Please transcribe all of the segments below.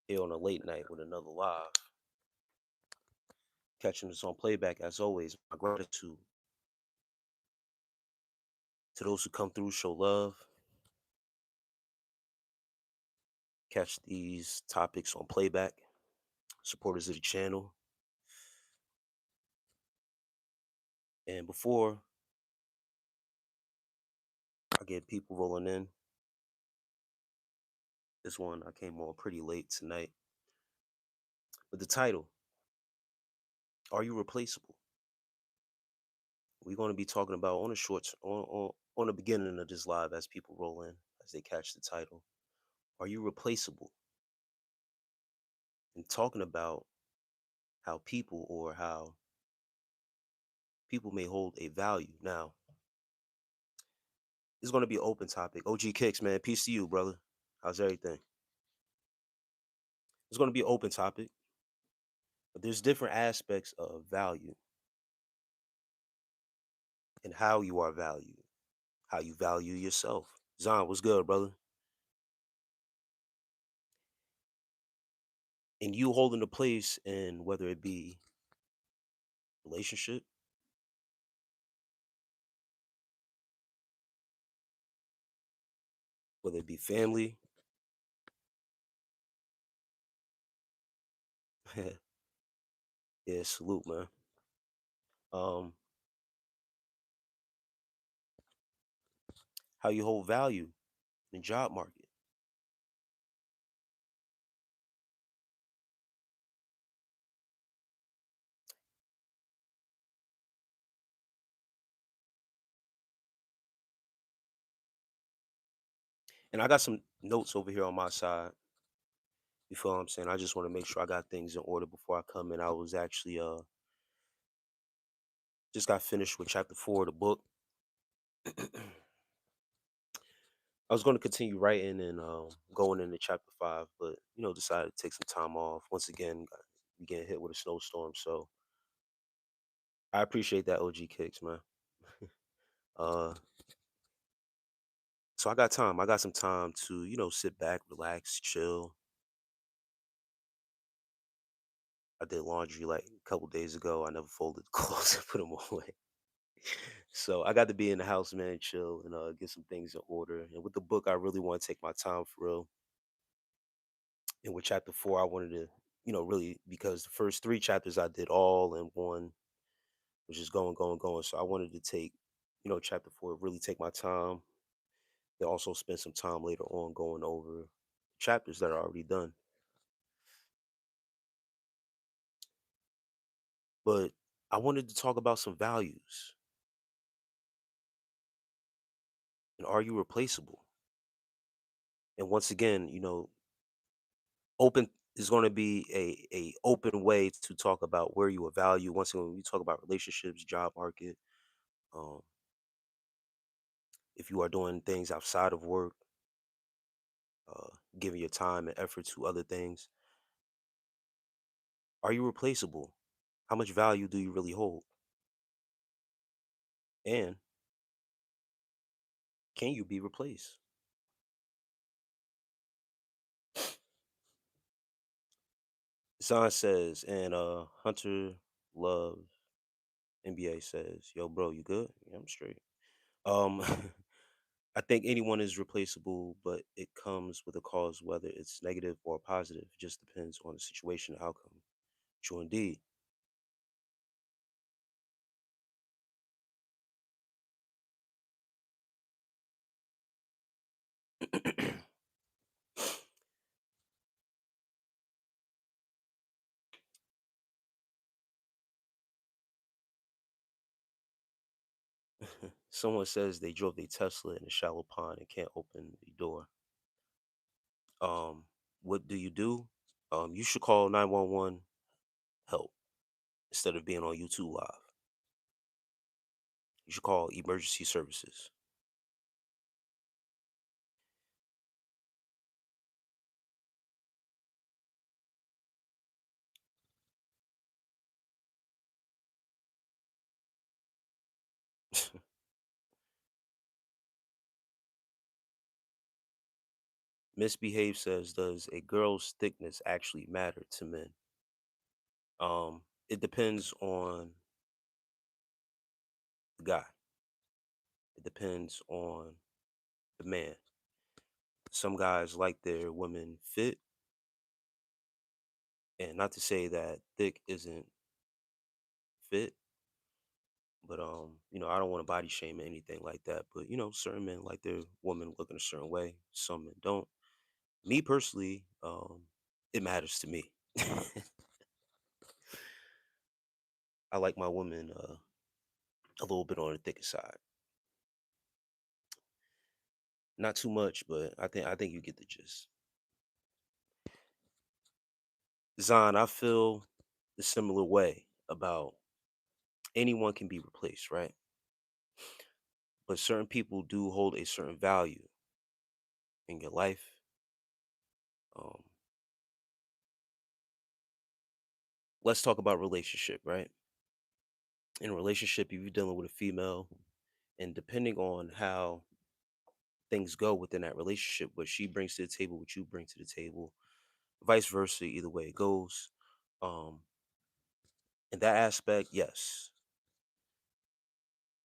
here on a late night with another live. Catching this on playback as always. My gratitude to those who come through, show love, catch these topics on playback, supporters of the channel. And before I get people rolling in, this one I came on pretty late tonight. But the title, Are You Replaceable? We're going to be talking about on the shorts on the beginning of this live as people roll in, as they catch the title. Are you replaceable? And talking about how people may hold a value. Now, it's going to be an open topic. OG Kicks, man, peace to you, brother. How's everything? It's going to be an open topic, but there's different aspects of value and how you are valued, how you value yourself. Zon, what's good, brother? And you holding a place in whether it be relationship, whether it be family. Yeah, salute, man. Um, how you hold value in the job market. And I got some notes over here on my side. You feel what I'm saying? I just want to make sure I got things in order before I come in. I was actually just got finished with chapter 4 of the book. I was going to continue writing and going into chapter 5, but decided to take some time off. Once again, we getting hit with a snowstorm, so I appreciate that, OG Kicks, man. uh, so I got time. I got some time to sit back, relax, chill. I did laundry like a couple days ago. I never folded the clothes and put them away. So I got to be in the house, man, chill and get some things in order. And with the book, I really want to take my time for real. And with chapter 4, I wanted to, really because the first 3 chapters I did all in one, was just going, going, going. So I wanted to take, chapter 4, really take my time. Then also spend some time later on going over chapters that are already done. But I wanted to talk about some values. And are you replaceable? And once again, open is going to be a open way to talk about where you are valued. Once again, when we talk about relationships, job market, um, if you are doing things outside of work, uh, giving your time and effort to other things, are you replaceable? How much value do you really hold? And can you be replaced? Son says, and Hunter Love NBA says, "Yo, bro, you good? Yeah, I'm straight." Um, I think anyone is replaceable, but it comes with a cause, whether it's negative or positive. It just depends on the situation and outcome. True indeed. Someone says they drove their Tesla in a shallow pond and can't open the door. Um, what do you do? You should call 911 help instead of being on YouTube Live. You should call emergency services. Misbehave says, does a girl's thickness actually matter to men? It depends on the guy. It depends on the man. Some guys like their women fit, and not to say that thick isn't fit, but I don't want to body shame or anything like that. But certain men like their woman looking a certain way. Some men don't. Me personally, it matters to me. I like my woman a little bit on the thicker side. Not too much, but I think you get the gist. Zon, I feel the similar way about anyone can be replaced, right? But certain people do hold a certain value in your life. Um, let's talk about relationship, right? In a relationship, if you're dealing with a female, and depending on how things go within that relationship, what she brings to the table, what you bring to the table, vice versa, either way it goes. Um, in that aspect, yes,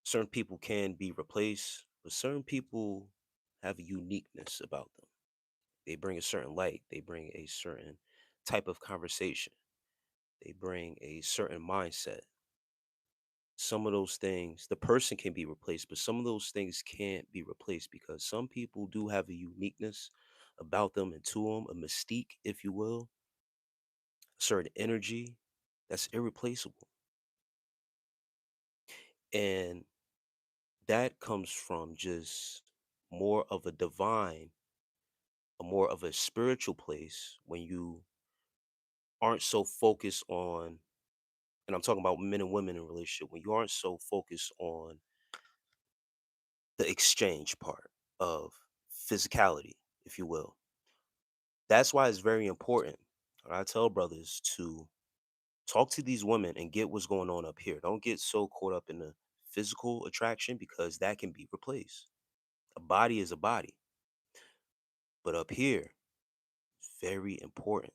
certain people can be replaced, but certain people have a uniqueness about them. They bring a certain light, they bring a certain type of conversation, they bring a certain mindset. Some of those things, the person can be replaced, but some of those things can't be replaced because some people do have a uniqueness about them and to them, a mystique, if you will, a certain energy that's irreplaceable. And that comes from just more of a divine, a more of a spiritual place when you aren't so focused on, and I'm talking about men and women in a relationship, when you aren't so focused on the exchange part of physicality, if you will. That's why it's very important. And I tell brothers to talk to these women and get what's going on up here. Don't get so caught up in the physical attraction because that can be replaced. A body is a body, but up here, very important.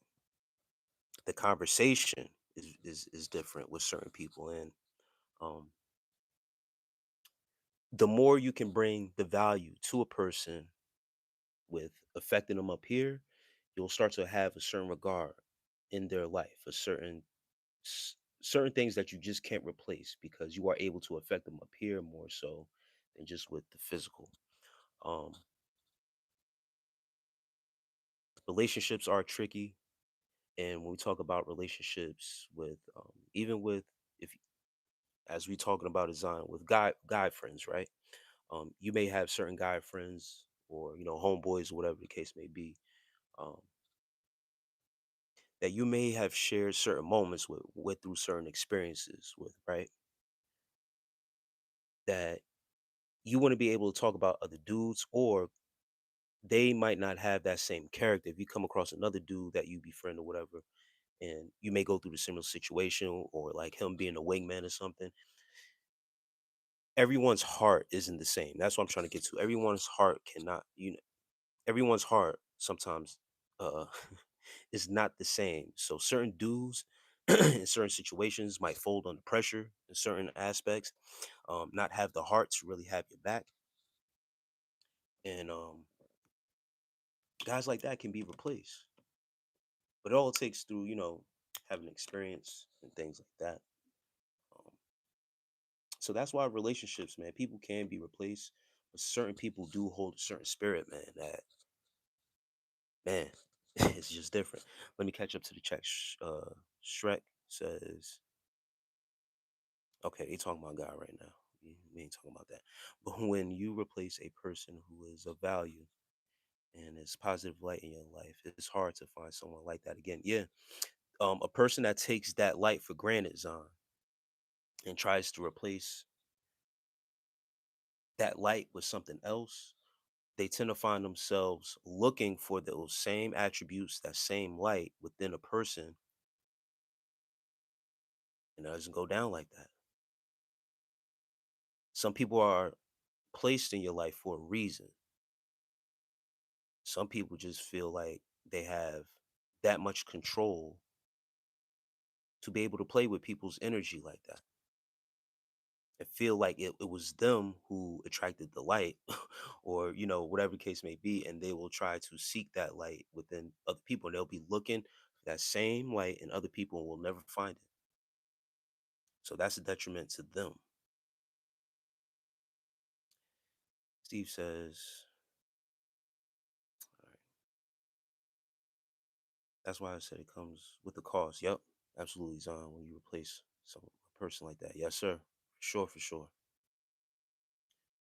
The conversation is different with certain people, and um, the more you can bring the value to a person with affecting them up here, you'll start to have a certain regard in their life, a certain things that you just can't replace because you are able to affect them up here more so than just with the physical. Um, relationships are tricky, and when we talk about relationships with, even with, if as we talking about design with guy friends, right? You may have certain guy friends or homeboys or whatever the case may be. Um, that you may have shared certain moments with through certain experiences with, right? That you want to be able to talk about other dudes, or they might not have that same character. If you come across another dude that you befriend or whatever, and you may go through the similar situation, or like him being a wingman or something, everyone's heart isn't the same. That's what I'm trying to get to. Everyone's heart cannot, everyone's heart sometimes uh is not the same. So certain dudes in certain situations might fold under pressure in certain aspects, not have the heart to really have your back. And guys like that can be replaced. But it all takes through, having experience and things like that. Um, so that's why relationships, man, people can be replaced, but certain people do hold a certain spirit, man, that, man, it's just different. Let me catch up to the chat. Shrek says, okay, they talking about God right now. We ain't talking about that. But when you replace a person who is of value and is positive light in your life, it's hard to find someone like that again. Yeah. A person that takes that light for granted, Zon, and tries to replace that light with something else, they tend to find themselves looking for those same attributes, that same light within a person, and it doesn't go down like that. Some people are placed in your life for a reason. Some people just feel like they have that much control to be able to play with people's energy like that and feel like it was them who attracted the light or whatever the case may be, and they will try to seek that light within other people, and they'll be looking for that same light in other people and will never find it. So that's a detriment to them. Steve says, all right, that's why I said it comes with the cost. Yep, absolutely, Zon. When you replace a person like that, yes, sir, for sure, for sure.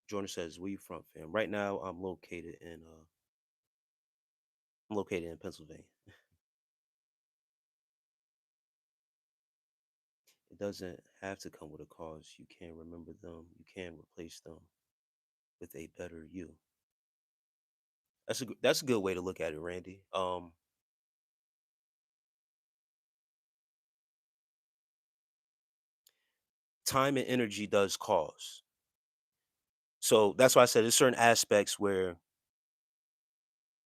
Jordan says, "Where you from, fam?" Right now, I'm located in Pennsylvania. It doesn't have to come with a cost. You can remember them. You can replace them with a better you. That's a good way to look at it, Randy. Time and energy does cost. So that's why I said there's certain aspects where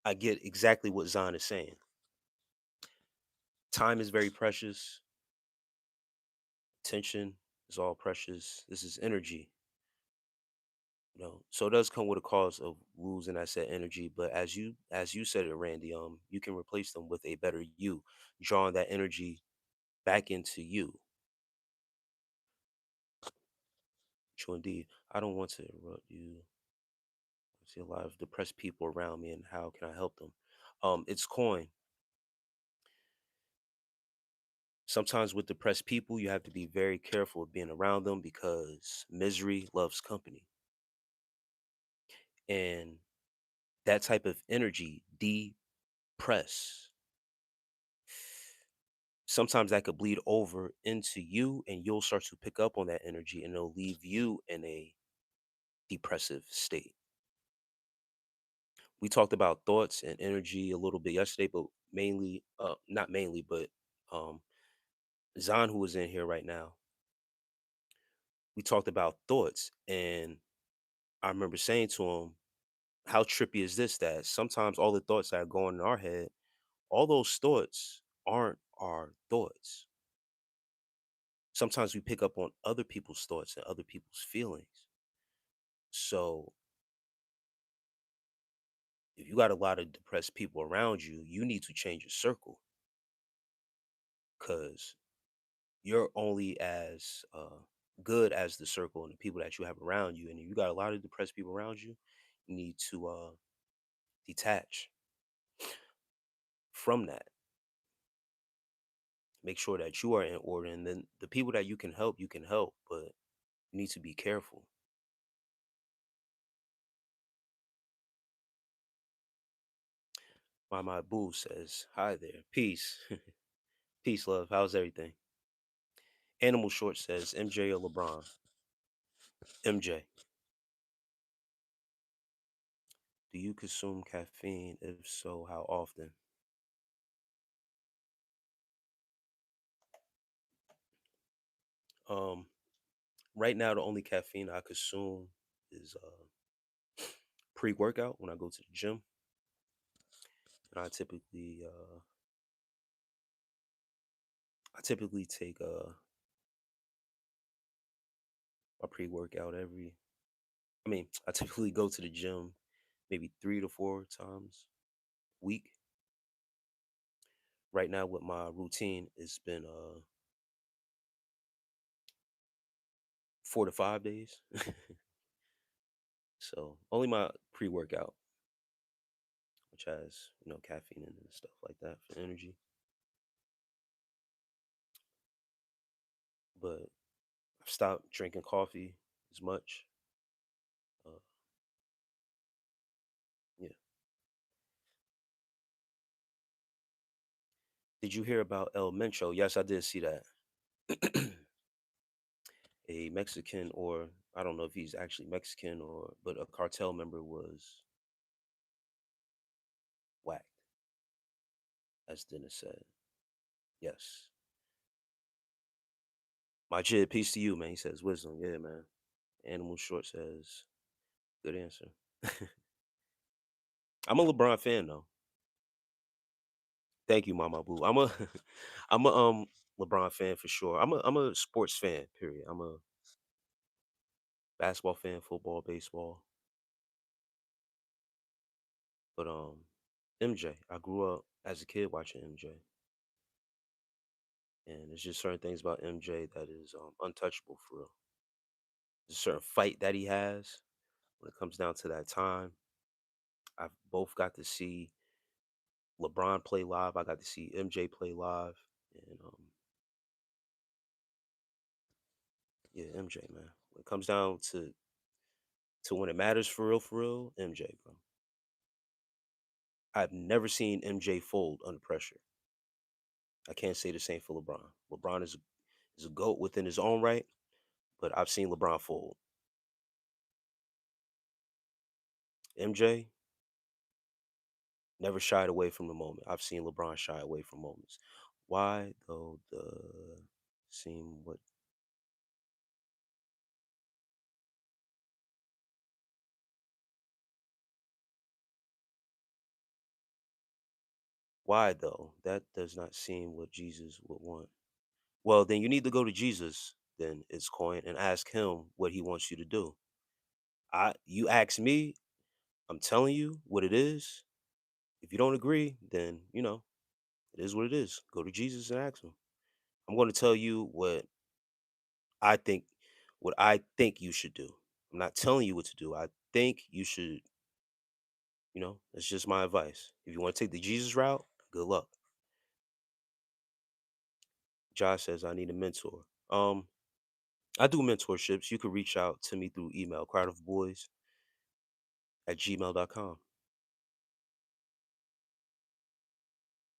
I get exactly what Zahn is saying. Time is very precious. Attention is all precious. This is energy. So it does come with a cost of losing that said energy. But as you said it, Randy, you can replace them with a better you, drawing that energy back into you. True indeed. I don't want to interrupt you. I see a lot of depressed people around me, and how can I help them? It's coin. Sometimes with depressed people, you have to be very careful of being around them because misery loves company. And that type of energy, depress, sometimes that could bleed over into you and you'll start to pick up on that energy and it'll leave you in a depressive state. We talked about thoughts and energy a little bit yesterday, but mainly, not mainly, but um, Zahn, who was in here right now, we talked about thoughts. And I remember saying to him, how trippy is this that sometimes all the thoughts that are going in our head, all those thoughts aren't our thoughts. Sometimes we pick up on other people's thoughts and other people's feelings. So if you got a lot of depressed people around you, you need to change your circle because you're only as good as the circle and the people that you have around you. And if you got a lot of depressed people around you, you need to detach from that. Make sure that you are in order. And then the people that you can help, but you need to be careful. My boo says, "Hi there. Peace. Peace, love. How's everything?" Animal Short says, "MJ or LeBron?" MJ. Do you consume caffeine? If so, how often? Um, right now, the only caffeine I consume is pre-workout when I go to the gym, and I typically take a pre-workout every. I mean, I typically go to the gym maybe 3 to 4 times a week. Right now, with my routine, it's been 4 to 5 days. So only my pre-workout, which has caffeine in it and stuff like that for energy. But I've stopped drinking coffee as much. Uh, yeah. Did you hear about El Mencho? Yes, I did see that. A Mexican, or I don't know if he's actually Mexican or, but a cartel member was whacked, as Dennis said. Yes. My jid, peace to you, man. He says wisdom. Yeah, man. Animal Short says good answer. I'm a LeBron fan though. Thank you, Mama Boo. I'm a I'm a LeBron fan for sure. I'm a sports fan, period. I'm a basketball fan, football, baseball. But MJ. I grew up as a kid watching MJ. And there's just certain things about MJ that is untouchable for real. There's a certain fight that he has when it comes down to that time. I've both got to see LeBron play live. I got to see MJ play live. And yeah, MJ, man. When it comes down to when it matters for real, MJ, bro. I've never seen MJ fold under pressure. I can't say the same for LeBron. LeBron is a GOAT within his own right, but I've seen LeBron fold. MJ never shied away from the moment. I've seen LeBron shy away from moments. Why though the seem what why though? That does not seem what Jesus would want. Well, then you need to go to Jesus, then it's coin, and ask him what he wants you to do. You ask me, I'm telling you what it is. If you don't agree, then it is what it is. Go to Jesus and ask him. I'm going to tell you I think what I think you should do. I'm not telling you what to do. I think you should, that's just my advice. If you want to take the Jesus route, good luck. Josh says I need a mentor. I do mentorships. You can reach out to me through email, crowdofboyz@gmail.com.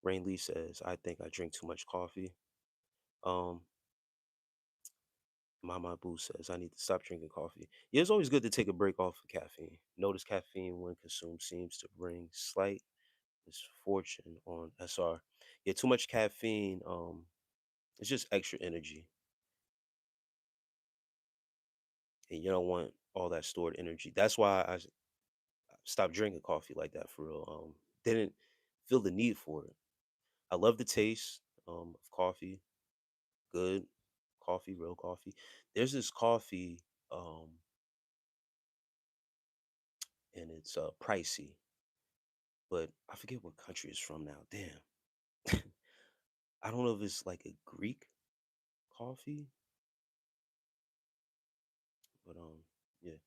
Rain Lee says, I think I drink too much coffee. Um, Mama Boo says, I need to stop drinking coffee. Yeah, it's always good to take a break off of caffeine. Notice caffeine, when consumed, seems to bring slight misfortune on SR. Yeah, too much caffeine, it's just extra energy. And you don't want all that stored energy. That's why I stopped drinking coffee like that for real. Didn't feel the need for it. I love the taste of coffee. Good coffee, real coffee. There's this coffee, um, and it's pricey, but I forget what country it's from now. Damn, I don't know if it's like a Greek coffee, but yeah,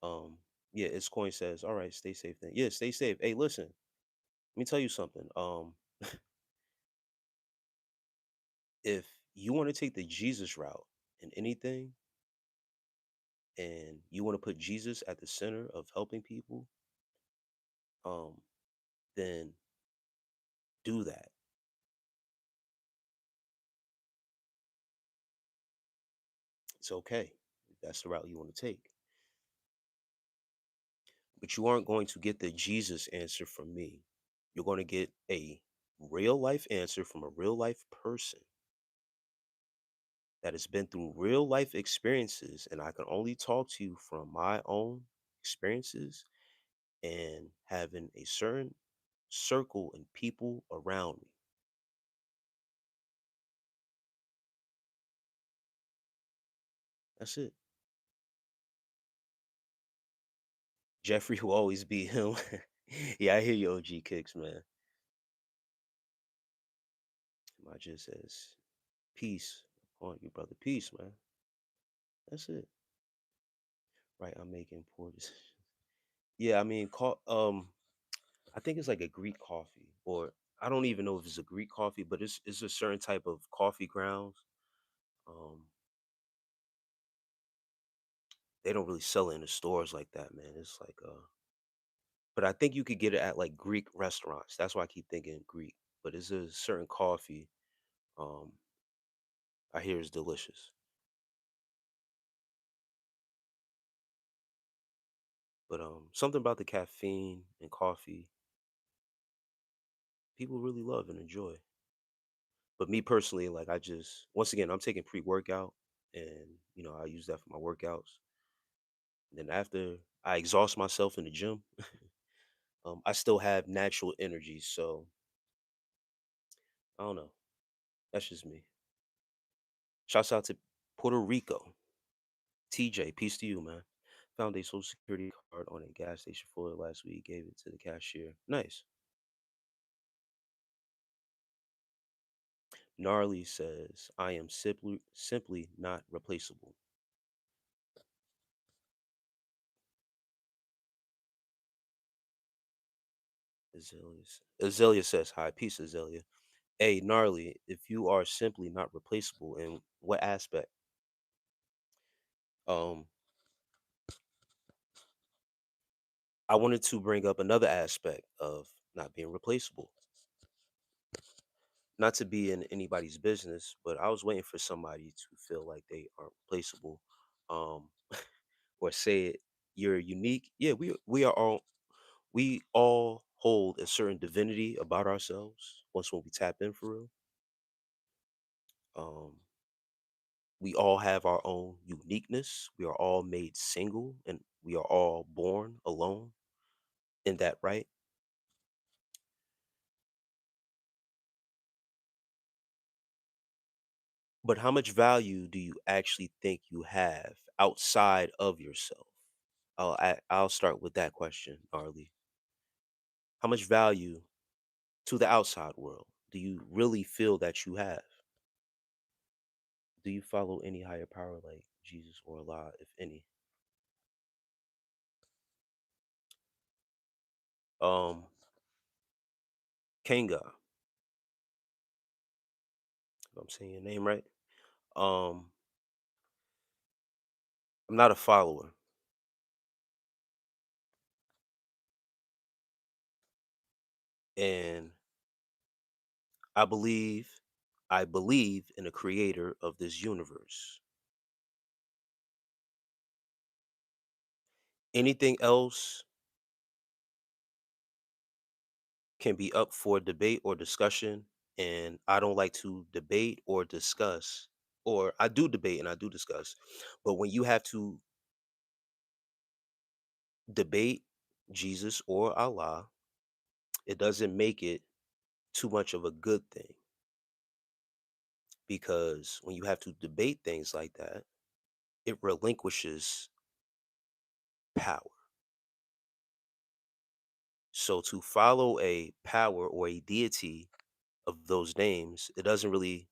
um, yeah. It's coin says, all right, stay safe then. Yeah, stay safe. Hey, listen, let me tell you something. If you want to take the Jesus route in anything, and you want to put Jesus at the center of helping people, um, then do that. It's okay. If that's the route you want to take. But you aren't going to get the Jesus answer from me. You're going to get a real life answer from a real life person that has been through real life experiences. And I can only talk to you from my own experiences and having a certain circle and people around me. That's it. Jeffrey will always be him. Yeah, I hear you, OG Kicks, man. I just says peace on you, brother. Peace, man. That's it. Right, I'm making poor decisions. Yeah, I mean, I think it's like a Greek coffee, or I don't even know if it's a Greek coffee, but it's a certain type of coffee grounds. Um, they don't really sell it in the stores like that, man. It's like but I think you could get it at like Greek restaurants. That's why I keep thinking Greek. But it's a certain coffee. Um, I hear is delicious. But something about the caffeine and coffee, people really love and enjoy. But me personally, like I just once again, I'm taking pre-workout, and I use that for my workouts. And then after I exhaust myself in the gym, I still have natural energy, so I don't know. That's just me. Shouts out to Puerto Rico. TJ, peace to you, man. Found a social security card on a gas station floor last week. Gave it to the cashier. Nice. Gnarly says, I am simply not replaceable. Azalea says, hi, peace, Azalea. Hey, Gnarly, if you are simply not replaceable, in what aspect? Um, I wanted to bring up another aspect of not being replaceable. Not to be in anybody's business, but I was waiting for somebody to feel like they aren't replaceable. Um, or say it, you're unique. Yeah, we all hold a certain divinity about ourselves once when we tap in for real. Um, we all have our own uniqueness. We are all made single and we are all born alone in that right. But how much value do you actually think you have outside of yourself? I'll start with that question, Arlie. How much value to the outside world do you really feel that you have? Do you follow any higher power like Jesus or Allah, if any? Um, Kanga, if I'm saying your name right. Um, I'm not a follower, and I believe, I believe in the creator of this universe. Anything else can be up for debate or discussion, and I don't like to debate or discuss, or I do debate and I do discuss, but when you have to debate Jesus or Allah, it doesn't make it too much of a good thing because when you have to debate things like that, it relinquishes power. So to follow a power or a deity of those names, it doesn't really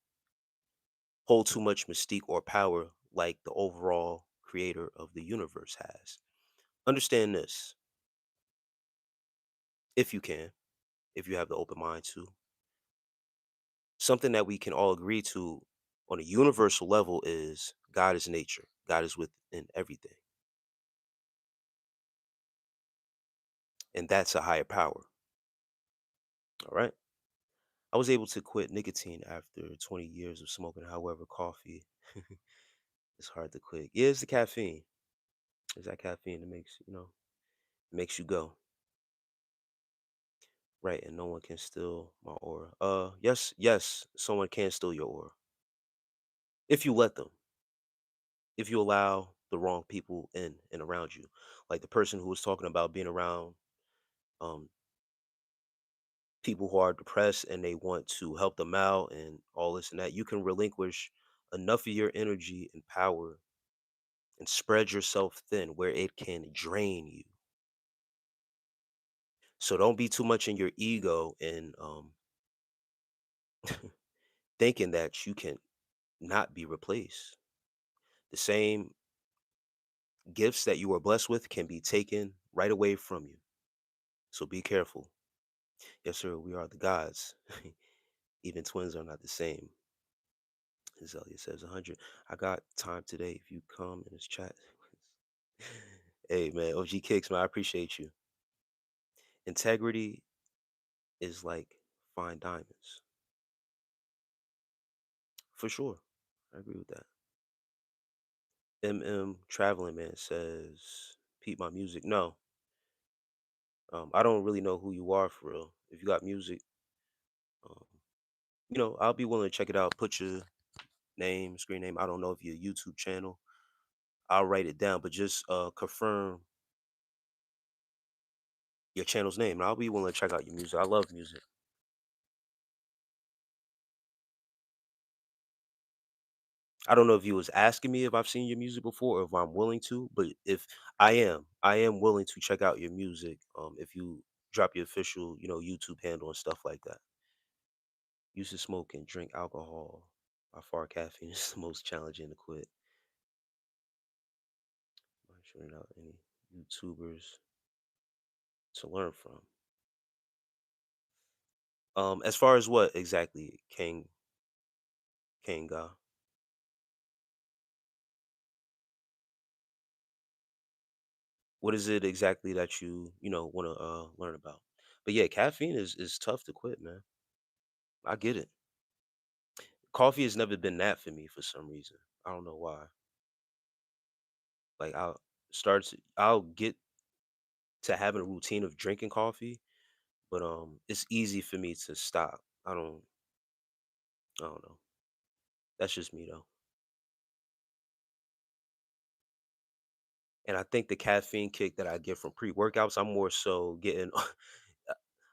hold too much mystique or power like the overall creator of the universe has. Understand this, if you can, if you have the open mind to. Something that we can all agree to on a universal level is God is nature. God is within everything. And that's a higher power. All right. I was able to quit nicotine after 20 years of smoking. However, coffee is hard to quit. Yeah, it's the caffeine. It's that caffeine that makes you go. Right. And no one can steal my aura. Yes, someone can steal your aura. If you let them. If you allow the wrong people in and around you. Like the person who was talking about being around um people who are depressed and they want to help them out and all this and that. You can relinquish enough of your energy and power and spread yourself thin where it can drain you. So don't be too much in your ego and thinking that you can not be replaced. The same gifts that you are blessed with can be taken right away from you. So be careful. Yes, sir, we are the gods. Even twins are not the same. Zelia says 100. I got time today if you come in this chat. Hey, man, OG Kicks, man, I appreciate you. Integrity is like fine diamonds. For sure. I agree with that. Traveling Man says, Peep my music. No, I don't really know who you are for real. If you got music, um, I'll be willing to check it out. Put your name, screen name. I don't know if your YouTube channel. I'll write it down, but just confirm Your channel's name, and I'll be willing to check out your music. I love music. I don't know if you was asking me if I've seen your music before or if I'm willing to, but if I am willing to check out your music. If you drop your official, YouTube handle and stuff like that. Used to smoke and drink alcohol. By far, caffeine is the most challenging to quit. I'm sure not any YouTubers to learn from. As far as what exactly, King what is it exactly that you want to learn about? But yeah, caffeine is tough to quit, man. I get it. Coffee has never been that for me for some reason. I don't know why. Like I'll get to having a routine of drinking coffee, but it's easy for me to stop. I don't know. That's just me though. And I think the caffeine kick that I get from pre-workouts, I'm more so getting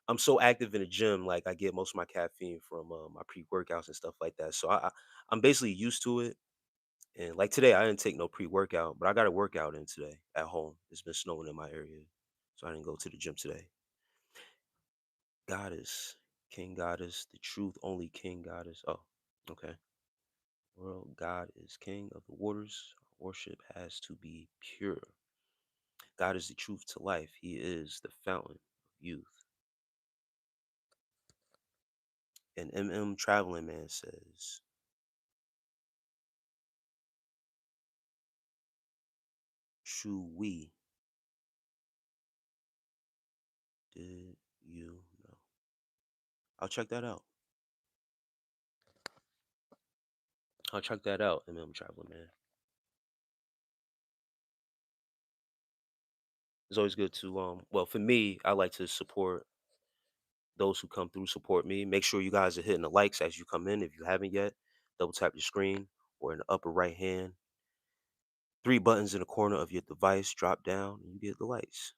I'm so active in the gym, like I get most of my caffeine from my pre-workouts and stuff like that. So I'm basically used to it. And like today, I didn't take no pre-workout, but I got a workout in today at home. It's been snowing in my area, so I didn't go to the gym today. Goddess, King Goddess, the truth, only King Goddess. Oh, okay. World God is King of the waters. Worship has to be pure. God is the truth to life. He is the fountain of youth. And MM Traveling Man says, "True we, did you know?" I'll check that out. I'll check that out, MM Traveling Man. It's always good to well, for me, I like to support those who come through, support me. Make sure you guys are hitting the likes as you come in. If you haven't yet, double tap your screen or in the upper right hand. Three buttons in the corner of your device drop down and you get the lights.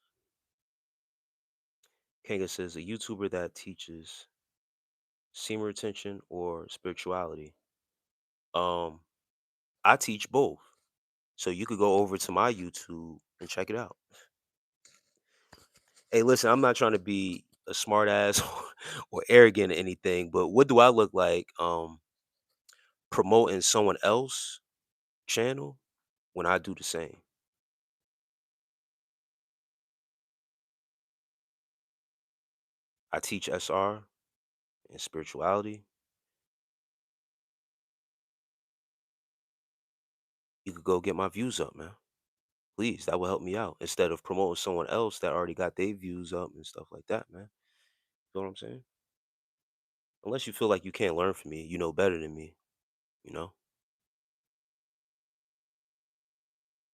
Kanga says a YouTuber that teaches semen retention or spirituality. Um, I teach both. So you could go over to my YouTube and check it out. Hey, listen, I'm not trying to be a smart ass or arrogant or anything, but what do I look like promoting someone else channel when I do the same? I teach SR and spirituality. You could go get my views up, man. Please, that will help me out instead of promoting someone else that already got their views up and stuff like that, man. You know what I'm saying? Unless you feel like you can't learn from me, you know better than me, you know?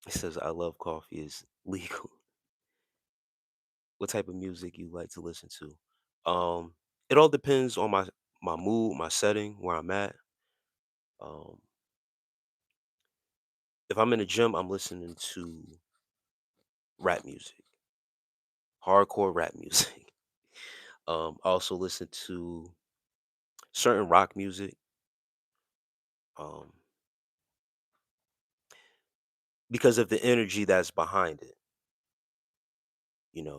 It says I love coffee is legal. What type of music you like to listen to? It all depends on my mood, my setting, where I'm at. Um, if I'm in the gym, I'm listening to rap music, hardcore rap music. I also listen to certain rock music. Um, because of the energy that's behind it,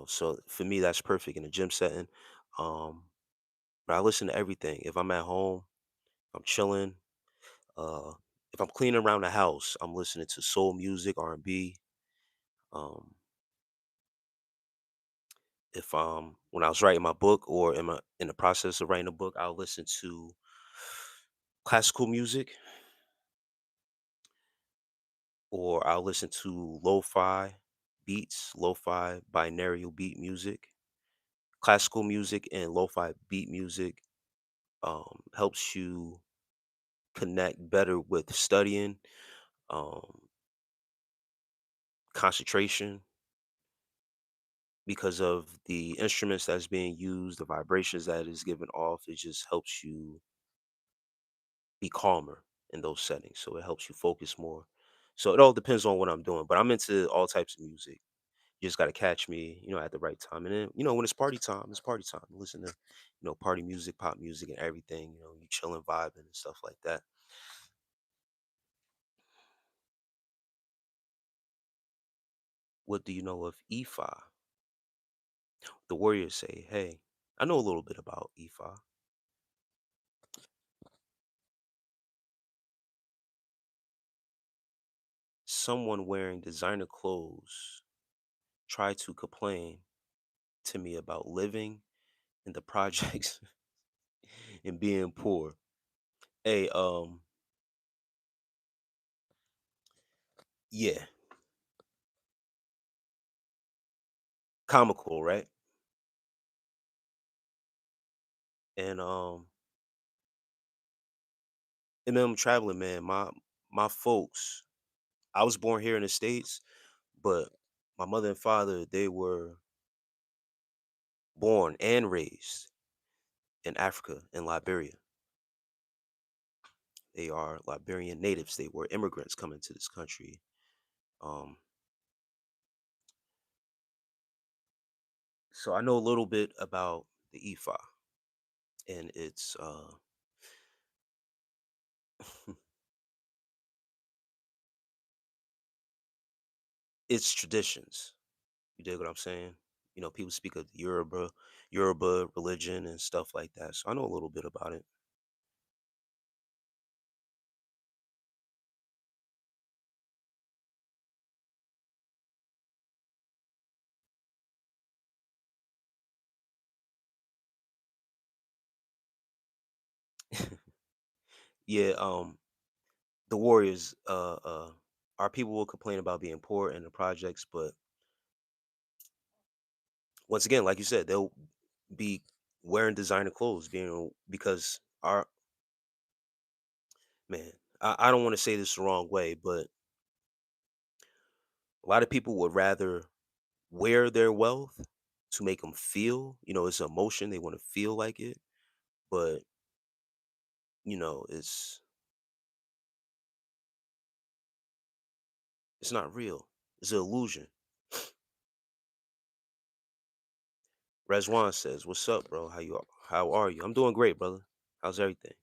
so for me that's perfect in a gym setting. um but I listen to everything. If I'm at home, I'm chilling, uh if I'm cleaning around the house, I'm listening to soul music, R&B. um if when I was writing my book or in the process of writing a book, I'll listen to classical music, or I'll listen to lo-fi binaural beat music. Classical music and lo-fi beat music helps you connect better with studying, um, concentration, because of the instruments that's being used, the vibrations that is given off. It just helps you be calmer in those settings. So it helps you focus more. So it all depends on what I'm doing, but I'm into all types of music. You just gotta catch me, at the right time. And then, when it's party time, it's party time. Listen to, party music, pop music, and everything. You chilling, vibing, and stuff like that. What do you know of EFI? The Warriors say, hey, I know a little bit about EFI. Someone wearing designer clothes tried to complain to me about living in the projects and being poor. Hey, yeah, comical, right? And then I'm traveling, man. My folks, I was born here in the States, but my mother and father, they were born and raised in Africa, in Liberia. They are Liberian natives. They were immigrants coming to this country. Um, so I know a little bit about the EFA and its traditions. You dig what I'm saying? People speak of the Yoruba religion and stuff like that. So I know a little bit about it. Yeah, the Warriors, our people will complain about being poor in the projects, but once again, like you said, they'll be wearing designer clothes, because our man, I don't want to say this the wrong way, but a lot of people would rather wear their wealth to make them feel, it's an emotion. They want to feel like it, but it's not real. It's an illusion. Rezwan says, "What's up, bro? How are you? I'm doing great, brother. How's everything?"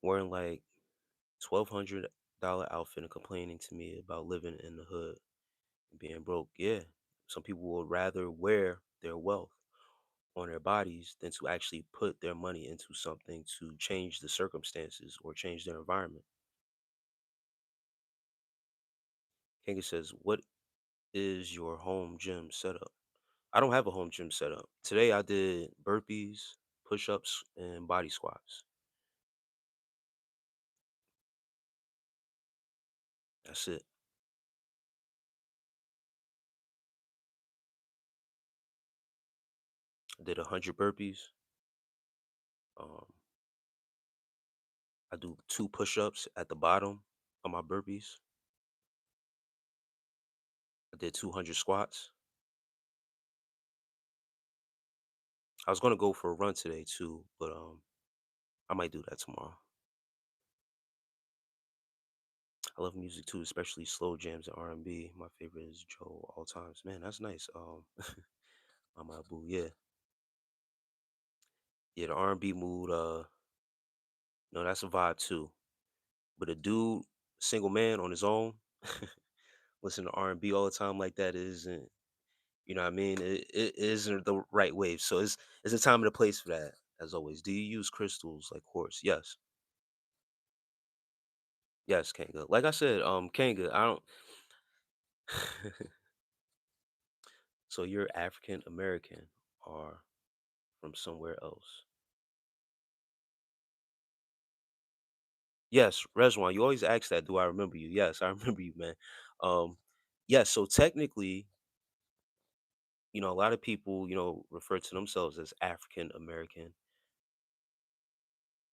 Wearing like $1,200 outfit and complaining to me about living in the hood and being broke. Yeah, some people would rather wear their wealth on their bodies than to actually put their money into something to change the circumstances or change their environment. Kanga says, "What is your home gym setup?" I don't have a home gym setup. Today I did burpees, push-ups, and body squats. That's it. I did 100 burpees. Um, I do 2 push-ups at the bottom of my burpees. I did 200 squats. I was gonna go for a run today too, but I might do that tomorrow. I love music too, especially slow jams and R&B. My favorite is Joe all times. Man, that's nice. My boo, yeah, yeah. The R&B mood, no, that's a vibe too. But a dude, single man on his own, listen to R&B all the time like that isn't, what I mean? It isn't the right wave. So it's a time and a place for that. As always, do you use crystals like quartz? Yes, yes, Kanga. Like I said, Kanga, I don't. So you're African American or from somewhere else? Yes, Rezwan, you always ask that. Do I remember you? Yes, I remember you, man. Um, yes. So technically, a lot of people, refer to themselves as African American.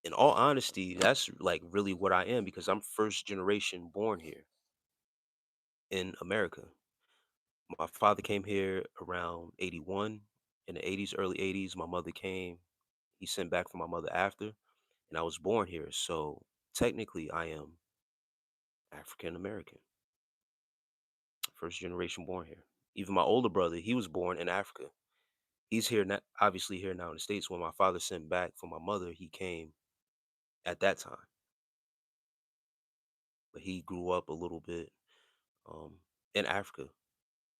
In all honesty, that's like really what I am because I'm first generation born here in America. My father came here around 81 in the 80s, early 80s. My mother came. He sent back for my mother after, and I was born here. So technically, I am African American, first generation born here. Even my older brother, he was born in Africa. He's here now, obviously here now in the States. When my father sent back for my mother, he came at that time, but he grew up a little bit um, in Africa.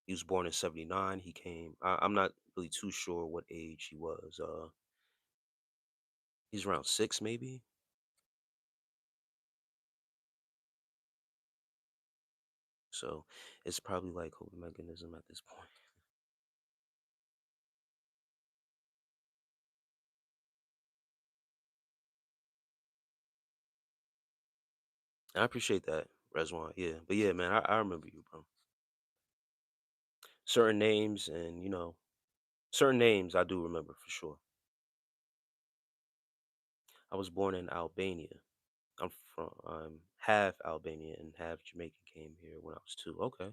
He was born in '79. He came. I'm not really too sure what age he was. He's around 6, maybe. So it's probably like coping mechanism at this point. I appreciate that, Rezwan. Yeah, but yeah, man, I remember you, bro. Certain names and certain names I do remember for sure. I was born in Albania. I'm half Albanian and half Jamaican. Came here when I was 2. Okay,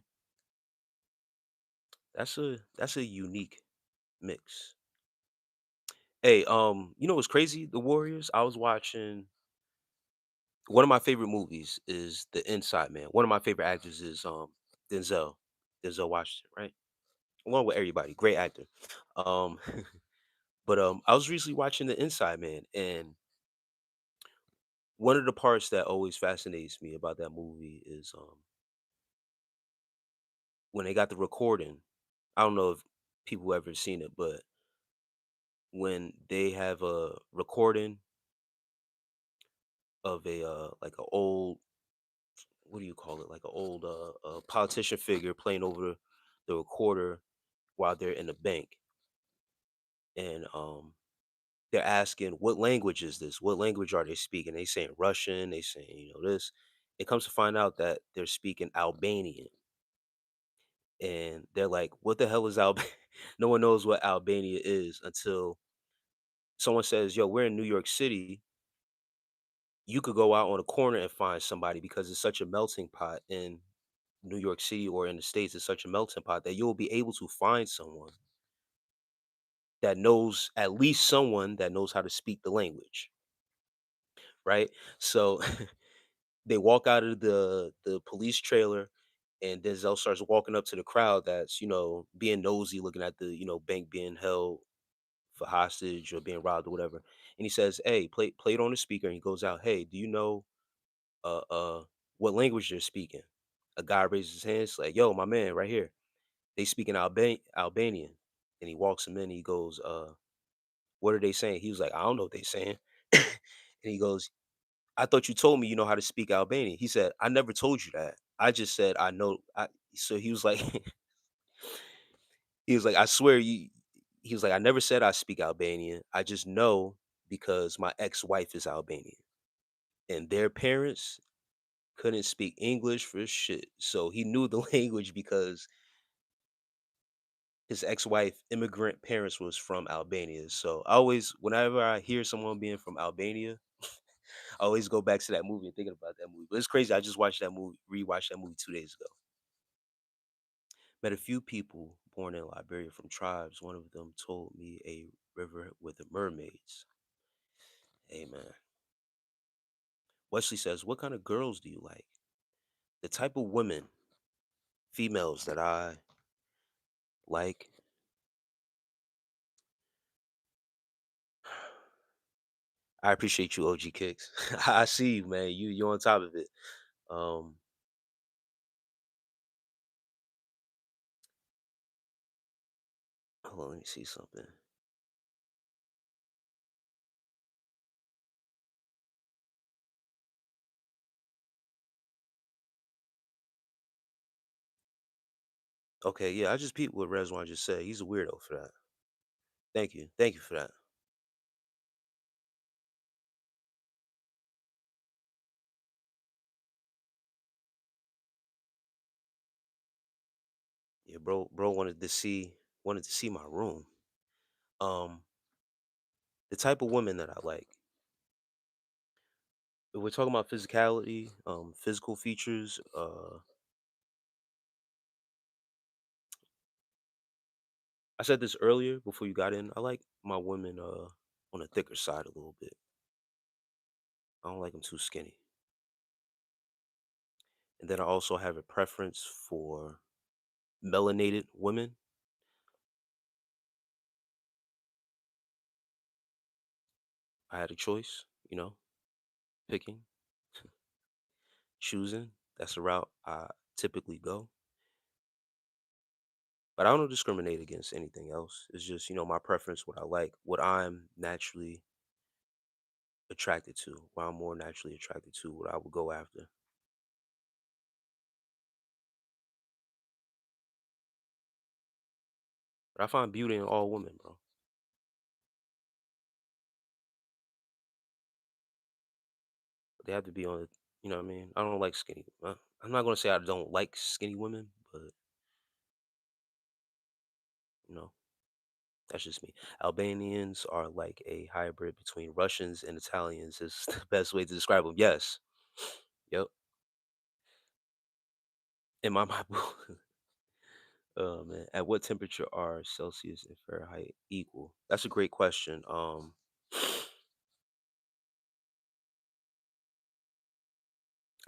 that's a unique mix. Hey, you know what's crazy? The Warriors. I was watching one of my favorite movies is The Inside Man. One of my favorite actors is Denzel. Denzel Washington, right? Along with everybody, great actor. Um, but I was recently watching The Inside Man, and one of the parts that always fascinates me about that movie is when they got the recording. I don't know if people ever seen it, but when they have a recording of a like a old, what do you call it, like a old politician figure playing over the recorder while they're in the bank, and they're asking, what language is this, what language are they speaking? They saying Russian, they saying this. It comes to find out that they're speaking Albanian, and they're like, what the hell is Albania? No one knows what Albania is until someone says, yo, we're in New York City. You could go out on a corner and find somebody because it's such a melting pot in New York City or in the States. It's such a melting pot that you'll be able to find someone that knows, at least someone that knows how to speak the language, right? So they walk out of the police trailer, and Denzel starts walking up to the crowd that's being nosy, looking at the bank being held for hostage or being robbed or whatever. And he says, "Hey, play it on the speaker." And he goes out, "Hey, do you know uh uh what language they're speaking?" A guy raises his hands like, "Yo, my man, right here. They speaking Albanian." And he walks him in. He goes, "What are they saying?" He was like, "I don't know what they saying." And he goes, "I thought you told me you know how to speak Albanian." He said, "I never told you that. I just said I know." So he was like, he was like, "I swear you." He was like, "I never said I speak Albanian. I just know because my ex-wife is Albanian, and their parents couldn't speak English for shit. So he knew the language because his ex-wife immigrant parents was from Albania." So I always, whenever I hear someone being from Albania, I always go back to that movie and thinking about that movie. But it's crazy. I just watched that movie, rewatched that movie 2 days ago. Met a few people born in Liberia from tribes. One of them told me a river with the mermaids. Hey man. Wesley says, what kind of girls do you like? The type of women, females that I like. I appreciate you, OG Kicks. I see you, man. You on top of it. Um, hold on, let me see something. Okay, yeah, I just peeped what Rezwan just said. He's a weirdo for that. Thank you. Thank you for that. Yeah, bro wanted to see my room. Um, the type of women that I like. If we're talking about physicality, physical features, I said this earlier before you got in. I like my women on the thicker side a little bit. I don't like them too skinny. And then I also have a preference for melanated women. I had a choice, picking, choosing. That's the route I typically go. But I don't discriminate against anything else. It's just, my preference, what I like, what I'm naturally attracted to, what I'm more naturally attracted to, what I would go after. But I find beauty in all women, bro. But they have to be on, you know what I mean? I don't like skinny. I'm not gonna say I don't like skinny women, but you know, that's just me. Albanians are like a hybrid between Russians and Italians. Is the best way to describe them. Yes. Yep. In my mind. Oh man. At what temperature are Celsius and Fahrenheit equal? That's a great question. I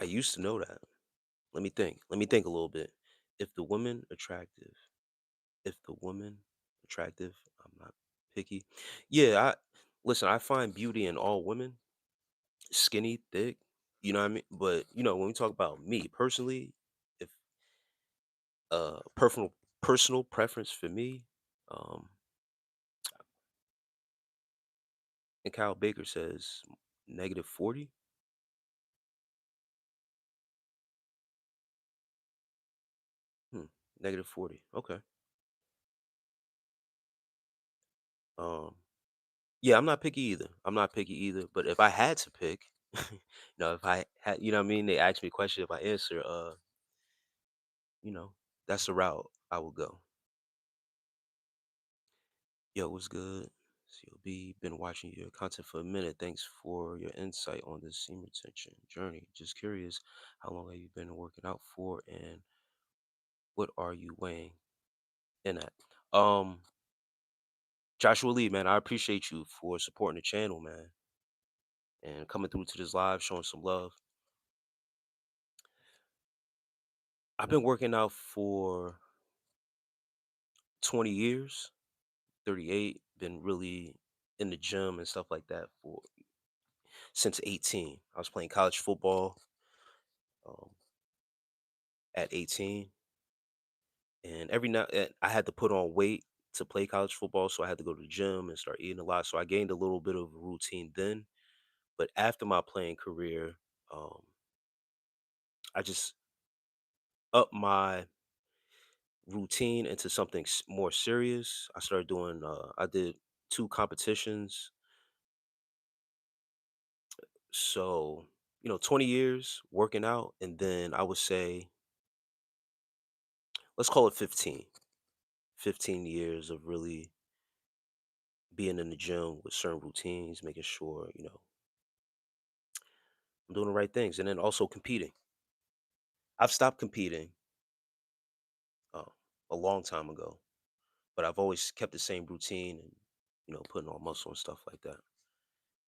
used to know that. Let me think. Let me think a little bit. If the woman attractive, if the woman attractive, I'm not picky. Yeah, I listen, I find beauty in all women, skinny, thick, you know what I mean? But when we talk about me personally, if personal preference for me, um, and Kyle Baker says -40. Hmm, -40. Okay. Um, yeah, I'm not picky either. I'm not picky either. But if I had to pick, if I had, what I mean, they asked me a question, if I answer, you know, that's the route I would go. Yo, what's good? COB, been watching your content for a minute. Thanks for your insight on this seam retention journey. Just curious, how long have you been working out for, and what are you weighing in at? Um, Joshua Lee, man, I appreciate you for supporting the channel, man, and coming through to this live, showing some love. I've been working out for 20 years, 38, been really in the gym and stuff like that for since 18. I was playing college football um, at 18, and every now and I had to put on weight to play college football, so I had to go to the gym and start eating a lot. So I gained a little bit of a routine then. But after my playing career, um, I just upped my routine into something more serious. I started doing. I did two competitions. So 20 years working out, and then I would say, let's call it 15. 15 years of really being in the gym with certain routines, making sure I'm doing the right things, and then also competing. I've stopped competing uh, a long time ago, but I've always kept the same routine and putting on muscle and stuff like that.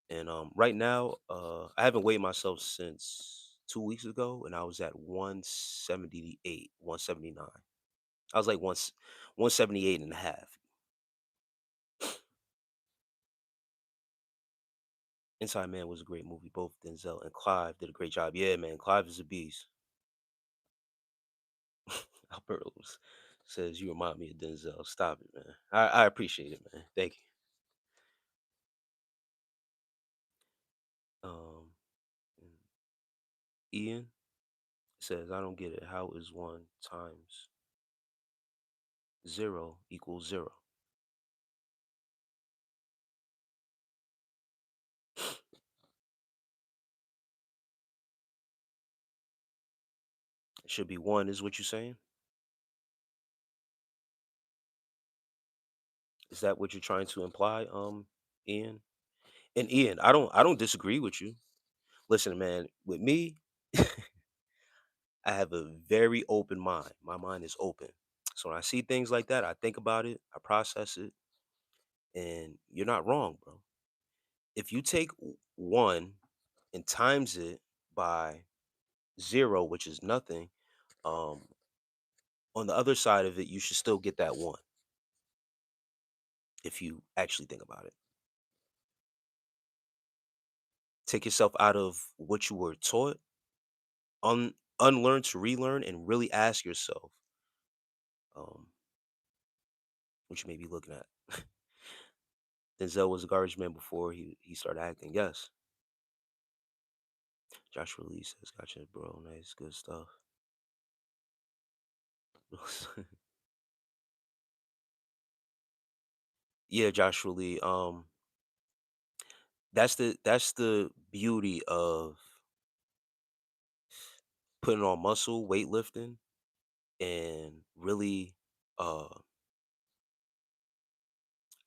And right now, I haven't weighed myself since 2 weeks ago, and I was at 178, 179. I was like 178 and a half. Inside Man was a great movie. Both Denzel and Clive did a great job. Yeah, man, Clive is a beast. Alberto says you remind me of Denzel. Stop it, man. I appreciate it, man. Thank you. And Ian says I don't get it. How is 1 times 0 equals 0? It should be one, is what you're saying? Is that what you're trying to imply, Ian? And Ian, I don't disagree with you. Listen, man, with me, I have a very open mind. My mind is open. So when I see things like that, I think about it, I process it, and you're not wrong, bro. If you take one and times it by zero, which is nothing, um, on the other side of it, you should still get that one if you actually think about it. Take yourself out of what you were taught, unlearn to relearn, and really ask yourself um, what you may be looking at. Denzel was a garbage man before he started acting. Yes. Joshua Lee says, "Gotcha, bro. Nice, good stuff." Yeah, Joshua Lee. That's the beauty of putting on muscle, weightlifting, and really, uh,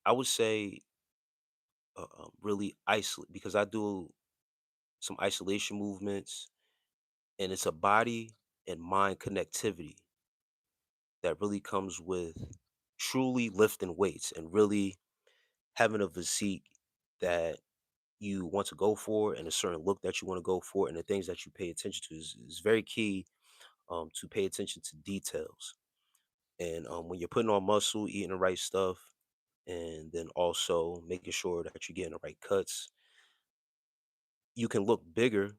I would say, really isolate because I do some isolation movements, and it's a body and mind connectivity that really comes with truly lifting weights and really having a physique that you want to go for and a certain look that you want to go for and the things that you pay attention to is very key, to pay attention to details. And when you're putting on muscle, eating the right stuff, and then also making sure that you're getting the right cuts, you can look bigger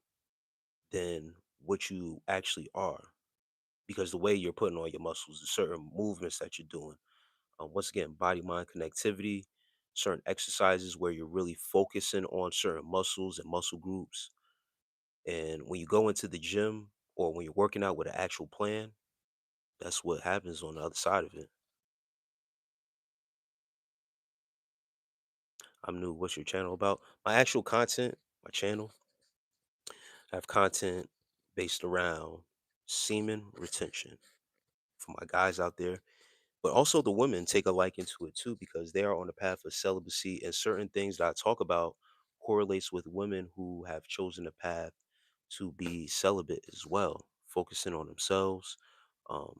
than what you actually are because the way you're putting on your muscles, the certain movements that you're doing. Once again, body mind connectivity, certain exercises where you're really focusing on certain muscles and muscle groups. And when you go into the gym or when you're working out with an actual plan, that's what happens on the other side of it. I'm new. What's your channel about? My actual content, my channel, I have content based around semen retention for my guys out there. But also the women take a liking to it too because they are on the path of celibacy and certain things that I talk about correlates with women who have chosen the path to be celibate as well, focusing on themselves, um,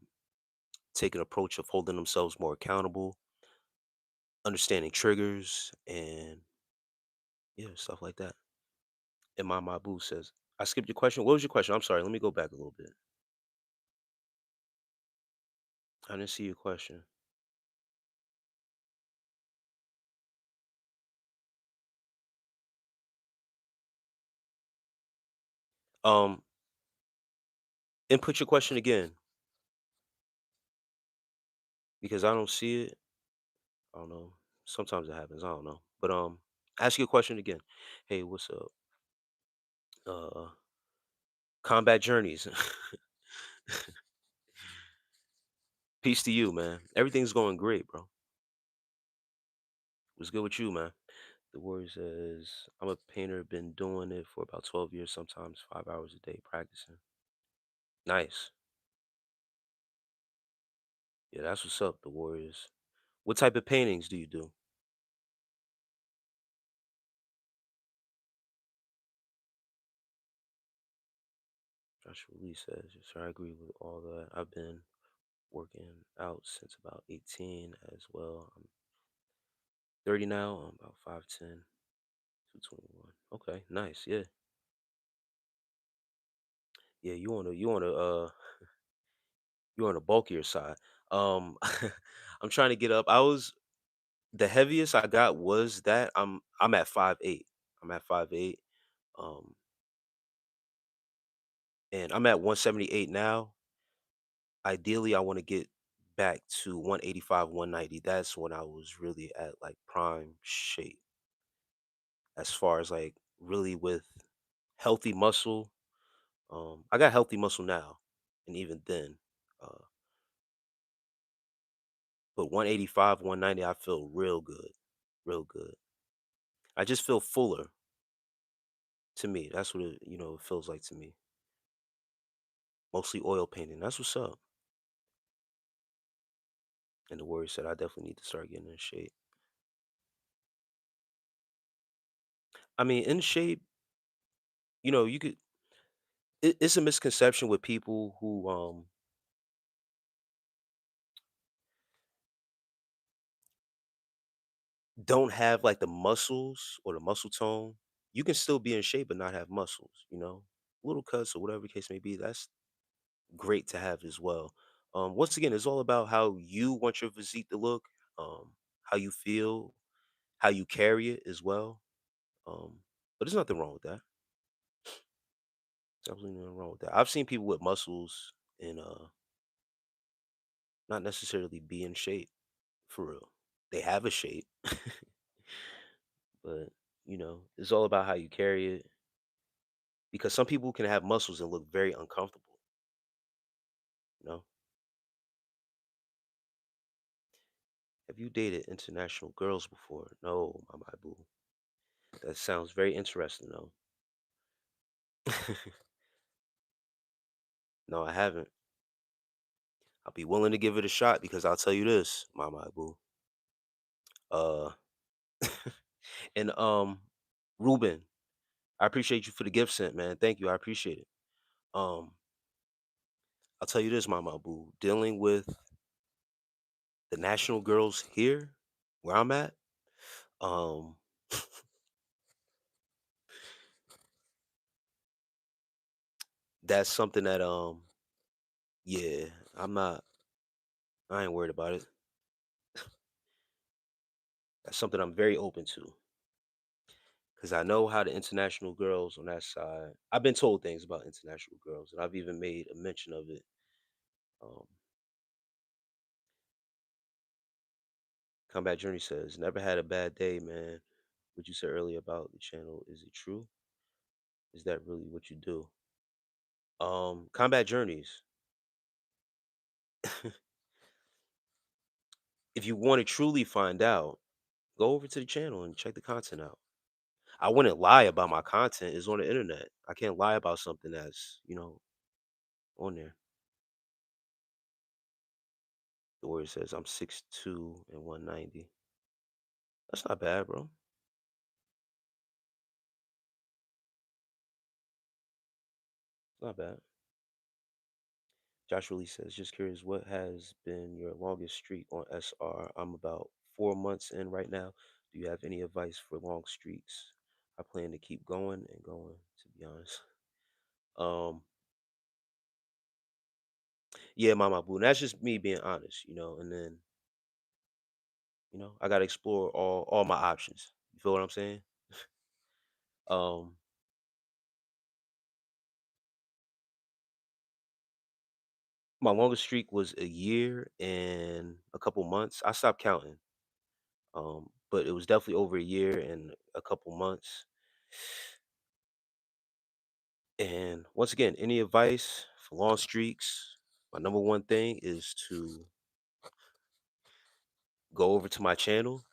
take an approach of holding themselves more accountable, understanding triggers, and yeah, stuff like that. And my boo says, I skipped your question. What was your question? I'm sorry. Let me go back a little bit. I didn't see your question. Um, Input your question again because I don't see it. I don't know. Sometimes it happens. I don't know. But ask your question again. Hey, what's up? Uh, combat journeys. Peace to you, man. Everything's going great, bro. What's good with you, man? The warrior says, I'm a painter, been doing it for about 12 years, sometimes 5 hours a day practicing. Nice. Yeah, that's what's up, the Warriors. What type of paintings do you do? Joshua Lee says, yes, sir, I agree with all that. I've been working out since about 18 as well. I'm 30 now. I'm about 5'10", 221. Okay, nice. Yeah. Yeah, you on the bulkier side. Um I'm trying to get up. The heaviest I got was that I'm at 5'8". I'm at 5'8". Um and I'm at 178 now. Ideally, I want to get back to 185, 190. That's when I was really at like prime shape as far as like really with healthy muscle. I got healthy muscle now, and even then, uh, but 185, 190, I feel real good, real good. I just feel fuller to me. That's what it feels like to me. Mostly oil painting. That's what's up. And the warrior said I definitely need to start getting in shape. I mean, in shape, you could. It's a misconception with people who don't have like the muscles or the muscle tone. You can still be in shape but not have muscles. little cuts or whatever the case may be, that's great to have as well. Once again, it's all about how you want your physique to look, how you feel, how you carry it as well. Um, but there's nothing wrong with that. Absolutely nothing wrong with that. I've seen people with muscles and not necessarily be in shape for real. They have a shape, but it's all about how you carry it. Because some people can have muscles and look very uncomfortable. You know, have you dated international girls before? No, my boo. That sounds very interesting though. No, I haven't. I'll be willing to give it a shot because I'll tell you this, my boo. Uh, and Ruben, I appreciate you for the gift sent, man. Thank you, I appreciate it. Um, I'll tell you this, my boo. Dealing with the national girls here, where I'm at, um, that's something that yeah, I'm not. I ain't worried about it. That's something I'm very open to because I know how the international girls on that side. I've been told things about international girls, and I've even made a mention of it. Um, Combat Journey says, "Never had a bad day, man." What you said earlier about the channel, is it true? Is that really what you do? Combat Journeys. If you want to truly find out, go over to the channel and check the content out. I wouldn't lie about my content. It's on the internet. I can't lie about something that's on there. The warrior says I'm 6'2" and 190. That's not bad, bro. Not bad. Josh really says, just curious, what has been your longest streak on SR? I'm about 4 months in right now. Do you have any advice for long streaks? I plan to keep going and going, to be honest. Um, yeah, Mama Boo. And that's just me being honest, and then, I gotta explore all my options. You feel what I'm saying? Um, my longest streak was a year and a couple months. I stopped counting. But it was definitely over a year and a couple months. And once again, any advice for long streaks? My number one thing is to go over to my channel,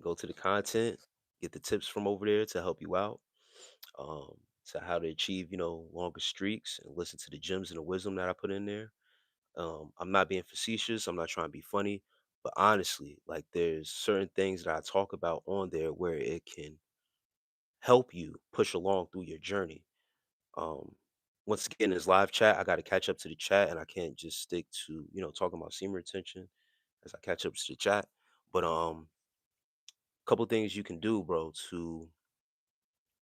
go to the content, get the tips from over there to help you out. Um, to how to achieve, longer streaks and listen to the gems and the wisdom that I put in there. I'm not being facetious. I'm not trying to be funny, but honestly, like there's certain things that I talk about on there where it can help you push along through your journey. Um, Once again, this live chat, I got to catch up to the chat, and I can't just stick to talking about semen retention as I catch up to the chat. But couple things you can do, bro, to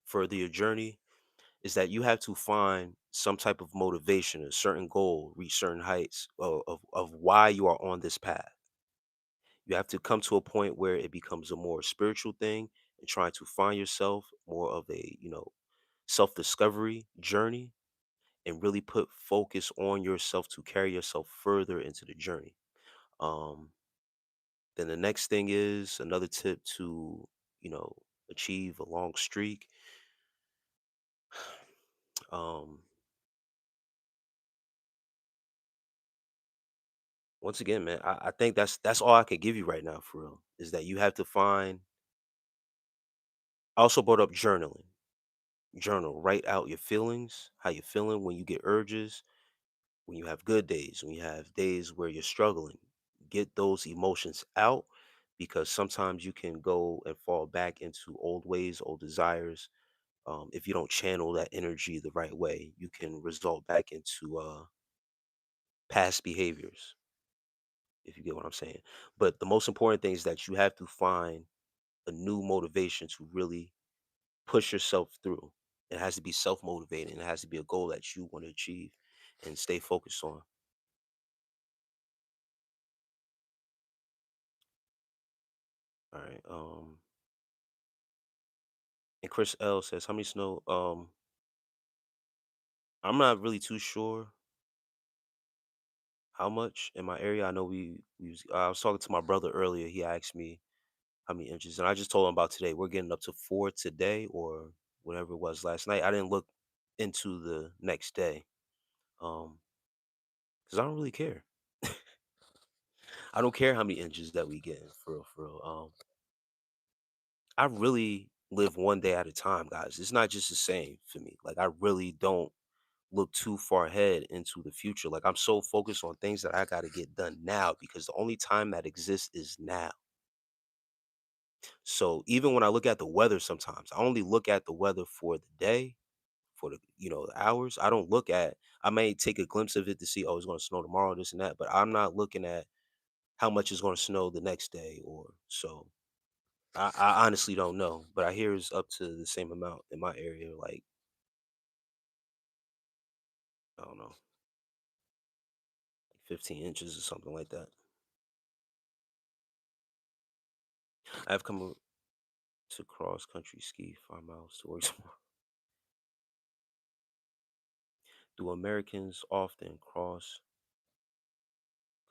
further your journey is that you have to find some type of motivation, a certain goal, reach certain heights of why you are on this path. You have to come to a point where it becomes a more spiritual thing and trying to find yourself, more of a self discovery journey, and really put focus on yourself to carry yourself further into the journey. Um, then the next thing is another tip to, you know, achieve a long streak. Um, Once again, man, I think that's all I can give you right now for real. Is that you have to find. I also brought up journaling. Journal, write out your feelings, how you're feeling when you get urges, when you have good days, when you have days where you're struggling. Get those emotions out because sometimes you can go and fall back into old ways, old desires. If you don't channel that energy the right way, you can result back into past behaviors, if you get what I'm saying. But the most important thing is that you have to find a new motivation to really push yourself through. It has to be self motivating. It has to be a goal that you want to achieve and stay focused on. All right. And Chris L says, "How many snow?" I'm not really too sure how much in my area. I know I was talking to my brother earlier. He asked me how many inches, and I just told him about today. We're getting up to 4 today, or whatever it was last night. I didn't look into the next day, because I don't really care. I don't care how many inches that we get, for real, for real. I really live one day at a time, guys. It's not just the same for me. Like, I really don't look too far ahead into the future. Like, I'm so focused on things that I got to get done now, because the only time that exists is now. So even when I look at the weather, sometimes I only look at the weather for the day, for the hours. I don't look at. I may take a glimpse of it to see, oh, it's going to snow tomorrow, this and that, but I'm not looking at how much is going to snow the next day or so. I honestly don't know, but I hear it's up to the same amount in my area. Like, I don't know, 15 inches or something like that. I've come to cross country ski 5 miles to work tomorrow. Do Americans often cross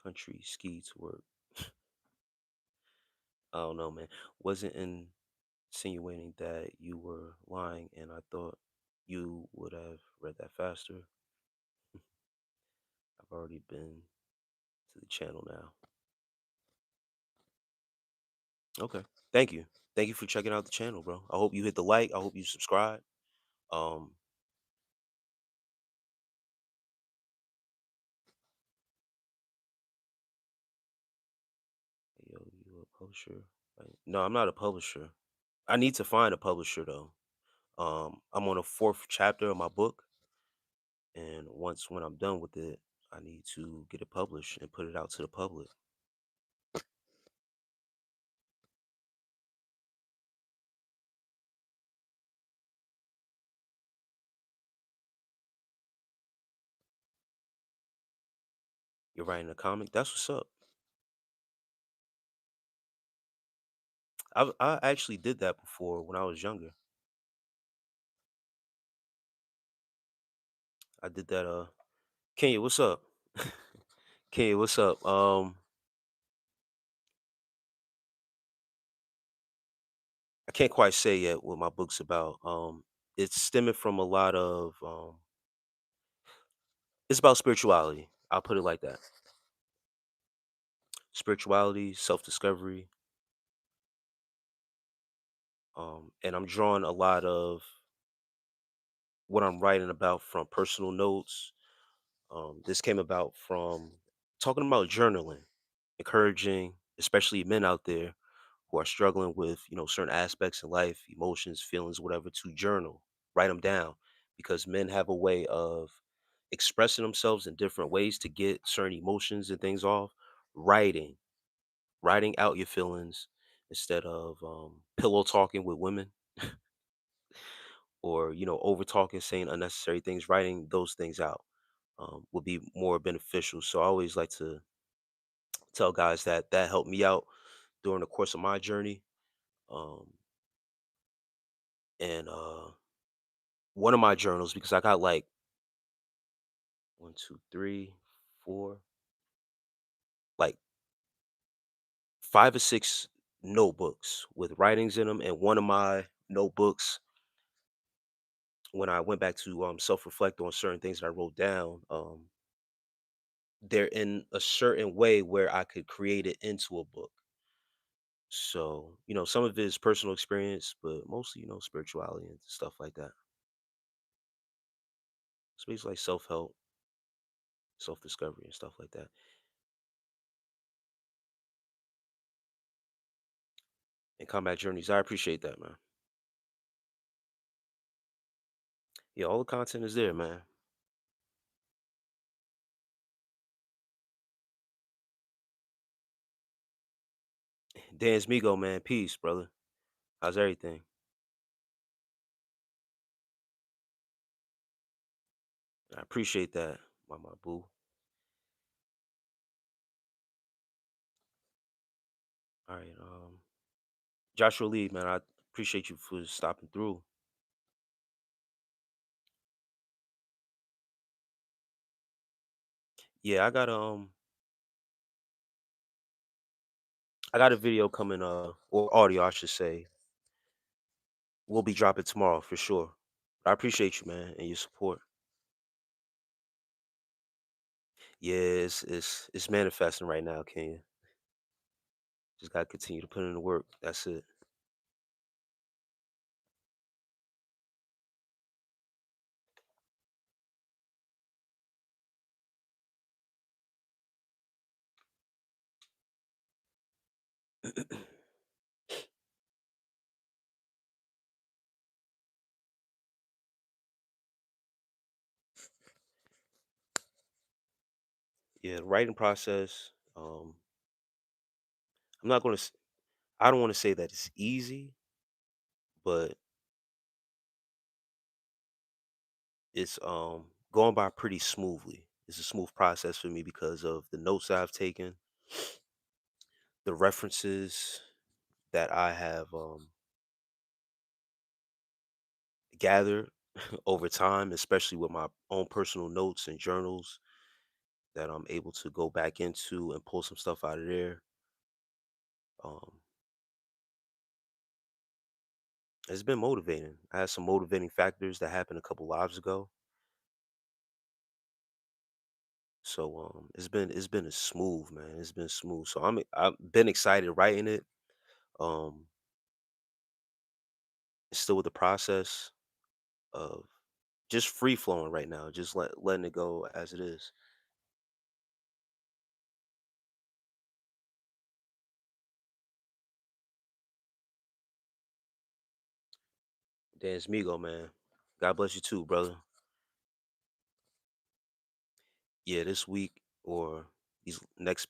country ski to work? I don't know, man. Wasn't insinuating that you were lying, and I thought you would have read that faster. I've already been to the channel now. Okay. Thank you. Thank you for checking out the channel, bro. I hope you hit the like. I hope you subscribe. Um, yo, you a publisher? Right? No, I'm not a publisher. I need to find a publisher though. I'm on a fourth chapter of my book, and when I'm done with it, I need to get it published and put it out to the public. You're writing a comic. That's what's up. I actually did that before when I was younger. I did that. Kenya, what's up? Kenya, what's up? I can't quite say yet what my book's about. It's stemming from a lot of it's about spirituality. I'll put it like that. Spirituality, self-discovery, and I'm drawing a lot of what I'm writing about from personal notes. This came about from talking about journaling, encouraging, especially men out there who are struggling with, certain aspects in life, emotions, feelings, whatever, to journal, write them down, because men have a way of expressing themselves in different ways to get certain emotions and things off. Writing, writing out your feelings instead of pillow talking with women, or over talking, saying unnecessary things. Writing those things out would be more beneficial. So I always like to tell guys that that helped me out during the course of my journey. Um, and one of my journals, because I got like one, two, three, four, like 5 or 6 notebooks with writings in them. And one of my notebooks, when I went back to self-reflect on certain things that I wrote down, they're in a certain way where I could create it into a book. So, some of it is personal experience, but mostly, spirituality and stuff like that. Space like self-help, self-discovery and stuff like that. And combat journeys. I appreciate that, man. Yeah, all the content is there, man. Dan's Migo, man. Peace, brother. How's everything? I appreciate that, my boo. All right, Joshua Lee, man, I appreciate you for stopping through. Yeah, I got a video coming, or audio, I should say. We'll be dropping tomorrow for sure. I appreciate you, man, and your support. Yeah, it's manifesting right now, Kenya. Just gotta continue to put in the work. That's it. Yeah, the writing process. I'm not gonna. I don't want to say that it's easy, but it's going by pretty smoothly. It's a smooth process for me because of the notes I've taken, the references that I have gathered over time, especially with my own personal notes and journals that I'm able to go back into and pull some stuff out of there. Um, it's been motivating. I had some motivating factors that happened a couple lives ago, so it's been a smooth, man. It's been smooth. So I've been excited writing it. Um, still with the process of just free flowing right now, just letting it go as it is. Dan's Migo, man. God bless you too, brother. Yeah, this week or these next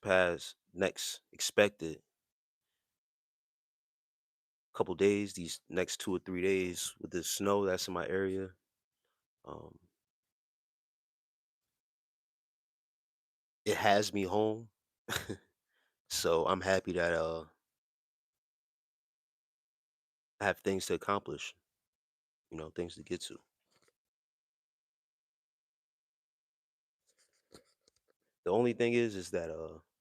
expected couple days, these next 2 or 3 days with the snow that's in my area. Um, it has me home. So I'm happy that I have things to accomplish, things to get to. The only thing is that I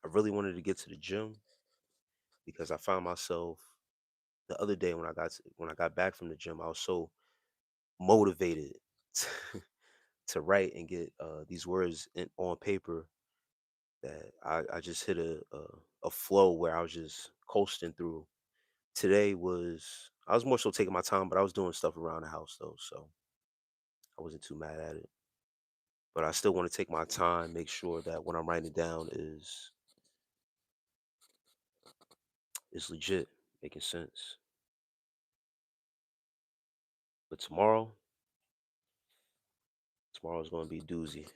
really wanted to get to the gym because I found myself the other day when I got back from the gym, I was so motivated to, to write and get these words on paper that I just hit a flow where I was just coasting through. Today was I was more so taking my time, but I was doing stuff around the house though, so I wasn't too mad at it. But I still want to take my time, make sure that what I'm writing down is legit, making sense. But tomorrow's going to be a doozy.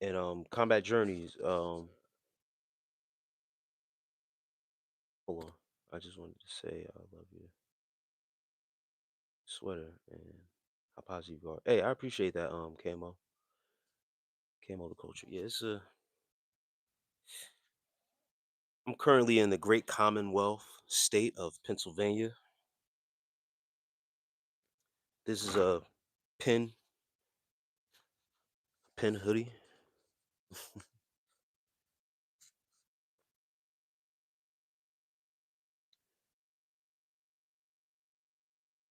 And combat journeys. Hold on, I just wanted to say I love your sweater and how positive you are. Hey, I appreciate that. Camo the culture. Yeah, I'm currently in the Great Commonwealth state of Pennsylvania. This is a pin pin hoodie.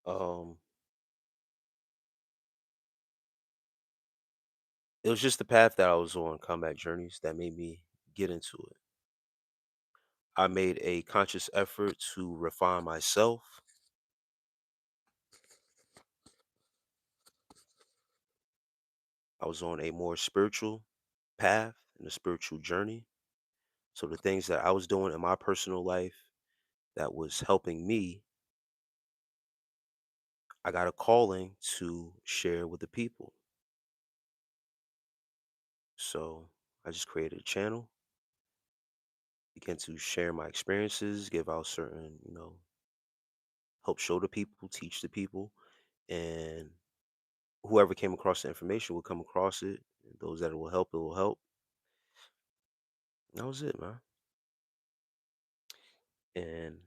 Um, it was just the path that I was on, combat journeys, that made me get into it. I made a conscious effort to refine myself. I was on a more spiritual path and a spiritual journey. So the things that I was doing in my personal life that was helping me I got a calling to share with the people. So I just created a channel, began to share my experiences, give out certain, help show the people, teach the people, and whoever came across the information will come across it. And those that it will help, it will help. That was it, man. And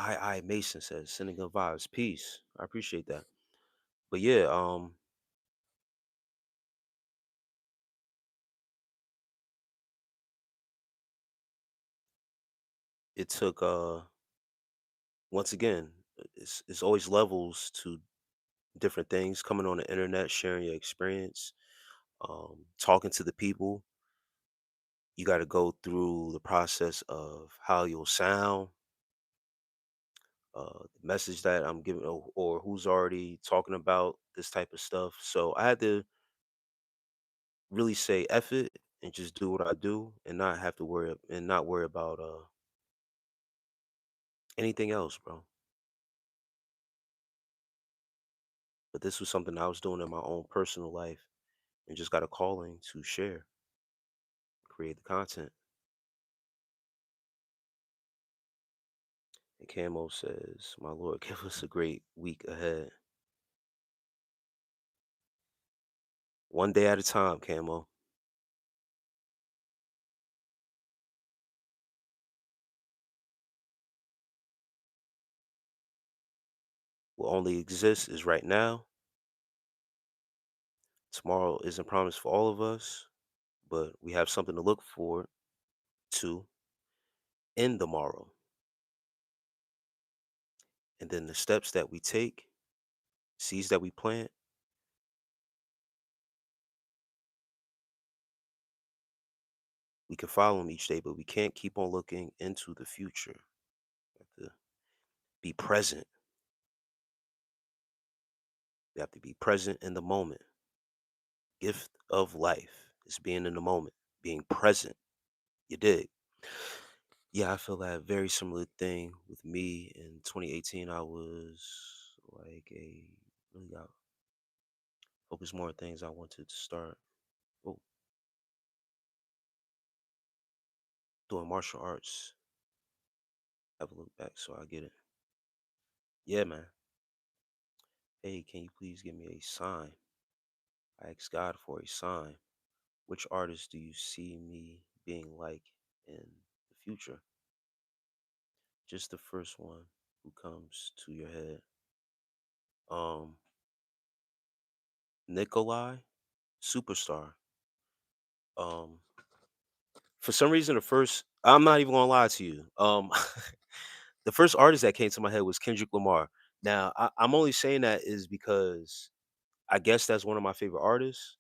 I Mason says, sending good vibes, peace. I appreciate that. But yeah, it took once again, it's always levels to different things. Coming on the internet, sharing your experience, talking to the people. You got to go through the process of how you'll sound, the message that I'm giving, or who's already talking about this type of stuff. So I had to really say F it and just do what I do and not have to worry about anything else, bro. But this was something I was doing in my own personal life and just got a calling to share, create the content. And Camo says, my Lord, give us a great week ahead. One day at a time, Camo. What only exists is right now. Tomorrow isn't promised for all of us, but we have something to look forward to in the morrow. And then the steps that we take, seeds that we plant, we can follow them each day, but we can't keep on looking into the future. We have to be present. We have to be present in the moment. Gift of life is being in the moment, being present. You dig? Yeah, I feel that very similar thing with me in 2018. I was like really got focused more on things I wanted to start. Oh, doing martial arts. Have a look back so I get it. Yeah, man. Hey, can you please give me a sign? I asked God for a sign. Which artist do you see me being like in the future? Just the first one who comes to your head. Um, Nikolai, superstar. Um, for some reason, the first I'm not even gonna lie to you. The first artist that came to my head was Kendrick Lamar. Now, I'm only saying that is because I guess that's one of my favorite artists.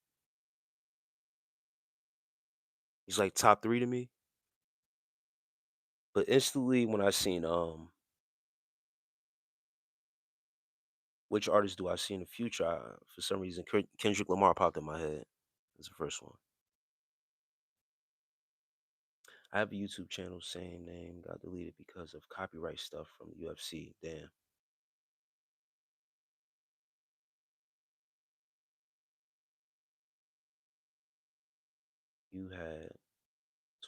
He's like top three to me. But instantly, when I seen which artist do I see in the future, for some reason, Kendrick Lamar popped in my head. That's the first one. I have a YouTube channel, same name, got deleted because of copyright stuff from the UFC. Damn. You had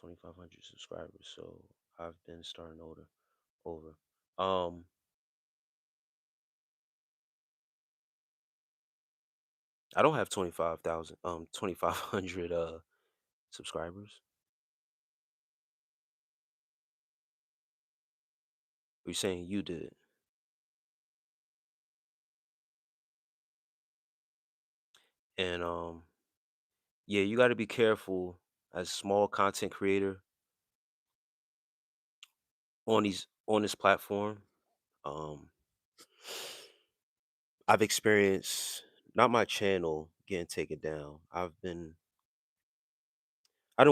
2,500 subscribers, so I've been starting over. Um, I don't have 2,500 subscribers. You're saying you did. And yeah, you got to be careful as a small content creator on this platform. Um, I've experienced not my channel getting taken down. I done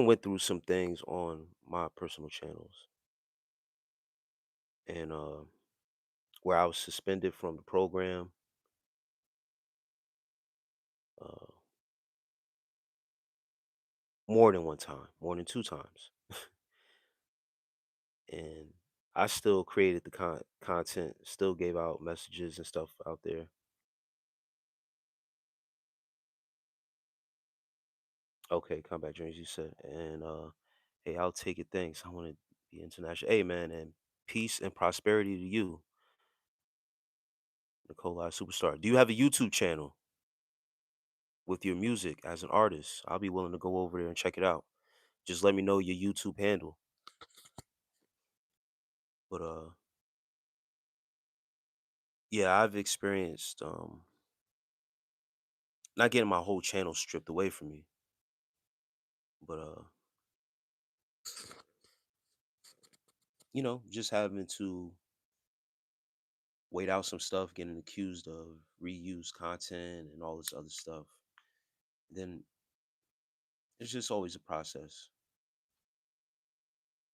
went through some things on my personal channels, and where I was suspended from the program uh, more than one time, more than two times, and I still created the content, still gave out messages and stuff out there. Okay, comeback dreams, you said. And hey, I'll take it. Thanks. I want to be international. Hey, man, and peace and prosperity to you, Nikolai Superstar. Do you have a YouTube channel with your music as an artist? I'll be willing to go over there and check it out. Just let me know your YouTube handle. But yeah, I've experienced not getting my whole channel stripped away from me, but just having to wait out some stuff, getting accused of reuse content and all this other stuff. Then it's just always a process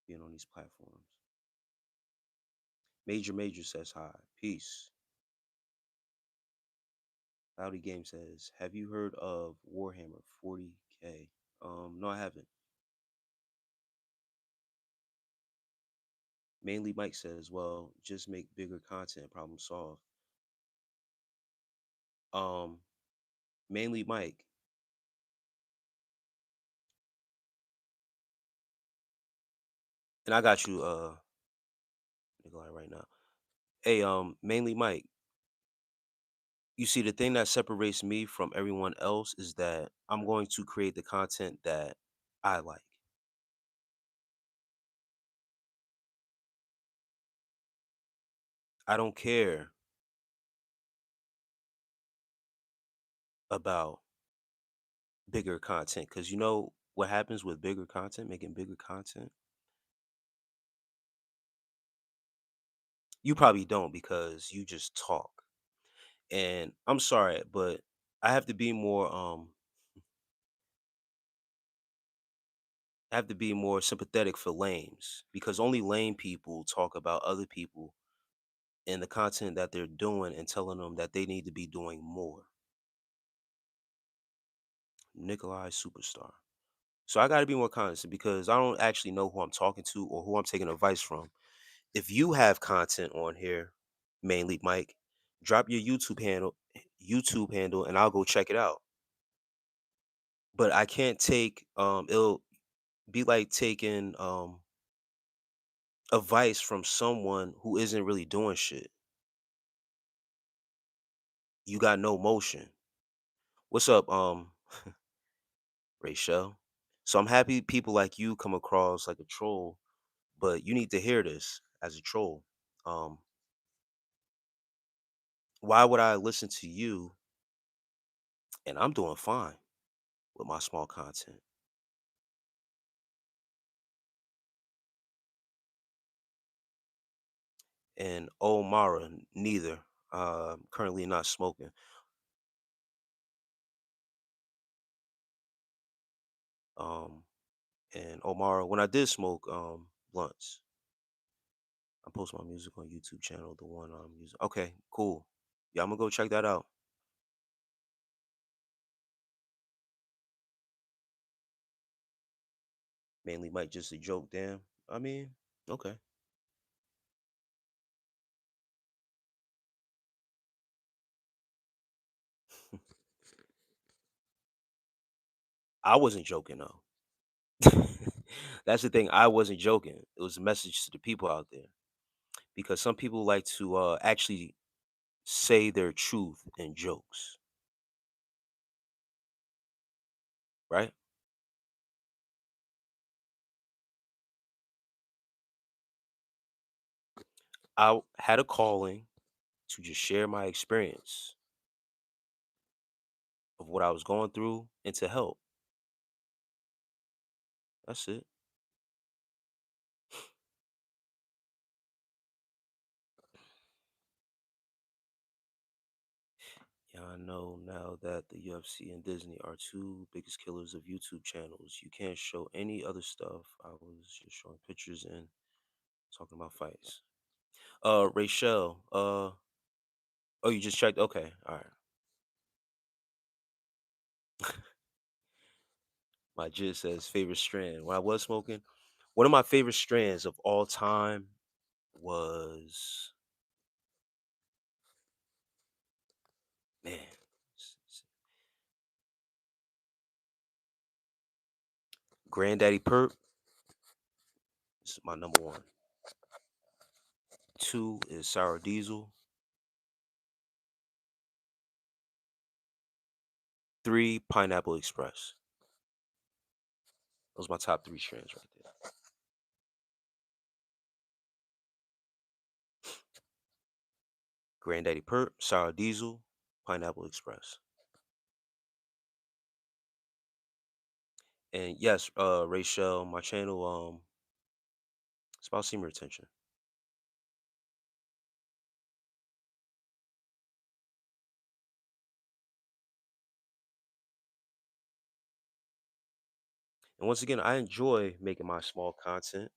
being on these platforms. Major says hi. Peace. Loudy Game says, have you heard of Warhammer 40K? No, I haven't. Mainly Mike says, well, just make bigger content, problem solved. Um, Mainly Mike, and I got you, Nikolai, right now. Hey, mainly Mike, you see, the thing that separates me from everyone else is that I'm going to create the content that I like. I don't care about bigger content because you know what happens with bigger content, making bigger content. You probably don't because you just talk. And I'm sorry, but I have to be more I have to be more sympathetic for lames because only lame people talk about other people and the content that they're doing and telling them that they need to be doing more. Nikolai Superstar. So I got to be more conscious because I don't actually know who I'm talking to or who I'm taking advice from. If you have content on here, mainly Mike, drop your YouTube handle and I'll go check it out. But I can't take it'll be like taking advice from someone who isn't really doing shit. You got no motion. What's up, Rachel? So I'm happy people like you come across like a troll, but you need to hear this as a troll. Um, why would I listen to you and I'm doing fine with my small content? And Omara, neither. Currently not smoking. Um, and Omara, when I did smoke blunts, I post my music on YouTube channel, the one I'm using. Okay, cool. Yeah, I'm gonna go check that out. Mainly might just a joke, damn. I mean, okay. I wasn't joking though. That's the thing. I wasn't joking. It was a message to the people out there because some people like to actually say their truth in jokes, right? I had a calling to just share my experience of what I was going through and to help. That's it. Yeah, I know now that the UFC and Disney are two biggest killers of YouTube channels. You can't show any other stuff. I was just showing pictures and talking about fights. Rachel, oh, you just checked? Okay, all right. My jizz says favorite strand. When I was smoking, one of my favorite strands of all time was, man, Granddaddy Perp is my number one. Two is Sour Diesel. Three, Pineapple Express. Those are my top three strands right there. Granddaddy Perp, Sour Diesel, Pineapple Express. And yes, Rachel, my channel, it's about semen retention. And once again, I enjoy making my small content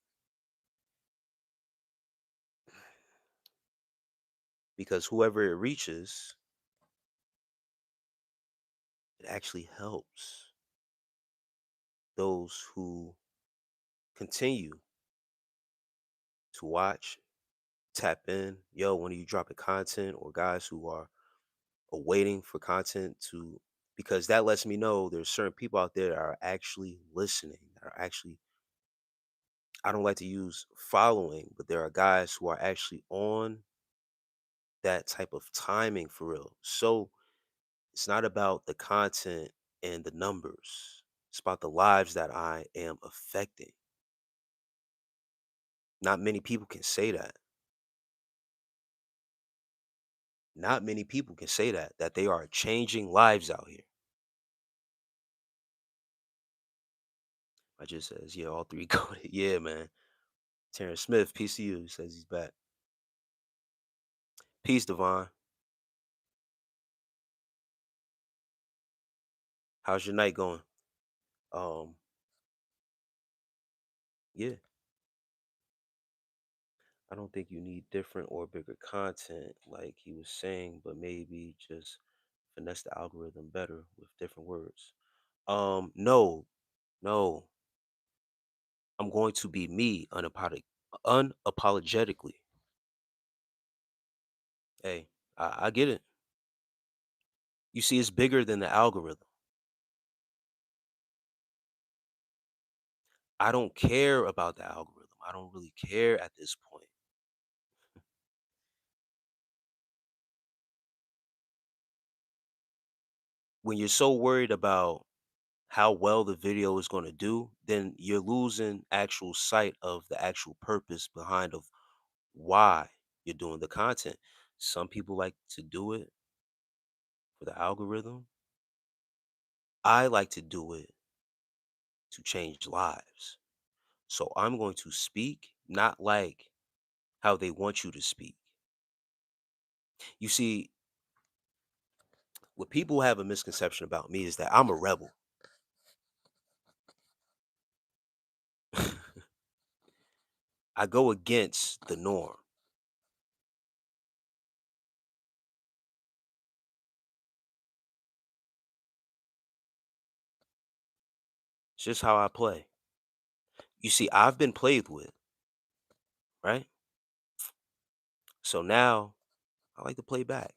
because whoever it reaches, it actually helps those who continue to watch, tap in. Yo, when are you dropping content? Or guys who are waiting for content to, because that lets me know there's certain people out there that are actually listening, that are actually, I don't like to use following, but there are guys who are actually on that type of timing for real. So it's not about the content and the numbers. It's about the lives that I am affecting. Not many people can say that. Not many people can say that they are changing lives out here. I just says, yeah, all three coded. Yeah, man. Terrence Smith, peace to you. He says he's back. Peace, Devon. How's your night going? Um, yeah. I don't think you need different or bigger content, like he was saying, but maybe just finesse the algorithm better with different words. No, no. I'm going to be me unapologetically. Hey, I get it. You see, it's bigger than the algorithm. I don't care about the algorithm. I don't really care at this point. When you're so worried about how well the video is going to do, then you're losing actual sight of the actual purpose behind of why you're doing the content. Some people like to do it for the algorithm. I like to do it to change lives. So I'm going to speak not like how they want you to speak. You see, what people have a misconception about me is that I'm a rebel. I go against the norm. It's just how I play. You see, I've been played with, right? So now I like to play back.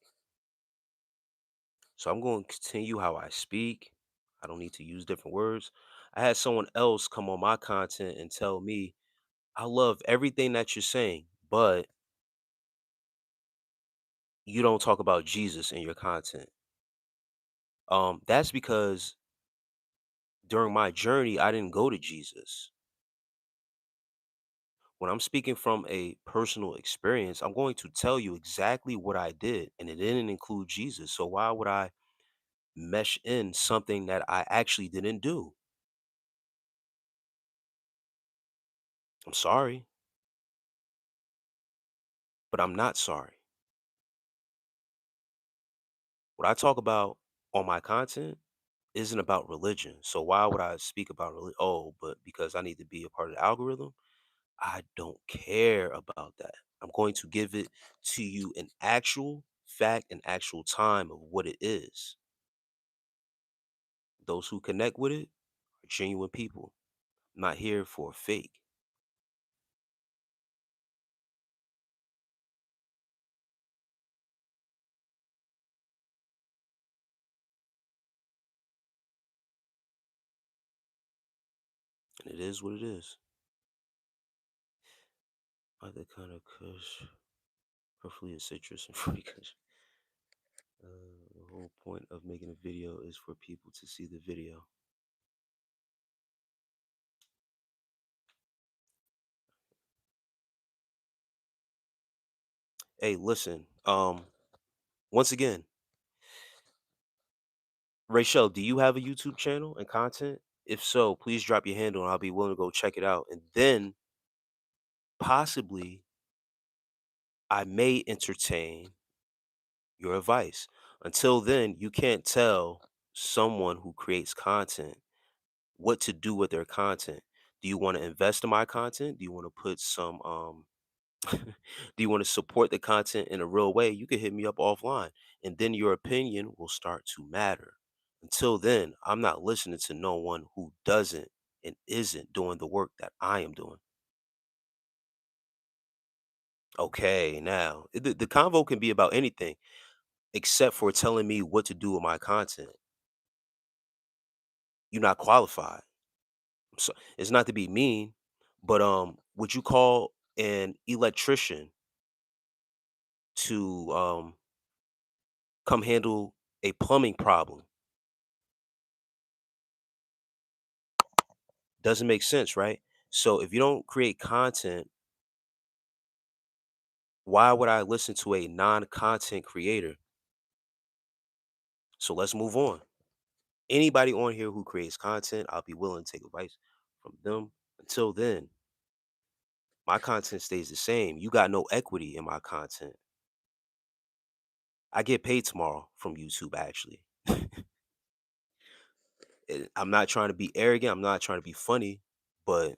So I'm going to continue how I speak. I don't need to use different words. I had someone else come on my content and tell me, I love everything that you're saying, but you don't talk about Jesus in your content. That's because during my journey, I didn't go to Jesus. When I'm speaking from a personal experience, I'm going to tell you exactly what I did, and it didn't include Jesus. So why would I mesh in something that I actually didn't do? I'm sorry, but I'm not sorry. What I talk about on my content isn't about religion. So why would I speak about religion? Oh, but because I need to be a part of the algorithm, I don't care about that. I'm going to give it to you in actual fact and actual time of what it is. Those who connect with it are genuine people. I'm not here for fake. And it is what it is. Other kind of kush, preferably a citrus and fruity kush. The whole point of making a video is for people to see the video. Hey, listen. Once again, Rachel, do you have a YouTube channel and content? If so, please drop your handle and I'll be willing to go check it out. And then possibly I may entertain your advice. Until then, you can't tell someone who creates content what to do with their content. Do you want to invest in my content? Do you want to put some do you want to support the content in a real way? You can hit me up offline and then your opinion will start to matter. Until then, I'm not listening to no one who doesn't and isn't doing the work that I am doing. Okay, now the convo can be about anything except for telling me what to do with my content. You're not qualified. So it's not to be mean, but would you call an electrician to come handle a plumbing problem? Doesn't make sense, right? So if you don't create content, why would I listen to a non-content creator? So let's move on. Anybody on here who creates content, I'll be willing to take advice from them. Until then, my content stays the same. You got no equity in my content. I get paid tomorrow from YouTube, actually. I'm not trying to be arrogant. I'm not trying to be funny, but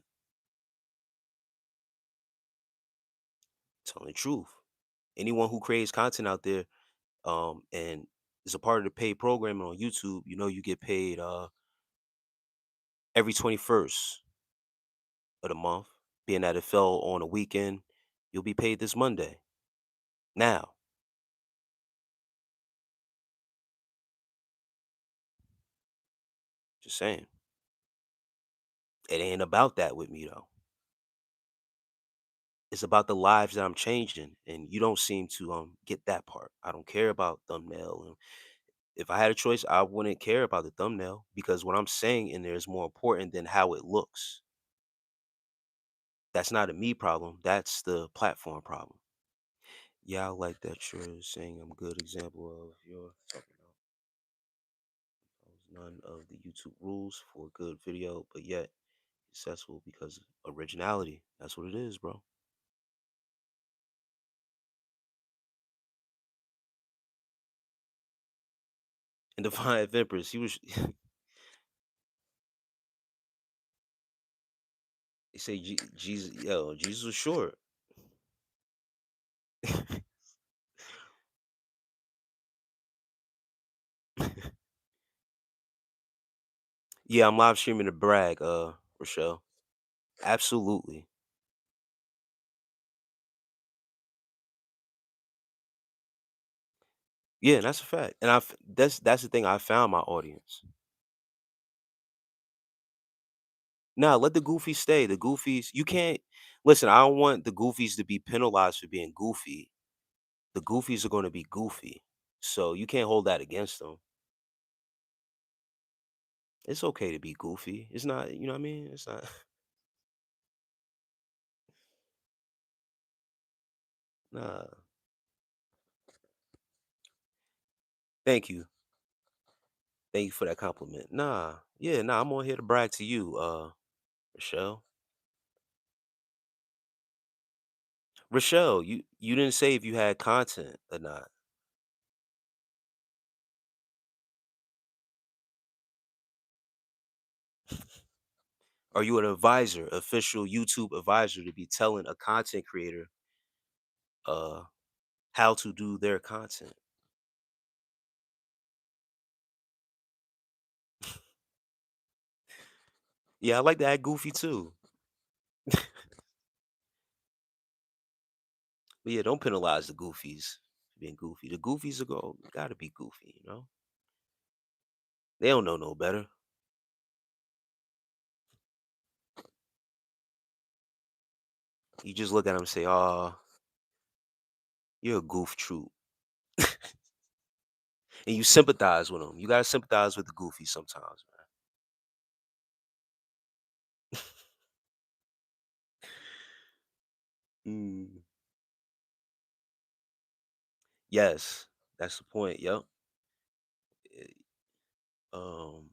telling the truth. Anyone who creates content out there, and is a part of the paid programming on YouTube, you get paid every 21st of the month. Being that it fell on a weekend, you'll be paid this Monday. Now, just saying, it ain't about that with me though. It's about the lives that I'm changing, and you don't seem to get that part. I don't care about thumbnail, and if I had a choice, I wouldn't care about the thumbnail because what I'm saying in there is more important than how it looks. That's not a me problem. That's the platform problem. Yeah, I like that you're saying I'm a good example of your talking about none of the YouTube rules for a good video, but yet successful because of originality. That's what it is, bro. And Defiant Empress, he was he say Jesus, yo, Jesus was short. Yeah, I'm live streaming to brag, Rochelle. Absolutely. Yeah, that's a fact. And that's the thing. I found my audience. Nah, let the goofies stay. The goofies, you can't listen. I don't want the goofies to be penalized for being goofy. The goofies are going to be goofy, so you can't hold that against them. It's okay to be goofy. It's not, you know what I mean? It's not. Nah. Thank you. Thank you for that compliment. Nah. Yeah, nah. I'm on here to brag to you, Rochelle. Rochelle, you didn't say if you had content or not. Are you an advisor, official YouTube advisor to be telling a content creator uh how to do their content? Yeah, I like to act goofy too. But yeah, don't penalize the goofies for being goofy. The goofies are gotta be goofy. They don't know no better. You just look at him and say, "Oh, you're a goof troop," and you sympathize with him. You gotta sympathize with the goofy sometimes, man. Mm. Yes, that's the point. Yep. Eh, Um,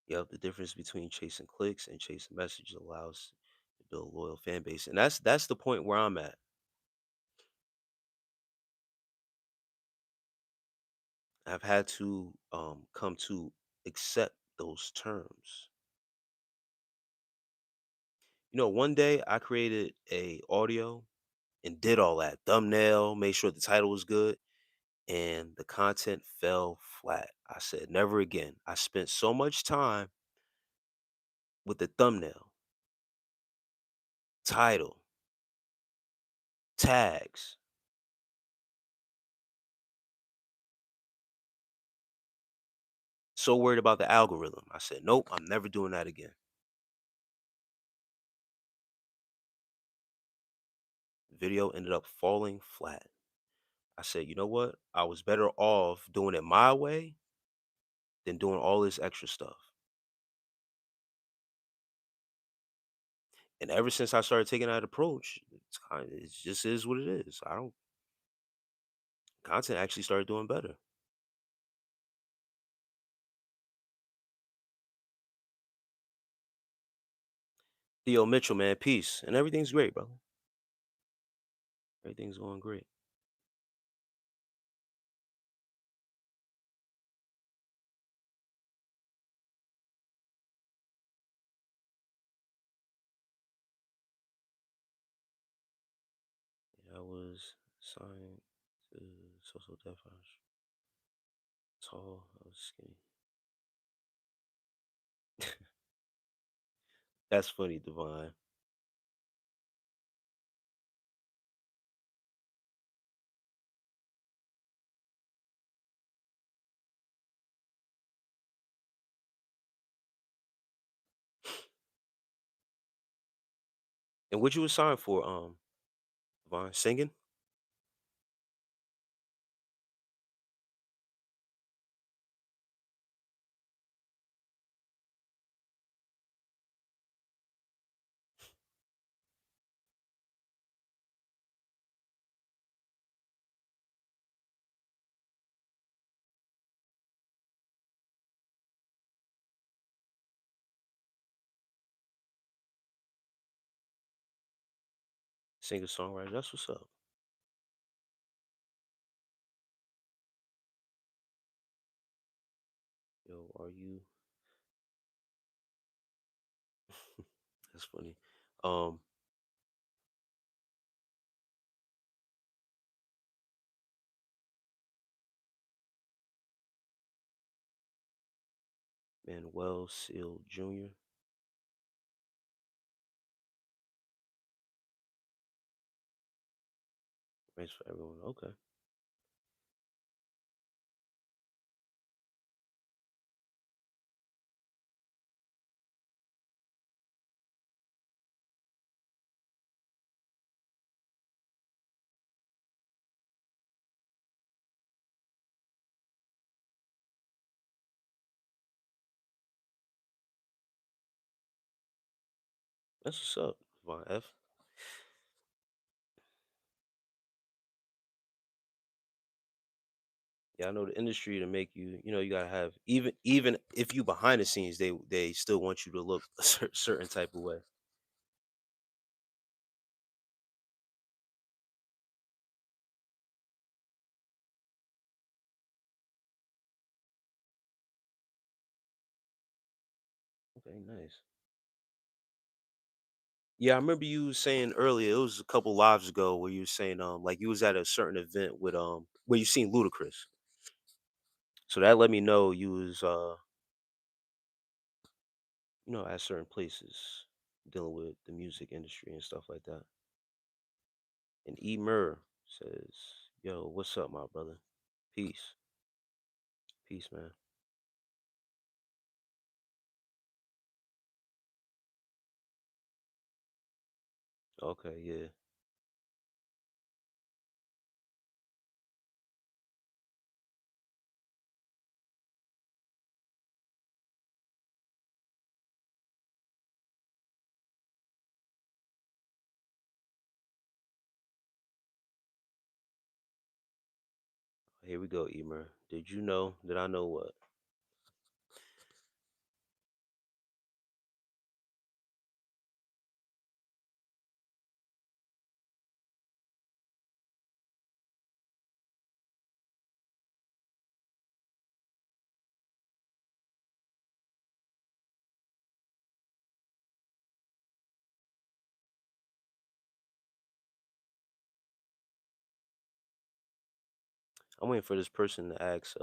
yep. The difference between chasing clicks and chasing messages allows to build a loyal fan base, and that's the point where I'm at. I've had to come to accept those terms. One day I created a audio and did all that thumbnail, made sure the title was good, and the content fell flat. I said, never again. I spent so much time with the thumbnail, title, tags, so worried about the algorithm. I said, nope, I'm never doing that again. Video ended up falling flat. I said, you know what? I was better off doing it my way than doing all this extra stuff. And ever since I started taking that approach, it just is what it is. I don't content actually started doing better. Theo Mitchell, man, peace. And everything's great, brother. Everything's going great. Yeah, I was signed to social death. I was tall, I was skinny. That's funny, Divine. And what you was signed for, Divine? Singing? Singer songwriter. That's what's up. Yo, are you that's funny. Um, Manuel Seal Jr. Thanks for everyone. Okay. That's what's up, Divine F. Yeah, I know the industry to make you, you gotta have even if you behind the scenes, they still want you to look a certain type of way. Okay, nice. Yeah, I remember you saying earlier, it was a couple lives ago where you were saying like you was at a certain event with where you seen Ludacris. So that let me know you was at certain places dealing with the music industry and stuff like that. And E Mur says, "Yo, what's up, my brother? Peace, peace, man." Okay, yeah. Here we go, Emer. Did you know that I know what? I'm waiting for this person to ask,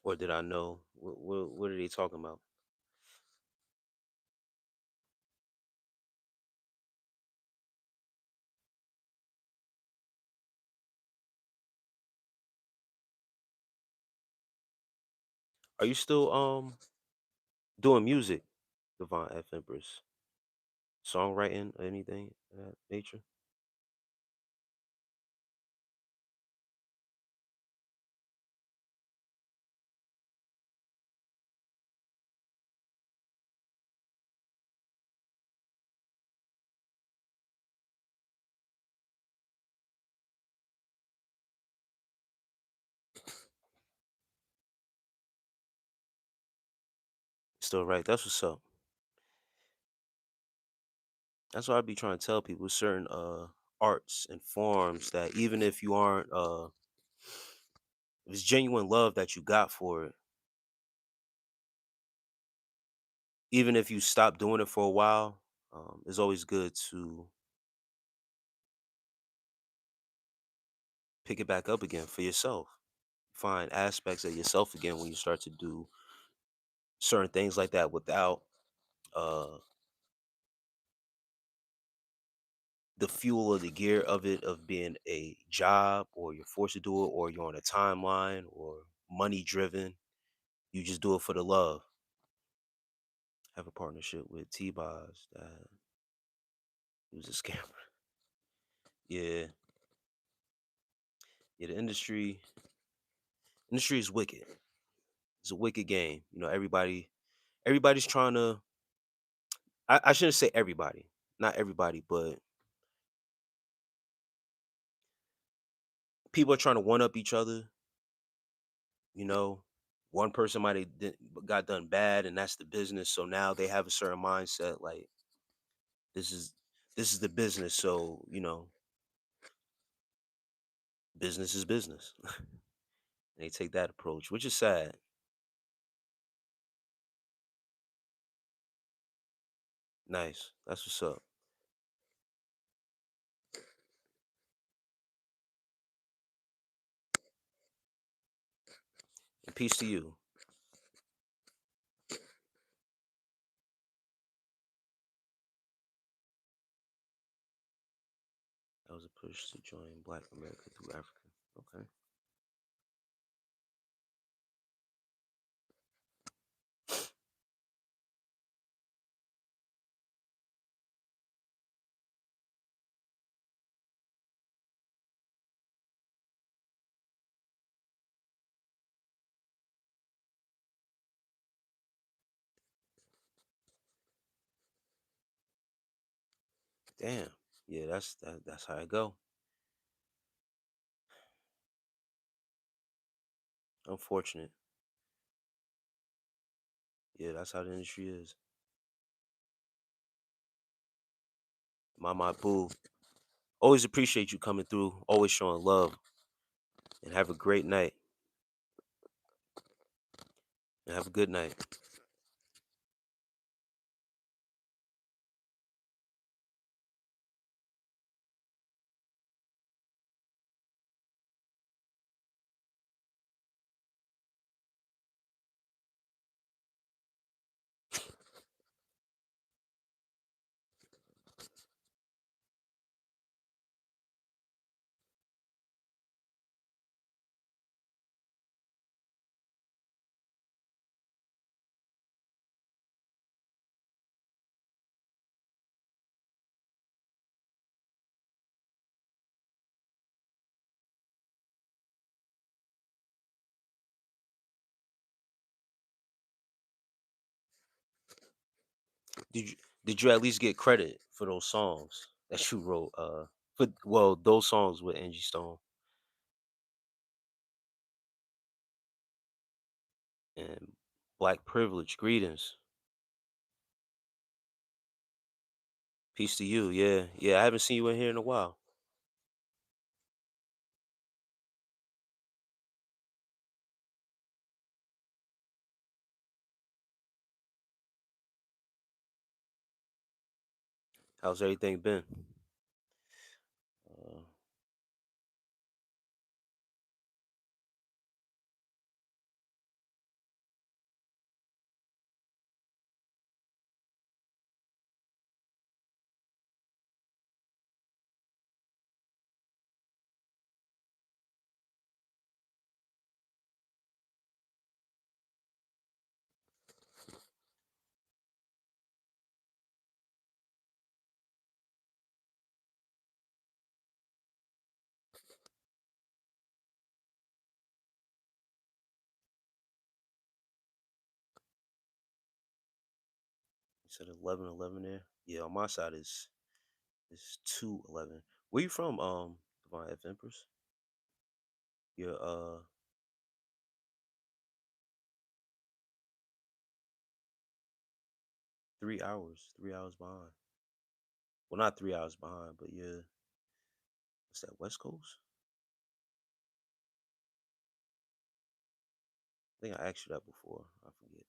or did I know? What are they talking about? Are you still doing music, Divine F Empress? Songwriting or anything of that nature? Still right. That's what's up. That's what I be trying to tell people. Certain arts and forms that even if you aren't if it's genuine love that you got for it, even if you stop doing it for a while, it's always good to pick it back up again for yourself. Find aspects of yourself again when you start to do certain things like that without uh the fuel or the gear of it of being a job, or you're forced to do it, or you're on a timeline, or money driven. You just do it for the love. Have a partnership with T-Boz that he was a scammer. Yeah, yeah. The industry is wicked. It's a wicked game. You know, everybody's trying to. I shouldn't say everybody, not everybody, but people are trying to one up each other. You know, one person might have got done bad, and that's the business. So now they have a certain mindset, like this is this is the business. So business is business. And they take that approach, which is sad. Nice. That's what's up. And peace to you. That was a push to join Black America through Africa. Okay. Damn. Yeah, that's how it go. Unfortunate. Yeah, that's how the industry is. My boo. Always appreciate you coming through. Always showing love. And have a great night. And have a good night. Did you did you at least get credit for those songs that you wrote? For well, those songs with Angie Stone and Black Privilege. Greetings, peace to you. Yeah, yeah. I haven't seen you in here in a while. How's everything been? Uh, you said 11:11 there. Yeah, on my side is 2:11. Where you from? Divine F Empress. You're 3 hours behind. Well, not 3 hours behind, but yeah. What's that? West Coast? I think I asked you that before. I forget.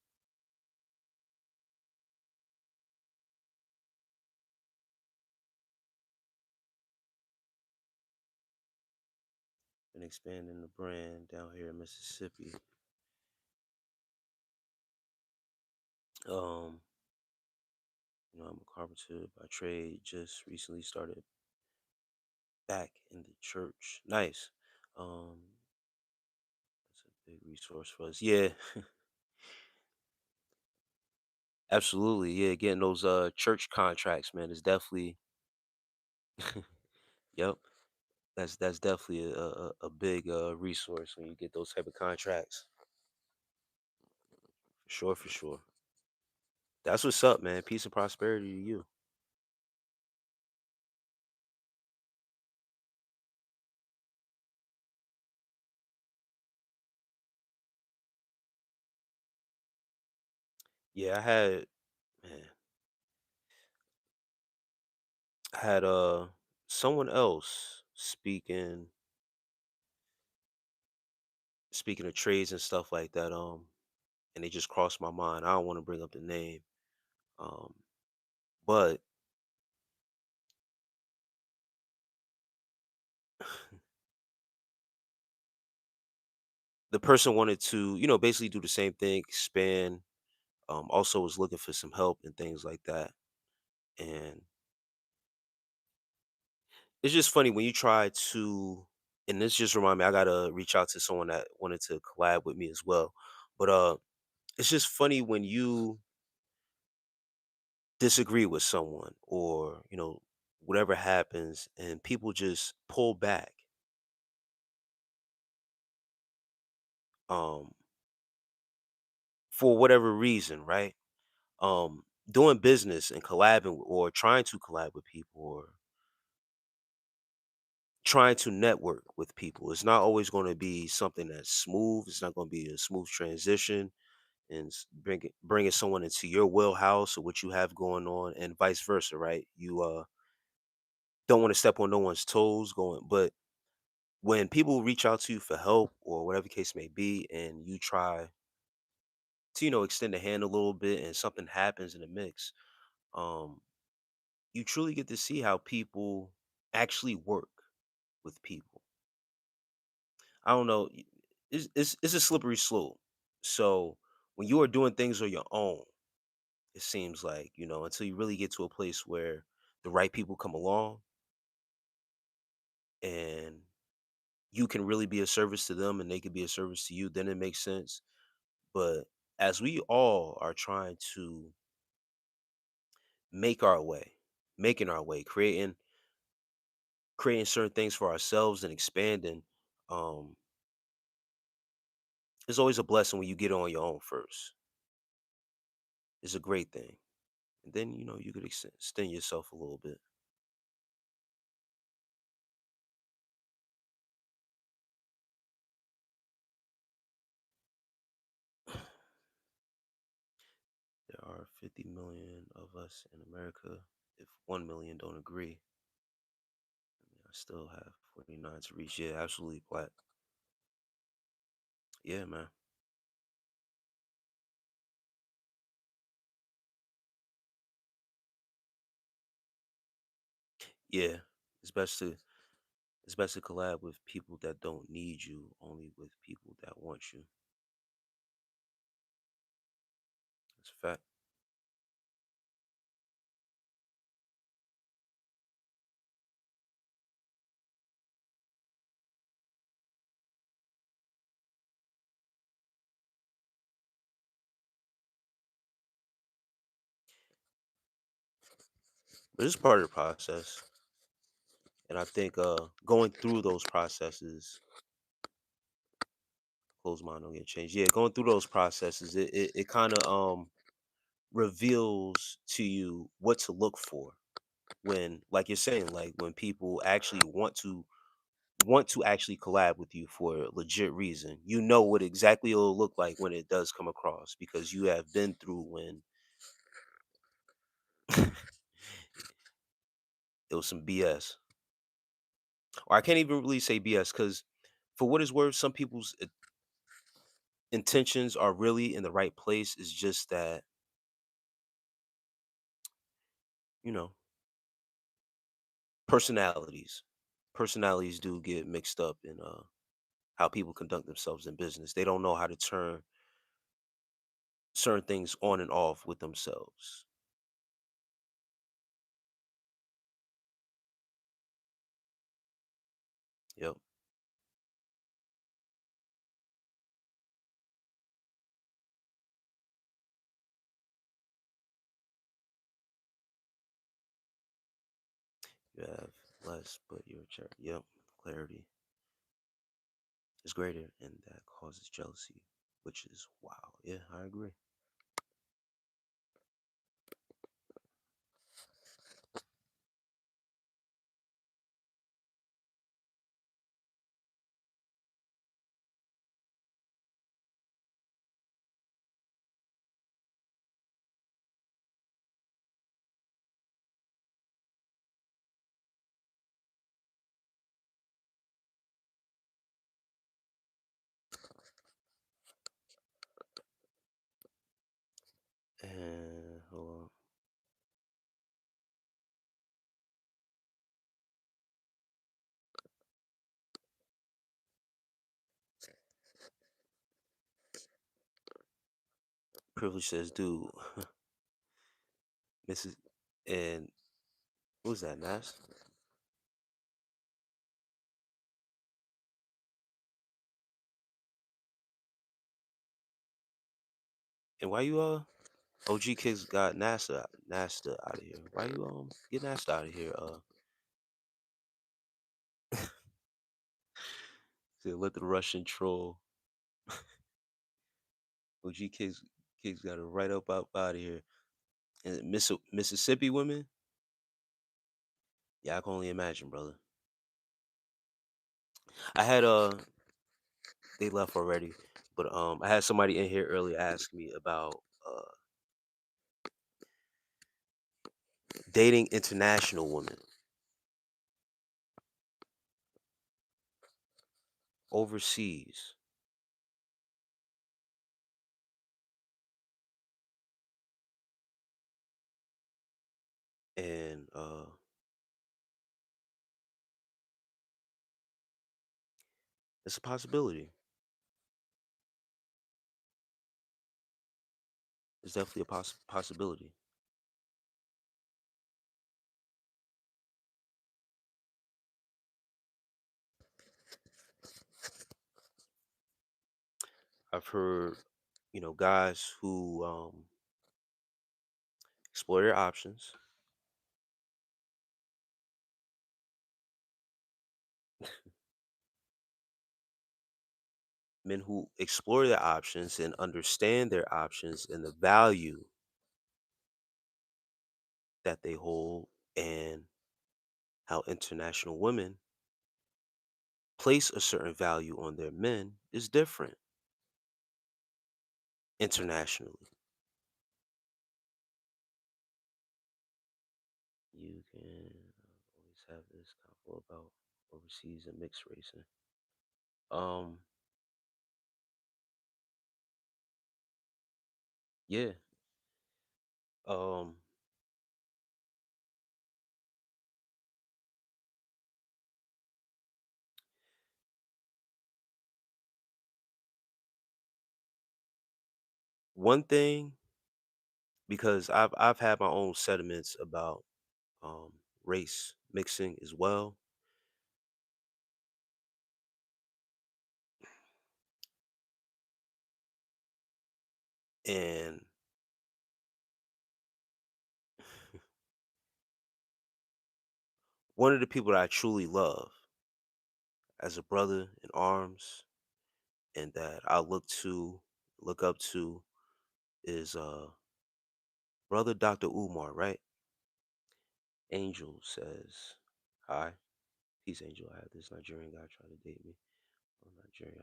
Been expanding the brand down here in Mississippi. Um, I'm a carpenter by trade. Just recently started back in the church. Nice. Um, that's a big resource for us. Yeah, absolutely. Yeah, getting those church contracts, man, is definitely. Yep. That's definitely a big resource when you get those type of contracts. For sure, for sure. That's what's up, man. Peace and prosperity to you. Yeah, man, I had someone else speaking of trades and stuff like that. And they just crossed my mind. I don't want to bring up the name. Um, but the person wanted to, basically do the same thing, expand. Also was looking for some help and things like that. And it's just funny when you try to, and this just remind me, I gotta reach out to someone that wanted to collab with me as well. But it's just funny when you disagree with someone or whatever happens and people just pull back um for whatever reason, right? Doing business and collabing or trying to collab with people or trying to network with people, it's not always going to be something that's smooth. It's not going to be a smooth transition and bringing someone into your wheelhouse or what you have going on and vice versa, right? You don't want to step on no one's toes going, but when people reach out to you for help or whatever case may be, and you try to, extend a hand a little bit and something happens in the mix, um, you truly get to see how people actually work with people. I don't know. It's a slippery slope. So when you are doing things on your own, it seems like, until you really get to a place where the right people come along and you can really be a service to them and they can be a service to you, then it makes sense. But as we all are trying to make our way, making our way, creating certain things for ourselves and expanding, um, it's always a blessing when you get on your own first. It's a great thing. and then you could extend yourself a little bit. There are 50 million of us in America. If 1 million don't agree, I still have 49 to reach. Yeah, absolutely, black. Yeah, man. Yeah, it's best to it's best to collab with people that don't need you, only with people that want you. That's a fact. But it's part of the process, and I think going through those processes, close mind don't get changed. Yeah, going through those processes, it kind of reveals to you what to look for when, like you're saying, like when people actually want to actually collab with you for a legit reason. You know what exactly it'll look like when it does come across because you have been through when it was some BS. Or I can't even really say BS because for what it's worth, some people's intentions are really in the right place. It's just that, you know, personalities. Personalities do get mixed up in how people conduct themselves in business. They don't know how to turn certain things on and off with themselves. Yep. You have less, but your yep, clarity is greater, and that causes jealousy, which is wow. Yeah, I agree. And hold on. Privilege says, dude, Mrs. And what was that, Nas? And why you OG kids got NASA out of here? Why you get NASA out of here? Say let the Russian troll. OG kids got to right up out of here. And Mississippi women, yeah, I can only imagine, brother. I had they left already, but I had somebody in here earlier ask me about dating international women overseas, and it's a possibility. It's definitely a possibility. I've heard, guys who explore their options, men who explore their options and understand their options and the value that they hold and how international women place a certain value on their men is different internationally. You can always have this convo about overseas and mixed racing. Um, yeah. Um, one thing, because I've had my own sentiments about um race mixing as well, and one of the people that I truly love as a brother in arms and that I look up to is brother Dr. Umar, right? Angel says, "Hi, peace, Angel. I had this Nigerian guy try to date me. I'm Nigerian.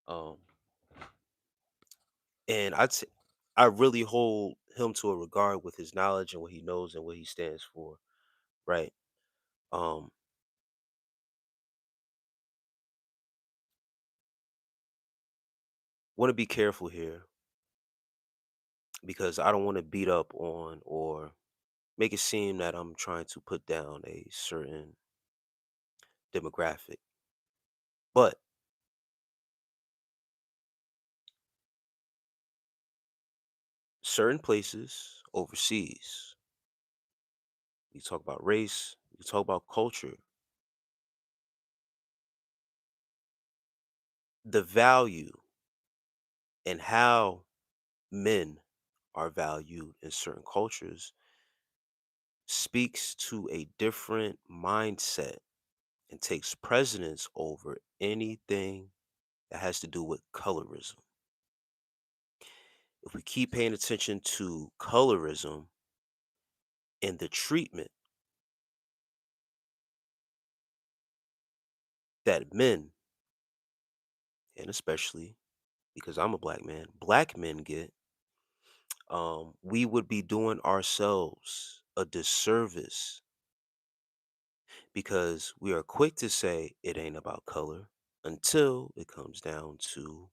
Um, and I really hold him to a regard with his knowledge and what he knows and what he stands for, right? Um, want to be careful here because I don't want to beat up on or make it seem that I'm trying to put down a certain demographic. But certain places overseas, you talk about race, you talk about culture, the value and how men are valued in certain cultures speaks to a different mindset and takes precedence over anything that has to do with colorism. If we keep paying attention to colorism and the treatment that men, and especially because I'm a black man, black men get, we would be doing ourselves a disservice because we are quick to say it ain't about color until it comes down to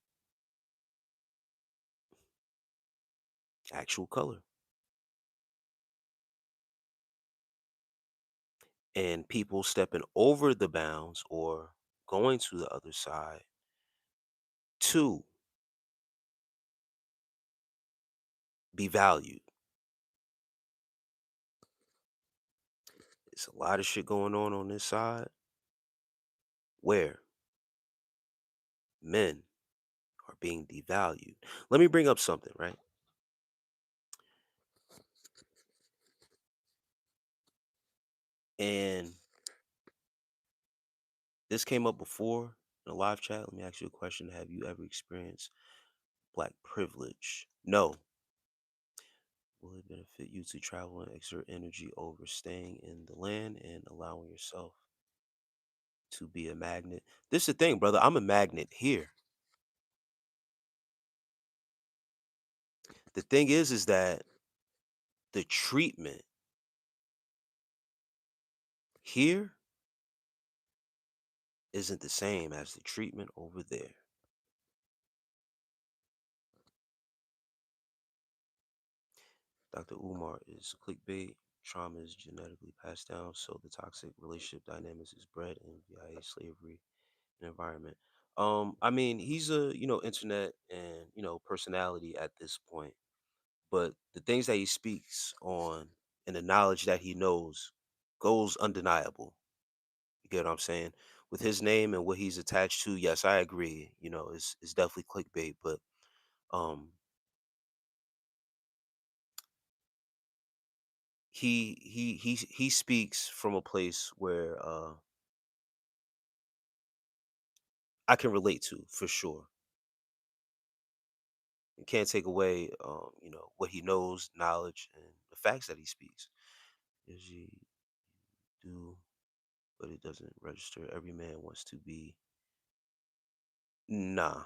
actual color. And people stepping over the bounds or going to the other side to be valued. It's a lot of shit going on this side where men are being devalued. Let me bring up something, right? And this came up before in a live chat. Let me ask you a question. Have you ever experienced black privilege? No. Will it benefit you to travel and exert energy over staying in the land and allowing yourself to be a magnet? This is the thing, brother. I'm a magnet here. The thing is that the treatment here isn't the same as the treatment over there. Dr. Umar is clickbait. Trauma is genetically passed down, so the toxic relationship dynamics is bred in via slavery and environment. I mean, he's a internet and personality at this point, but the things that he speaks on and the knowledge that he knows goes undeniable. You get what I'm saying? With his name and what he's attached to, yes, I agree. It's definitely clickbait, but um, he speaks from a place where I can relate to for sure. You can't take away, what he knows, knowledge, and the facts that he speaks. Is he do, but it doesn't register. Every man wants to be. Nah,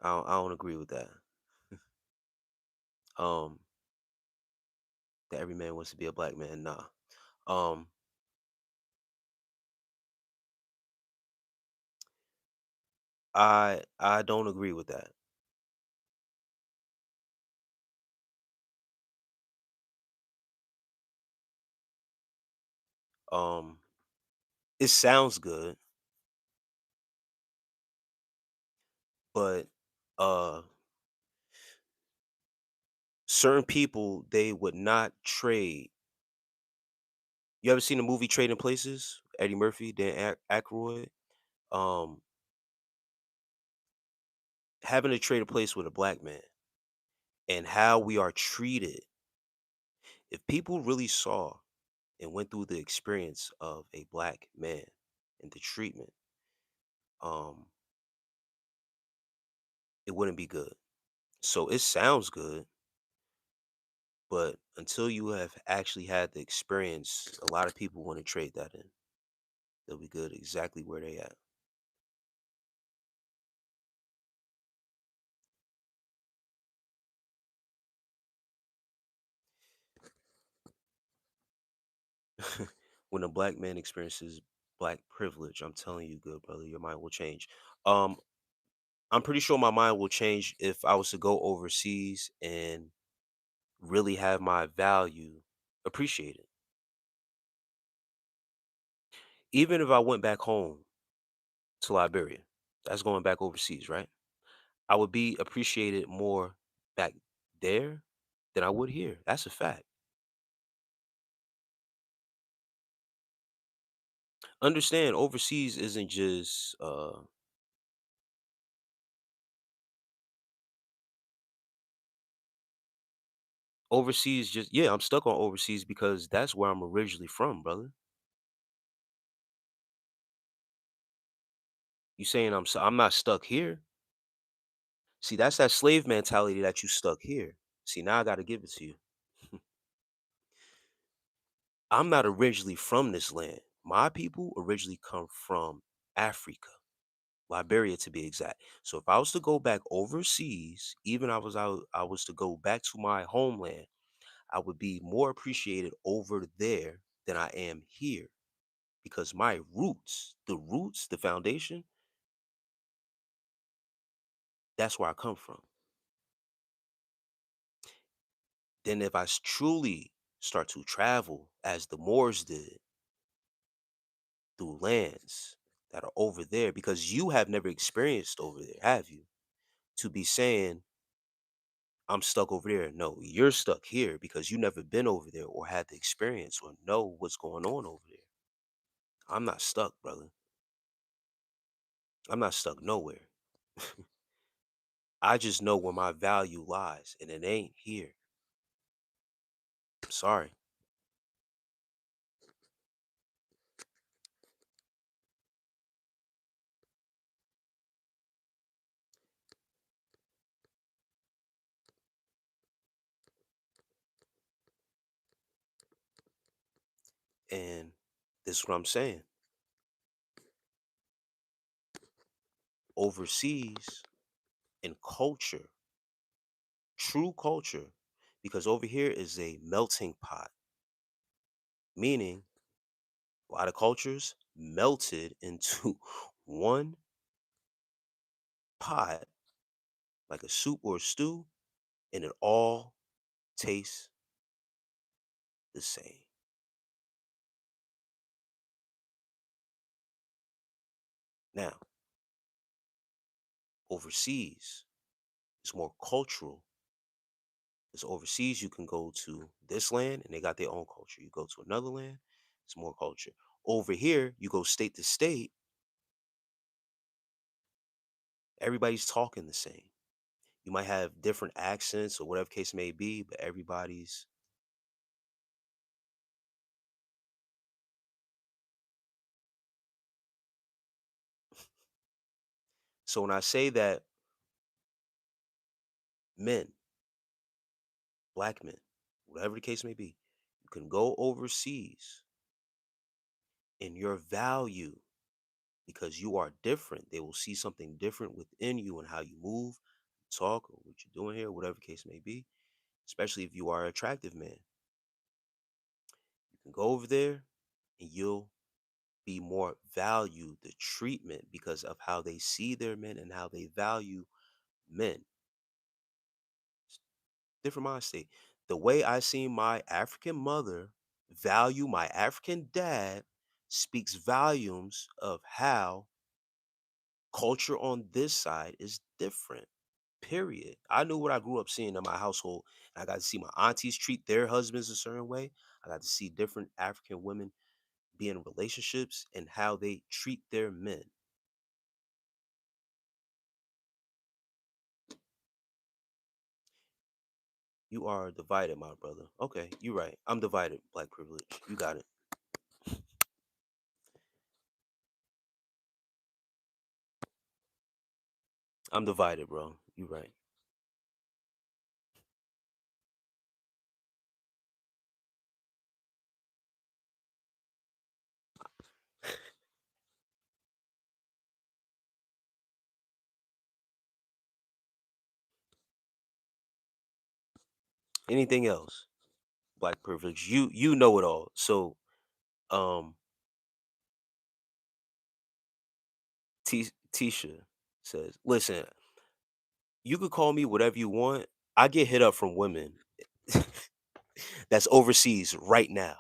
I don't agree with that. Um, that every man wants to be a black man. Nah. Um, I don't agree with that. Um, it sounds good, but uh, certain people they would not trade. You ever seen the movie Trading Places? Eddie Murphy, Dan Aykroyd. Um, Having to trade a place with a black man and how we are treated. If people really saw and went through the experience of a black man and the treatment, um, it wouldn't be good. So it sounds good, but until you have actually had the experience, a lot of people want to trade that in. They'll be good exactly where they at. When a black man experiences black privilege, I'm telling you, good brother, your mind will change. Um, I'm pretty sure my mind will change if I was to go overseas and really have my value appreciated. Even if I went back home to Liberia, that's going back overseas, right? I would be appreciated more back there than I would here. That's a fact. Understand overseas isn't just overseas just yeah, I'm stuck on overseas because that's where I'm originally from, brother. You saying I'm not stuck here? See, that's that slave mentality that you stuck here. See, now I got to give it to you. I'm not originally from this land. My people originally come from Africa, Liberia to be exact. So if I was to go back overseas, even I was to go back to my homeland, I would be more appreciated over there than I am here because my roots, the foundation, that's where I come from. Then if truly start to travel as the Moors did through lands that are over there, because you have never experienced over there, have you? To be saying I'm stuck over there. No, you're stuck here because you never been over there or had the experience or know what's going on over there. I'm not stuck, brother. I'm not stuck nowhere. I just know where my value lies, and it ain't here. I'm sorry. And this is what I'm saying. Overseas in culture, true culture, because over here is a melting pot, meaning a lot of cultures melted into one pot, like a soup or a stew, and it all tastes the same. Now, overseas is more cultural. Because overseas, you can go to this land and they got their own culture. You go to another land, it's more culture. Over here, you go state to state, everybody's talking the same. You might have different accents or whatever case may be, but everybody's. So when I say that Men, black men, whatever the case may be, you can go overseas in your value because you are different. They will see something different within you and how you move, talk, or what you're doing here, whatever the case may be, especially if you are an attractive man. You can go over there and you'll be more valued the treatment because of how they see their men and how they value men. Different mind state. The way I see my African mother value my African dad speaks volumes of how culture on this side is different. Period. I knew what I grew up seeing in my household. I got to see my aunties treat their husbands a certain way. I got to see different African women be in relationships and how they treat their men. You are divided, my brother. Okay, you're right. I'm divided, black privilege. You got it. I'm divided, bro. You right. Anything else? Black privilege. You know it all. So um Tisha says, listen, you could call me whatever you want. I get hit up from women that's overseas right now.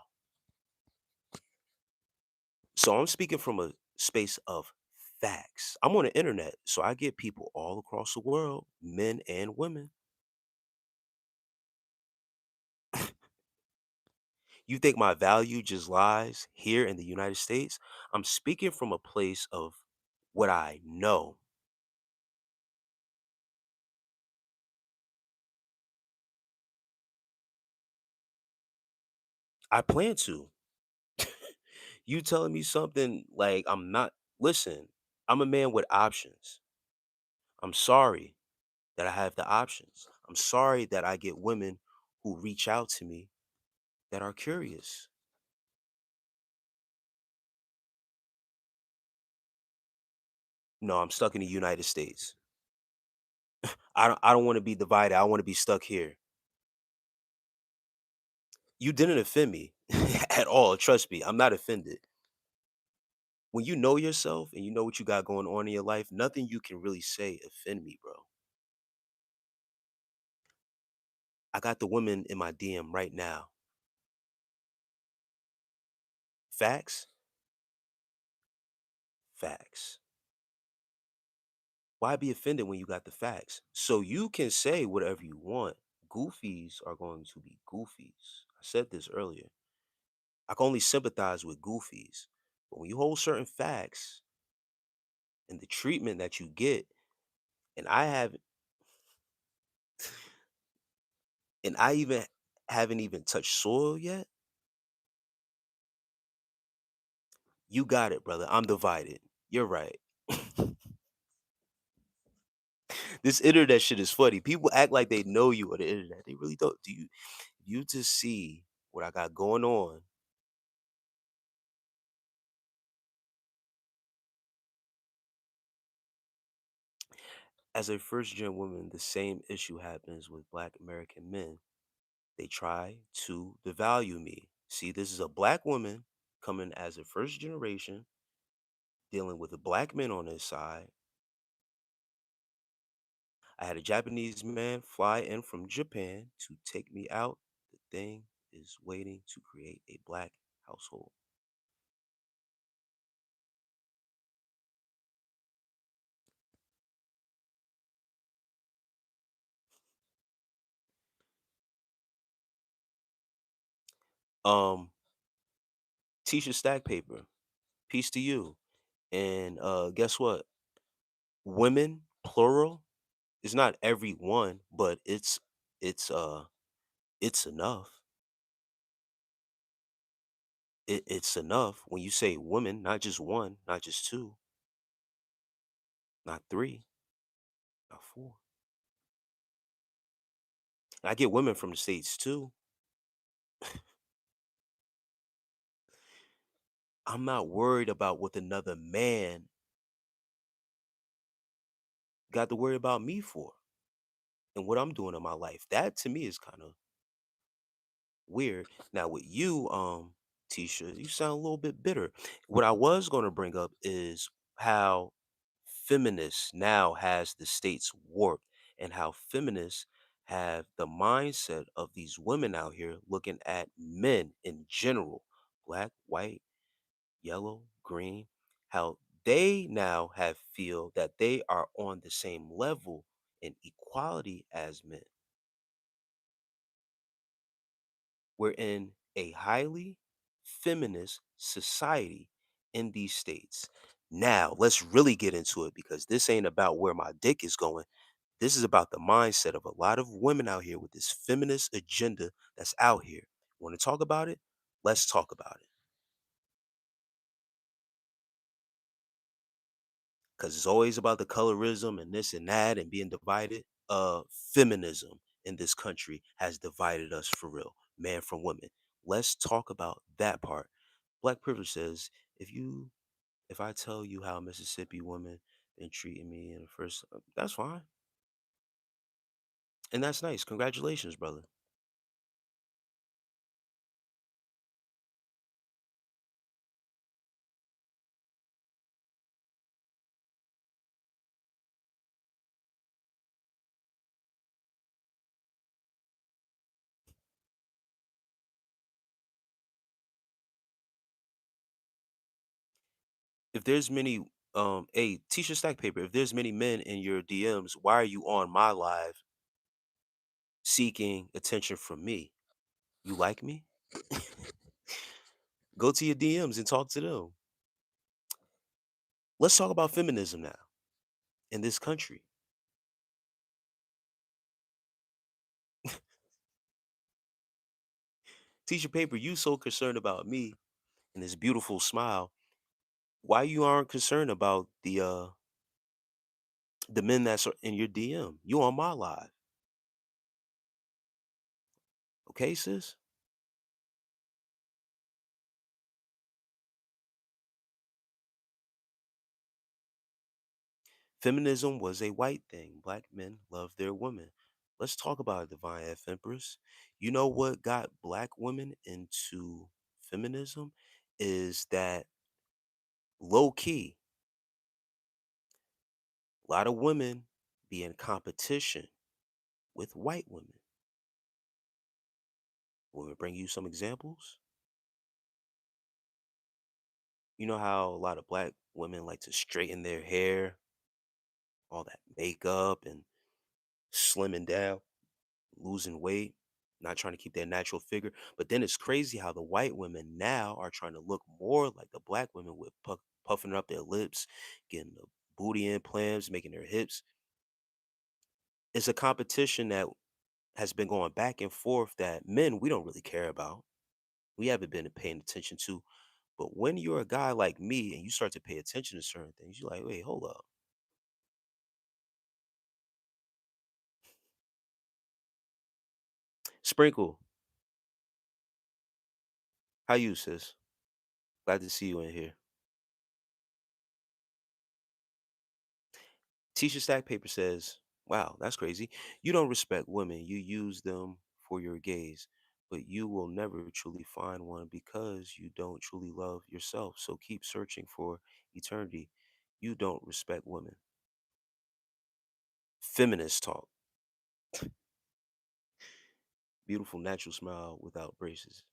So I'm speaking from a space of facts. I'm on the internet, so I get people all across the world, men and women. You think my value just lies here in the United States? I'm speaking from a place of what I know. I plan to. You telling me something like I'm not, listen, I'm a man with options. I'm sorry that I have the options. I'm sorry that I get women who reach out to me that are curious. No, I'm stuck in the United States. I don't want to be divided. I want to be stuck here. You didn't offend me at all. Trust me, I'm not offended. When you know yourself and you know what you got going on in your life, nothing you can really say offend me, bro. I got the women in my DM right now. Facts, facts. Why be offended when you got the facts? So you can say whatever you want. Goofies are going to be goofies. I said this earlier. I can only sympathize with goofies. But when you hold certain facts and the treatment that you get, and I even haven't even touched soil yet, you got it, brother. I'm divided. You're right. This internet shit is funny. People act like they know you on the internet. They really don't. Do you just see what I got going on? As a first gen woman, the same issue happens with black American men. They try to devalue me. See, this is a black woman coming as a first generation, dealing with the black men on this side. I had a Japanese man fly in from Japan to take me out. The thing is waiting to create a black household. Um, Teacher stack paper. Peace to you. And guess what? Women, plural, is not every one, but it's it's enough. It's enough when you say women, not just one, not just two, not three, not four. I get women from the States too. I'm not worried about what another man got to worry about me for and what I'm doing in my life. That to me is kind of weird. Now with you, Tisha, you sound a little bit bitter. What I was going to bring up is how feminists now has the states warped, and how feminists have the mindset of these women out here looking at men in general, black, white, yellow, green, how they now have feel that they are on the same level in equality as men. We're in a highly feminist society in these states. Now, let's really get into it because this ain't about where my dick is going. This is about the mindset of a lot of women out here with this feminist agenda that's out here. Want to talk about it? Let's talk about it. Because it's always about the colorism and this and that and being divided. Feminism in this country has divided us for real, man from women. Let's talk about that part. Black privilege says if I tell you how Mississippi women been treating me in the first, that's fine, and that's nice. Congratulations, brother. If there's many, hey, Tisha Stack Paper, if there's many men in your DMs, why are you on my live seeking attention from me? You like me? Go to your DMs and talk to them. Let's talk about feminism now in this country. Tisha Paper, you so concerned about me and this beautiful smile. Why you aren't concerned about the men that's in your DM? You on my live, okay, sis? Feminism was a white thing. Black men love their women. Let's talk about it, Divine F Empress. You know what got black women into feminism is that low key, a lot of women be in competition with white women. Want me to bring you some examples? You know how a lot of black women like to straighten their hair, all that makeup and slimming down, losing weight, not trying to keep their natural figure. But then it's crazy how the white women now are trying to look more like the black women with puffing up their lips, getting the booty implants, making their hips. It's a competition that has been going back and forth that men, we don't really care about. We haven't been paying attention to. But when you're a guy like me and you start to pay attention to certain things, you're like, wait, hold up. Sprinkle, how you, sis? Glad to see you in here. Tisha Stack Paper says, wow, that's crazy. You don't respect women. You use them for your gaze, but you will never truly find one because you don't truly love yourself. So keep searching for eternity. You don't respect women. Feminist talk. Beautiful natural smile without braces.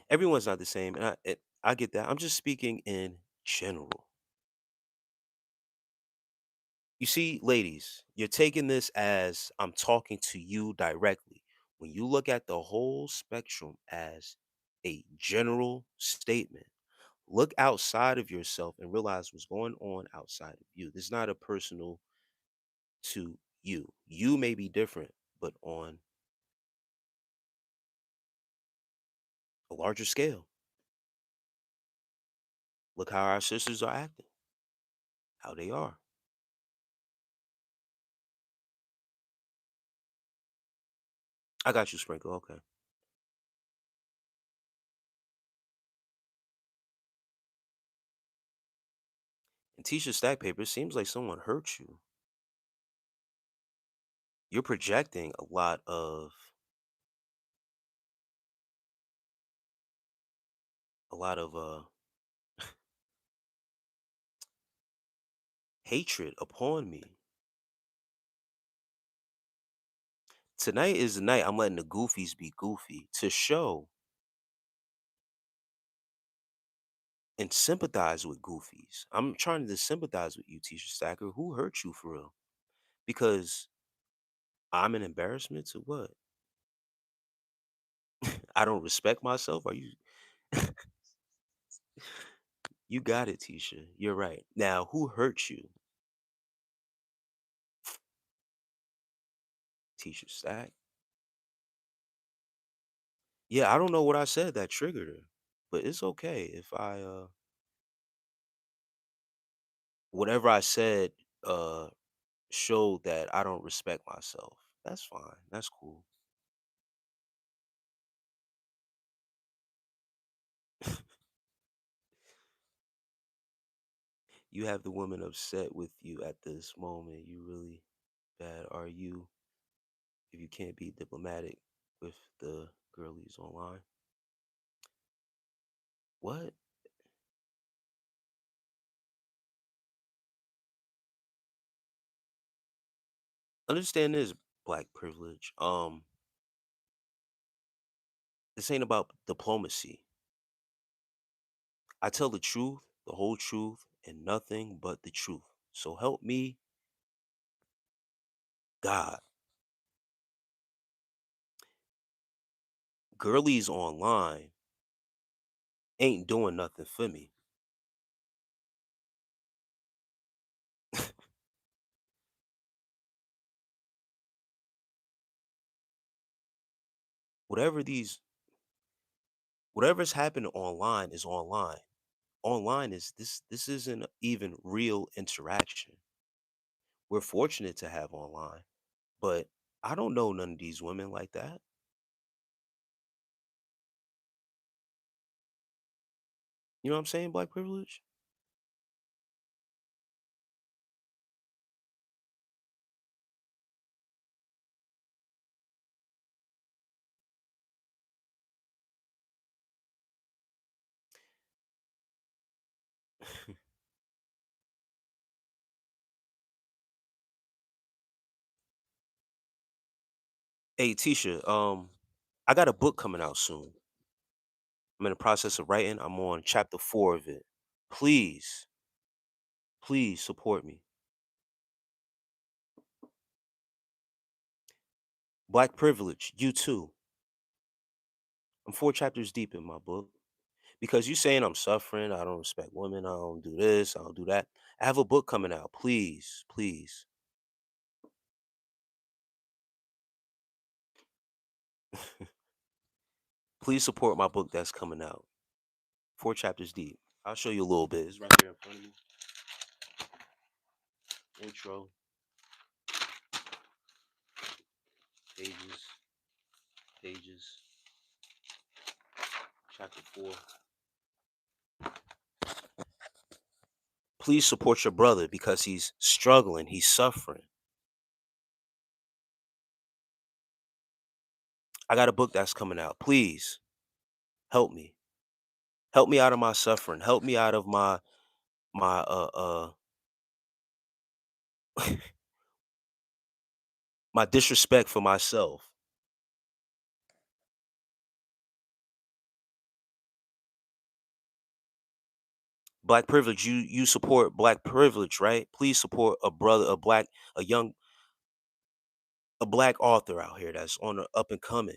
Everyone's not the same. And I get that. I'm just speaking in general. You see, ladies, you're taking this as I'm talking to you directly. When you look at the whole spectrum as a general statement, look outside of yourself and realize what's going on outside of you. This is not a personal to you. You may be different, but on a larger scale. Look how our sisters are acting, how they are. I got you, Sprinkle. Okay. And Tisha Stack Paper, it seems like someone hurt you. You're projecting a lot of hatred upon me. Tonight is the night I'm letting the goofies be goofy to show and sympathize with goofies. I'm trying to sympathize with you, Tisha Stacker. Who hurt you for real? Because I'm an embarrassment to what? I don't respect myself. Are you? You got it, Tisha. You're right. Now, who hurt you, Tisha Stack? Yeah, I don't know what I said that triggered her, but it's okay if whatever I said uh showed that I don't respect myself. That's fine. That's cool. You have the woman upset with you at this moment. You really bad. Are you if you can't be diplomatic with the girlies online? What? Understand this, black privilege. This ain't about diplomacy. I tell the truth, the whole truth, and nothing but the truth. So help me, God. Girlies online ain't doing nothing for me. Whatever these whatever's happening online is online. Online is this isn't even real interaction. We're fortunate to have online, but I don't know none of these women like that. You know what I'm saying, black privilege? Hey Tisha, I got a book coming out soon. I'm in the process of writing. I'm on chapter 4 of it. Please, please support me. Black privilege, you too. I'm 4 chapters deep in my book. Because you saying I'm suffering, I don't respect women, I don't do this, I don't do that. I have a book coming out. Please, please. Please support my book that's coming out. 4 chapters deep. I'll show you a little bit. It's right here in front of me. Intro, pages, pages, chapter 4. Please support your brother because he's struggling, he's suffering. I got a book that's coming out. Please help me. Help me out of my suffering. Help me out of my my disrespect for myself. Black privilege, you support black privilege, right? Please support a brother, a young, a black author out here that's on the up and coming.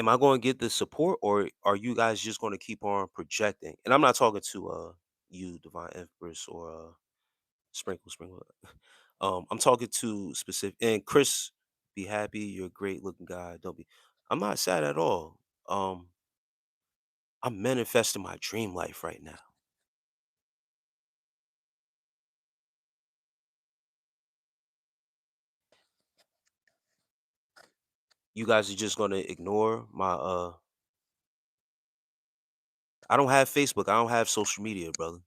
Am I going to get the support, or are you guys just going to keep on projecting? And I'm not talking to you, Divine Empress, or Sprinkle. I'm talking to specific, and Chris, be happy. You're a great looking guy. Don't be. I'm not sad at all. Um, I'm manifesting my dream life right now. You guys are just gonna ignore my I don't have Facebook. I don't have social media, brother.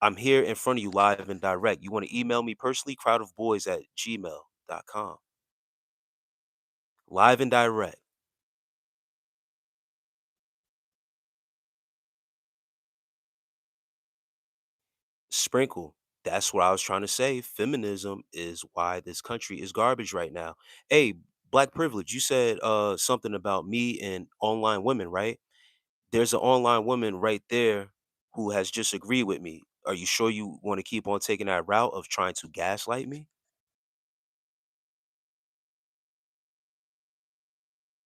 I'm here in front of you live and direct. You want to email me personally? Crowdofboyz at gmail.com. Live and direct. Sprinkle. That's what I was trying to say. Feminism is why this country is garbage right now. Hey, black privilege, you said something about me and online women, right? There's an online woman right there who has just agreed with me. Are you sure you want to keep on taking that route of trying to gaslight me?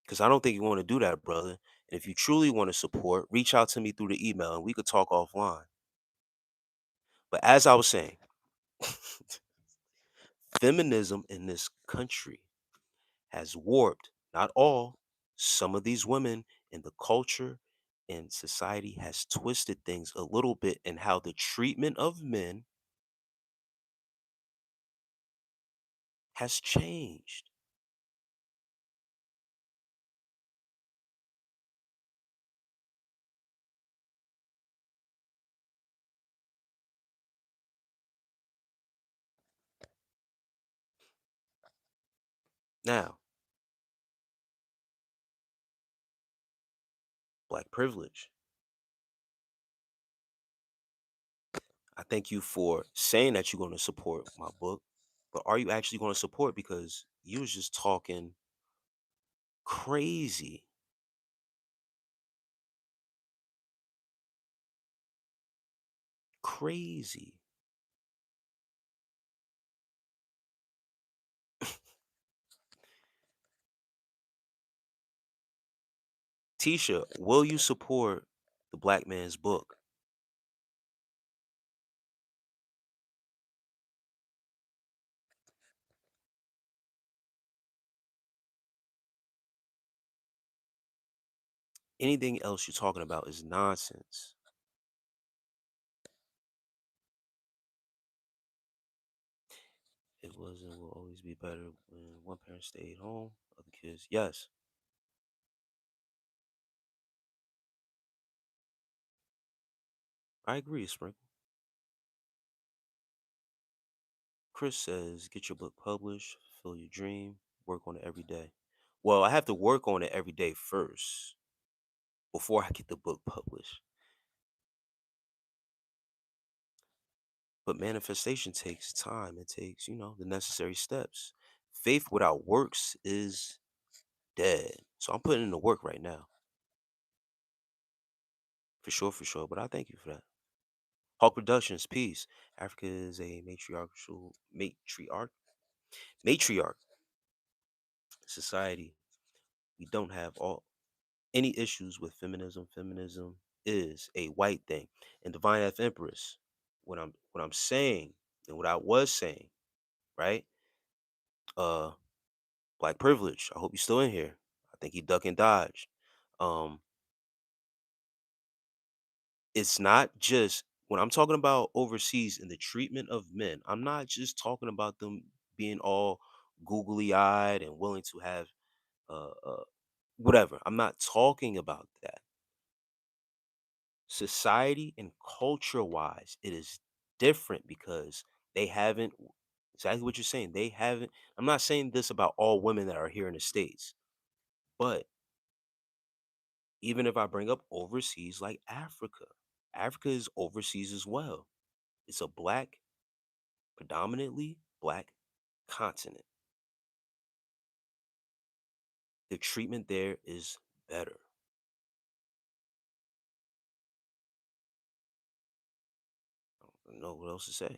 Because I don't think you want to do that, brother. And if you truly want to support, reach out to me through the email and we could talk offline. But as I was saying, feminism in this country has warped, not all, some of these women in the culture and society has twisted things a little bit in how the treatment of men has changed. Now, black privilege. I thank you for saying that you're going to support my book, but are you actually going to support? Because you was just talking crazy. Crazy. Tisha, will you support the black man's book? Anything else you're talking about is nonsense. It was and will always be better when one parent stayed home, other kids. Yes, I agree, Sprinkle. Chris says, get your book published, fulfill your dream, work on it every day. Well, I have to work on it every day first before I get the book published. But manifestation takes time. It takes, the necessary steps. Faith without works is dead. So I'm putting in the work right now. For sure, for sure. But I thank you for that. Hawk Productions, peace. Africa is a matriarch society. We don't have all any issues with feminism. Feminism is a white thing. And Divine F Empress, what I'm saying and what I was saying, right? Uh Black privilege. I hope you're still in here. I think he duck and dodge. Um, it's not just when I'm talking about overseas and the treatment of men, I'm not just talking about them being all googly eyed and willing to have whatever. I'm not talking about that. Society and culture wise, it is different because they haven't exactly what you're saying. They haven't. I'm not saying this about all women that are here in the States, but even if I bring up overseas like Africa, Africa is overseas as well. It's a predominantly black continent. The treatment there is better. I don't know what else to say.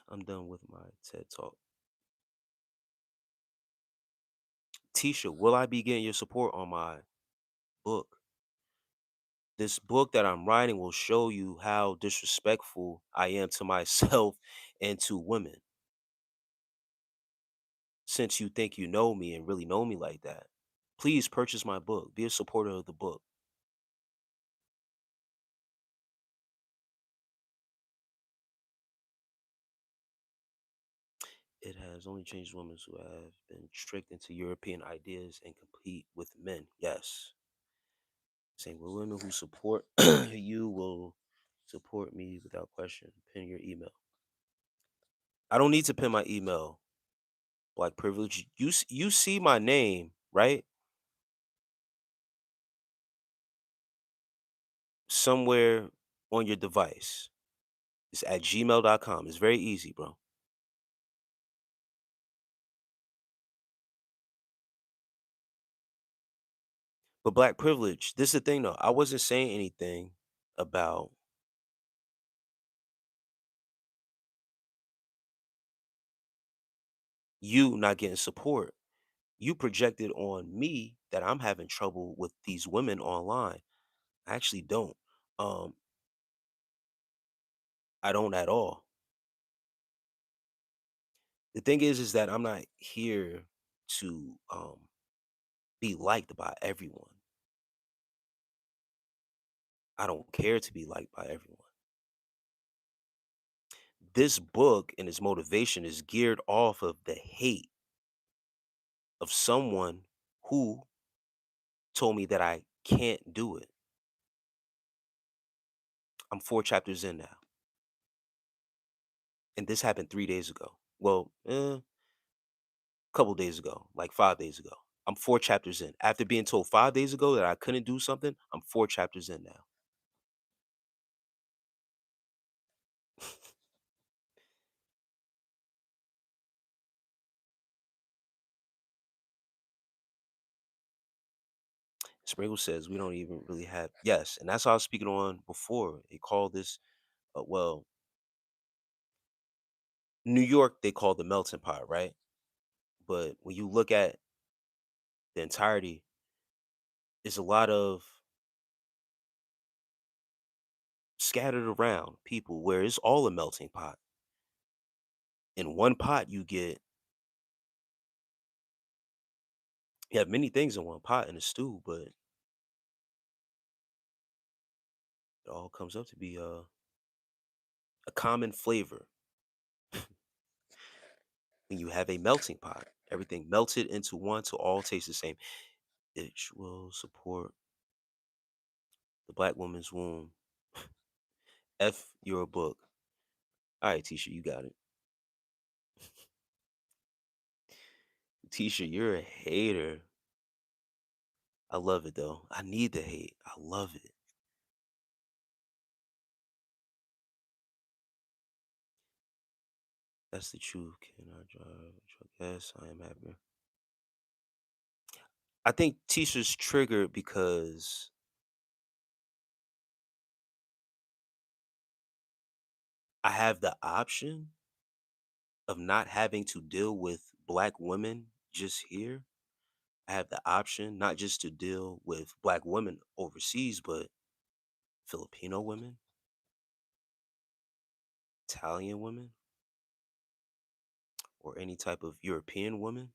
I'm done with my TED talk. Tisha, will I be getting your support on my book? This book that I'm writing will show you how disrespectful I am to myself and to women. Since you think you know me and really know me like that, please purchase my book. Be a supporter of the book. It has only changed women who have been tricked into European ideas and compete with men. Yes. Saying well, women who support you will support me without question. Pin your email. I don't need to pin my email. Black privilege. You see my name, right? Somewhere on your device. It's at gmail.com. It's very easy, bro. But black privilege, this is the thing though. I wasn't saying anything about you not getting support. You projected on me that I'm having trouble with these women online. I actually don't. Um, I don't at all. The thing is that I'm not here to be liked by everyone. I don't care to be liked by everyone. This book and its motivation is geared off of the hate of someone who told me that I can't do it. I'm 4 chapters in now, and this happened 3 days ago. Well, a couple days ago, like 5 days ago. I'm 4 chapters in. After being told 5 days ago that I couldn't do something, I'm 4 chapters in now. Sprinkle says we don't even really have yes, and that's how I was speaking on before. They call this well, New York they call the melting pot, right? But when you look at the entirety, it's a lot of scattered around people where it's all a melting pot. In one pot you have many things in one pot in a stew, but it all comes up to be a common flavor when you have a melting pot. Everything melted into one to all taste the same. It will support the black woman's womb. F your book. All right, Tisha, you got it. Tisha, you're a hater. I love it though. I need the hate. I love it. That's the truth. Can I drive a truck? Yes, I am happy. I think Tisha's triggered because I have the option of not having to deal with black women just here. I have the option not just to deal with black women overseas, but Filipino women, Italian women, or any type of European woman.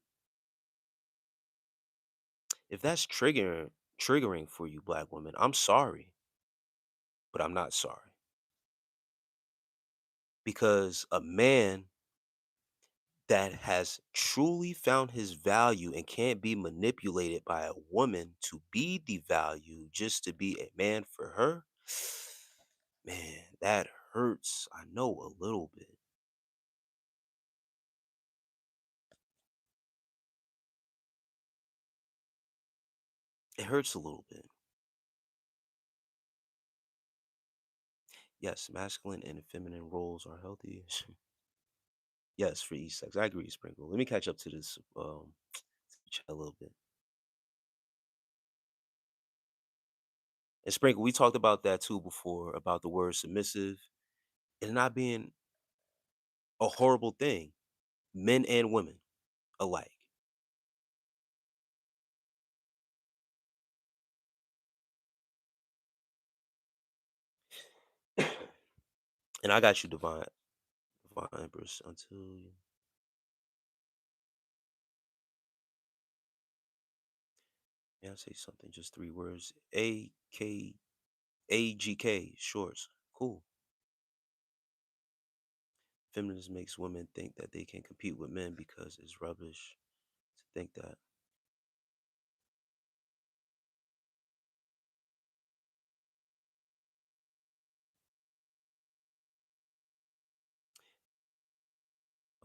If that's triggering for you black women, I'm sorry, but I'm not sorry. Because a man that has truly found his value and can't be manipulated by a woman to be devalued just to be a man for her, man, that hurts. I know a little bit. It hurts a little bit. Yes, masculine and feminine roles are healthy. Yes, for each sex. I agree, Sprinkle. Let me catch up to this chat a little bit. And Sprinkle, we talked about that too before about the word submissive and not being a horrible thing, men and women alike. And I got you, divine Empress. Until you, may I say something? Just three words. AGK shorts. Cool. Feminism makes women think that they can compete with men because it's rubbish to think that.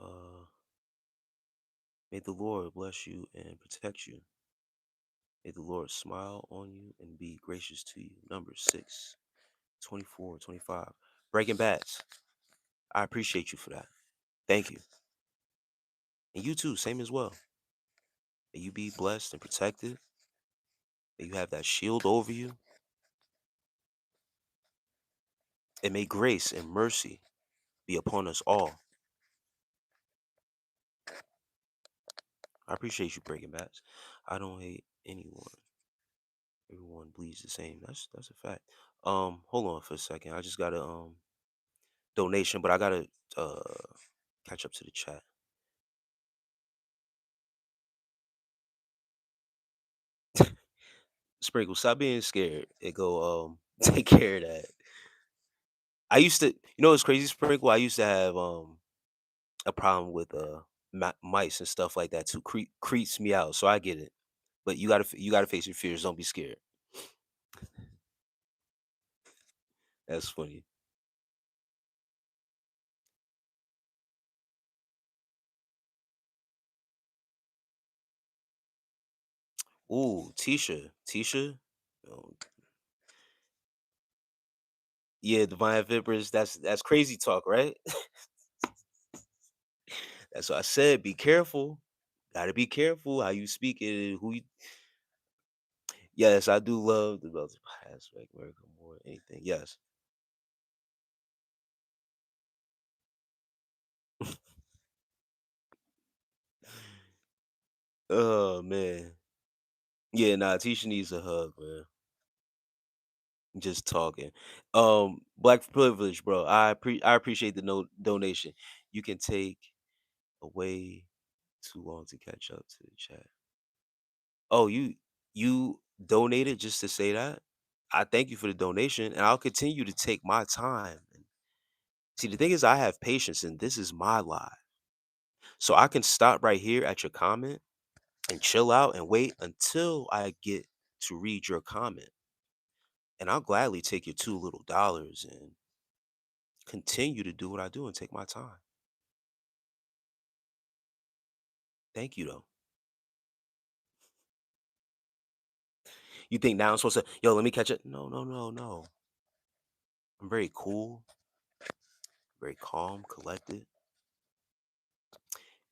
Uh, may the Lord bless you and protect you. May the Lord smile on you and be gracious to you. Number 6, 24, 25. Breaking Bats. I appreciate you for that. Thank you. And you too, same as well. May you be blessed and protected. May you have that shield over you. And may grace and mercy be upon us all. I appreciate you, Breaking Bats. I don't hate anyone. Everyone bleeds the same. That's a fact. Hold on for a second. I just got a donation, but I gotta uh catch up to the chat. Sprinkle, stop being scared. It go take care of that. I used to, it's crazy, Sprinkle. I used to have a problem with mice and stuff like that too. Creeps me out, so I get it. But you gotta face your fears. Don't be scared. That's funny. Ooh, Tisha. Oh, yeah, Divine Vipers. That's crazy talk, right? That's what I said. Be careful. Gotta be careful how you speak it. Who? Yes, I do love the relative aspect, America more than anything. Yes. Oh man. Yeah, nah, Tisha needs a hug, man. Just talking. Black privilege, bro. I appreciate the donation. You can take away too long to catch up to the chat. Oh, you donated just to say that? I thank you for the donation, and I'll continue to take my time. See, the thing is, I have patience, and this is my live, so I can stop right here at your comment and chill out and wait until I get to read your comment, and I'll gladly take your $2 little and continue to do what I do and take my time. Thank you, though. You think now I'm supposed to, yo, let me catch it? No, no, no, no. I'm very cool, very calm, collected.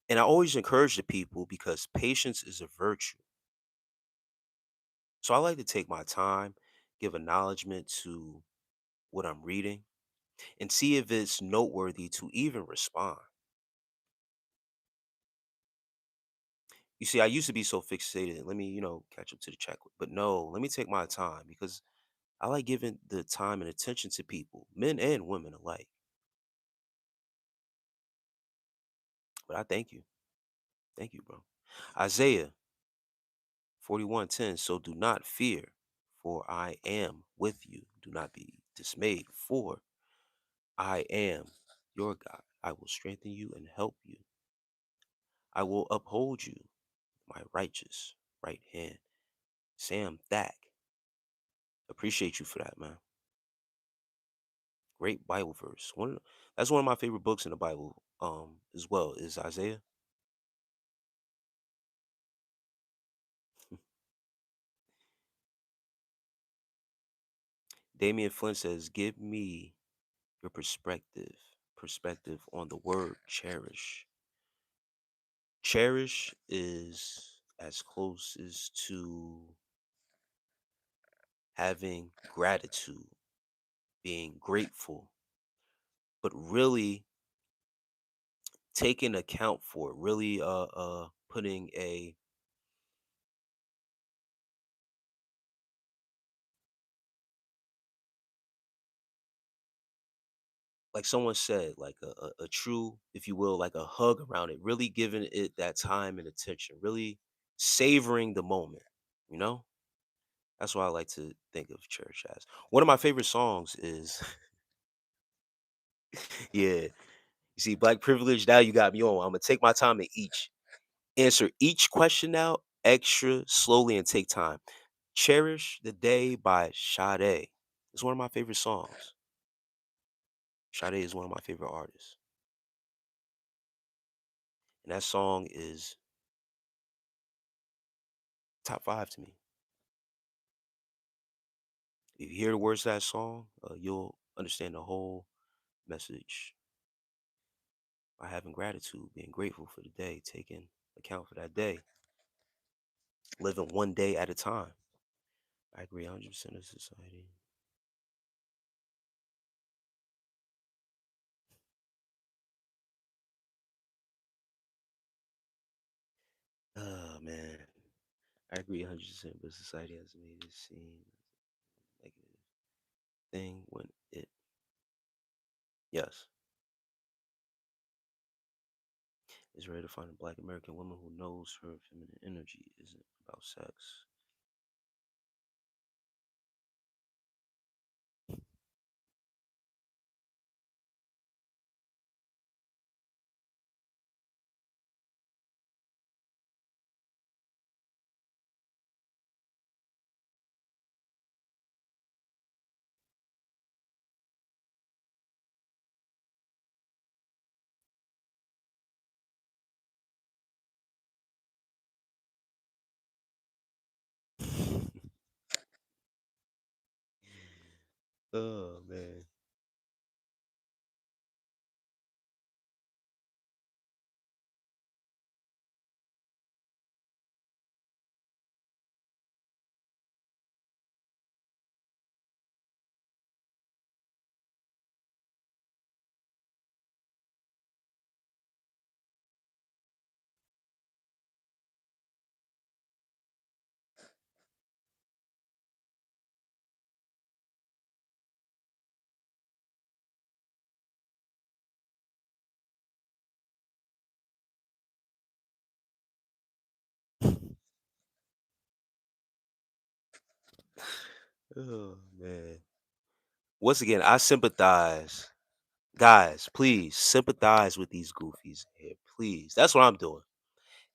And I always encourage the people because patience is a virtue. So I like to take my time, give acknowledgement to what I'm reading, and see if it's noteworthy to even respond. You see, I used to be so fixated. Let me, catch up to the chat. But no, let me take my time because I like giving the time and attention to people, men and women alike. But I thank you. Thank you, bro. Isaiah 41:10. So do not fear, for I am with you. Do not be dismayed, for I am your God. I will strengthen you and help you. I will uphold you with my righteous right hand. Sam Thack. Appreciate you for that, man. Great Bible verse. That's one of my favorite books in the Bible, as well, is Isaiah. Damian Flint says, give me your perspective on the word cherish. Cherish is as close as to having gratitude, being grateful, but really taking account for it, really putting a like someone said, like a true, if you will, like a hug around it, really giving it that time and attention, really savoring the moment, you know? That's what I like to think of church as. One of my favorite songs is, yeah, you see, Black Privilege, now you got me on. I'm going to take my time and answer each question now extra slowly and take time. Cherish the Day by Sade. It's one of my favorite songs. Sade is one of my favorite artists. And that song is top five to me. If you hear the words of that song, you'll understand the whole message by having gratitude, being grateful for the day, taking account for that day, living one day at a time. I agree 100% of society. Oh, man. I agree 100%, but society has made it seem like a thing when it, yes, is rare to find a black American woman who knows her feminine energy isn't about sex. Oh, man. Oh, man. Once again, I sympathize. Guys, please sympathize with these goofies here. Please. That's what I'm doing.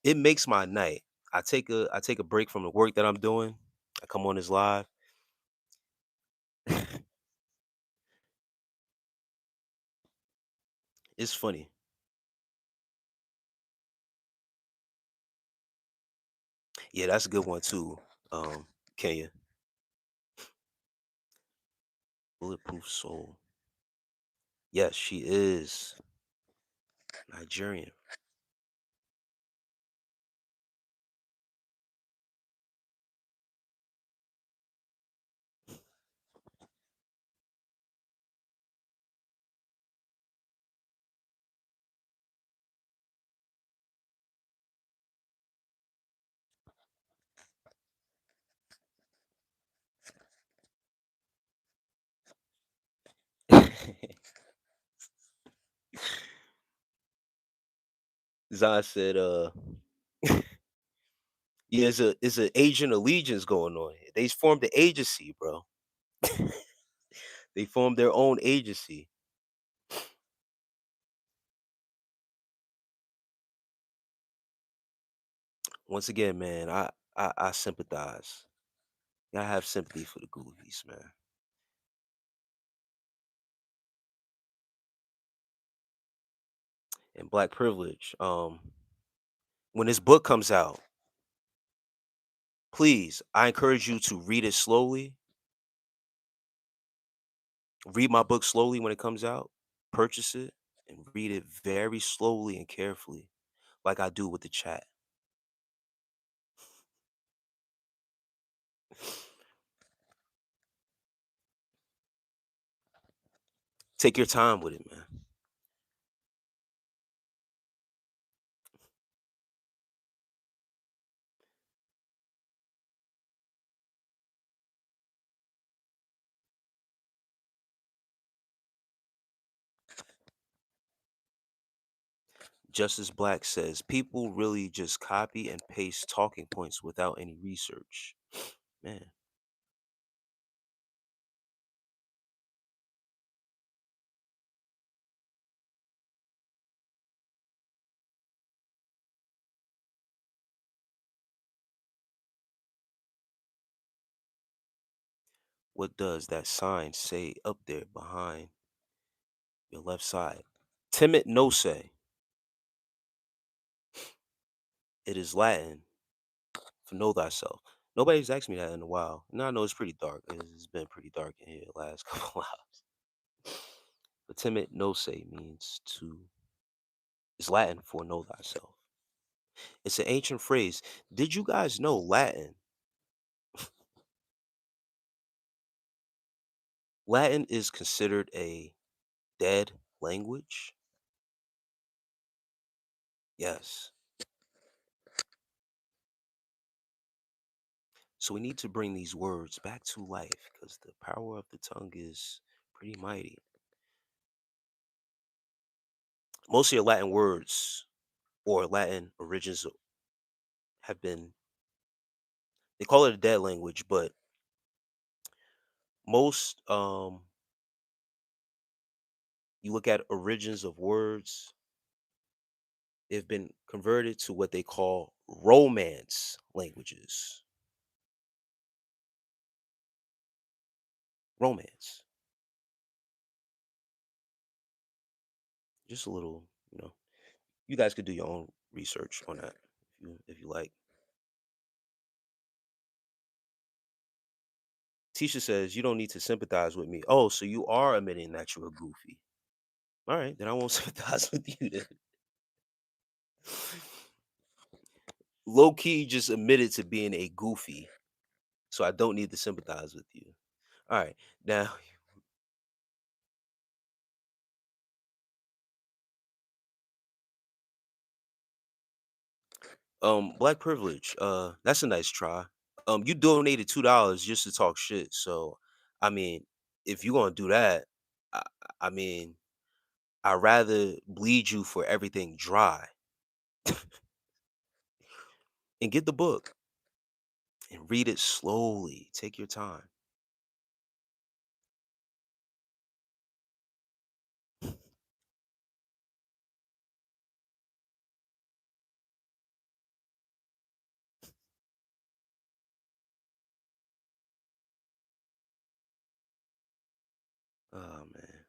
It makes my night. I take a break from the work that I'm doing. I come on this live. It's funny. Yeah, that's a good one too. Kenya. Bulletproof Soul. Yes, she is Nigerian. Zan said, yeah, it's a Asian allegiance going on here. They formed the agency, bro. They formed their own agency. Once again, man, I sympathize. I have sympathy for the Goofies, man. And black privilege. When this book comes out, please, I encourage you to read it slowly. Read my book slowly when it comes out. Purchase it and read it very slowly and carefully, like I do with the chat. Take your time with it, man. Justice Black says people really just copy and paste talking points without any research. Man, what does that sign say up there behind your left side? Timid no say. It is Latin for know thyself. Nobody's asked me that in a while. Now I know it's pretty dark. It's been pretty dark in here the last couple hours. But timid no say means to, it's Latin for know thyself. It's an ancient phrase. Did you guys know Latin? Latin is considered a dead language? Yes. So we need to bring these words back to life because the power of the tongue is pretty mighty. Most of your Latin words or Latin origins have been, they call it a dead language, but most, you look at origins of words, they've been converted to what they call romance languages. Romance. Just a little, you know. You guys could do your own research on that if you like. Tisha says you don't need to sympathize with me. Oh, so you are admitting that you're a goofy. All right, then I won't sympathize with you then. Low key just admitted to being a goofy, so I don't need to sympathize with you. All right, now, black privilege. That's a nice try. You donated $2 just to talk shit. So, I mean, if you're gonna do that, I, I mean, I'd rather bleed you for everything dry and get the book and read it slowly. Take your time. Oh man.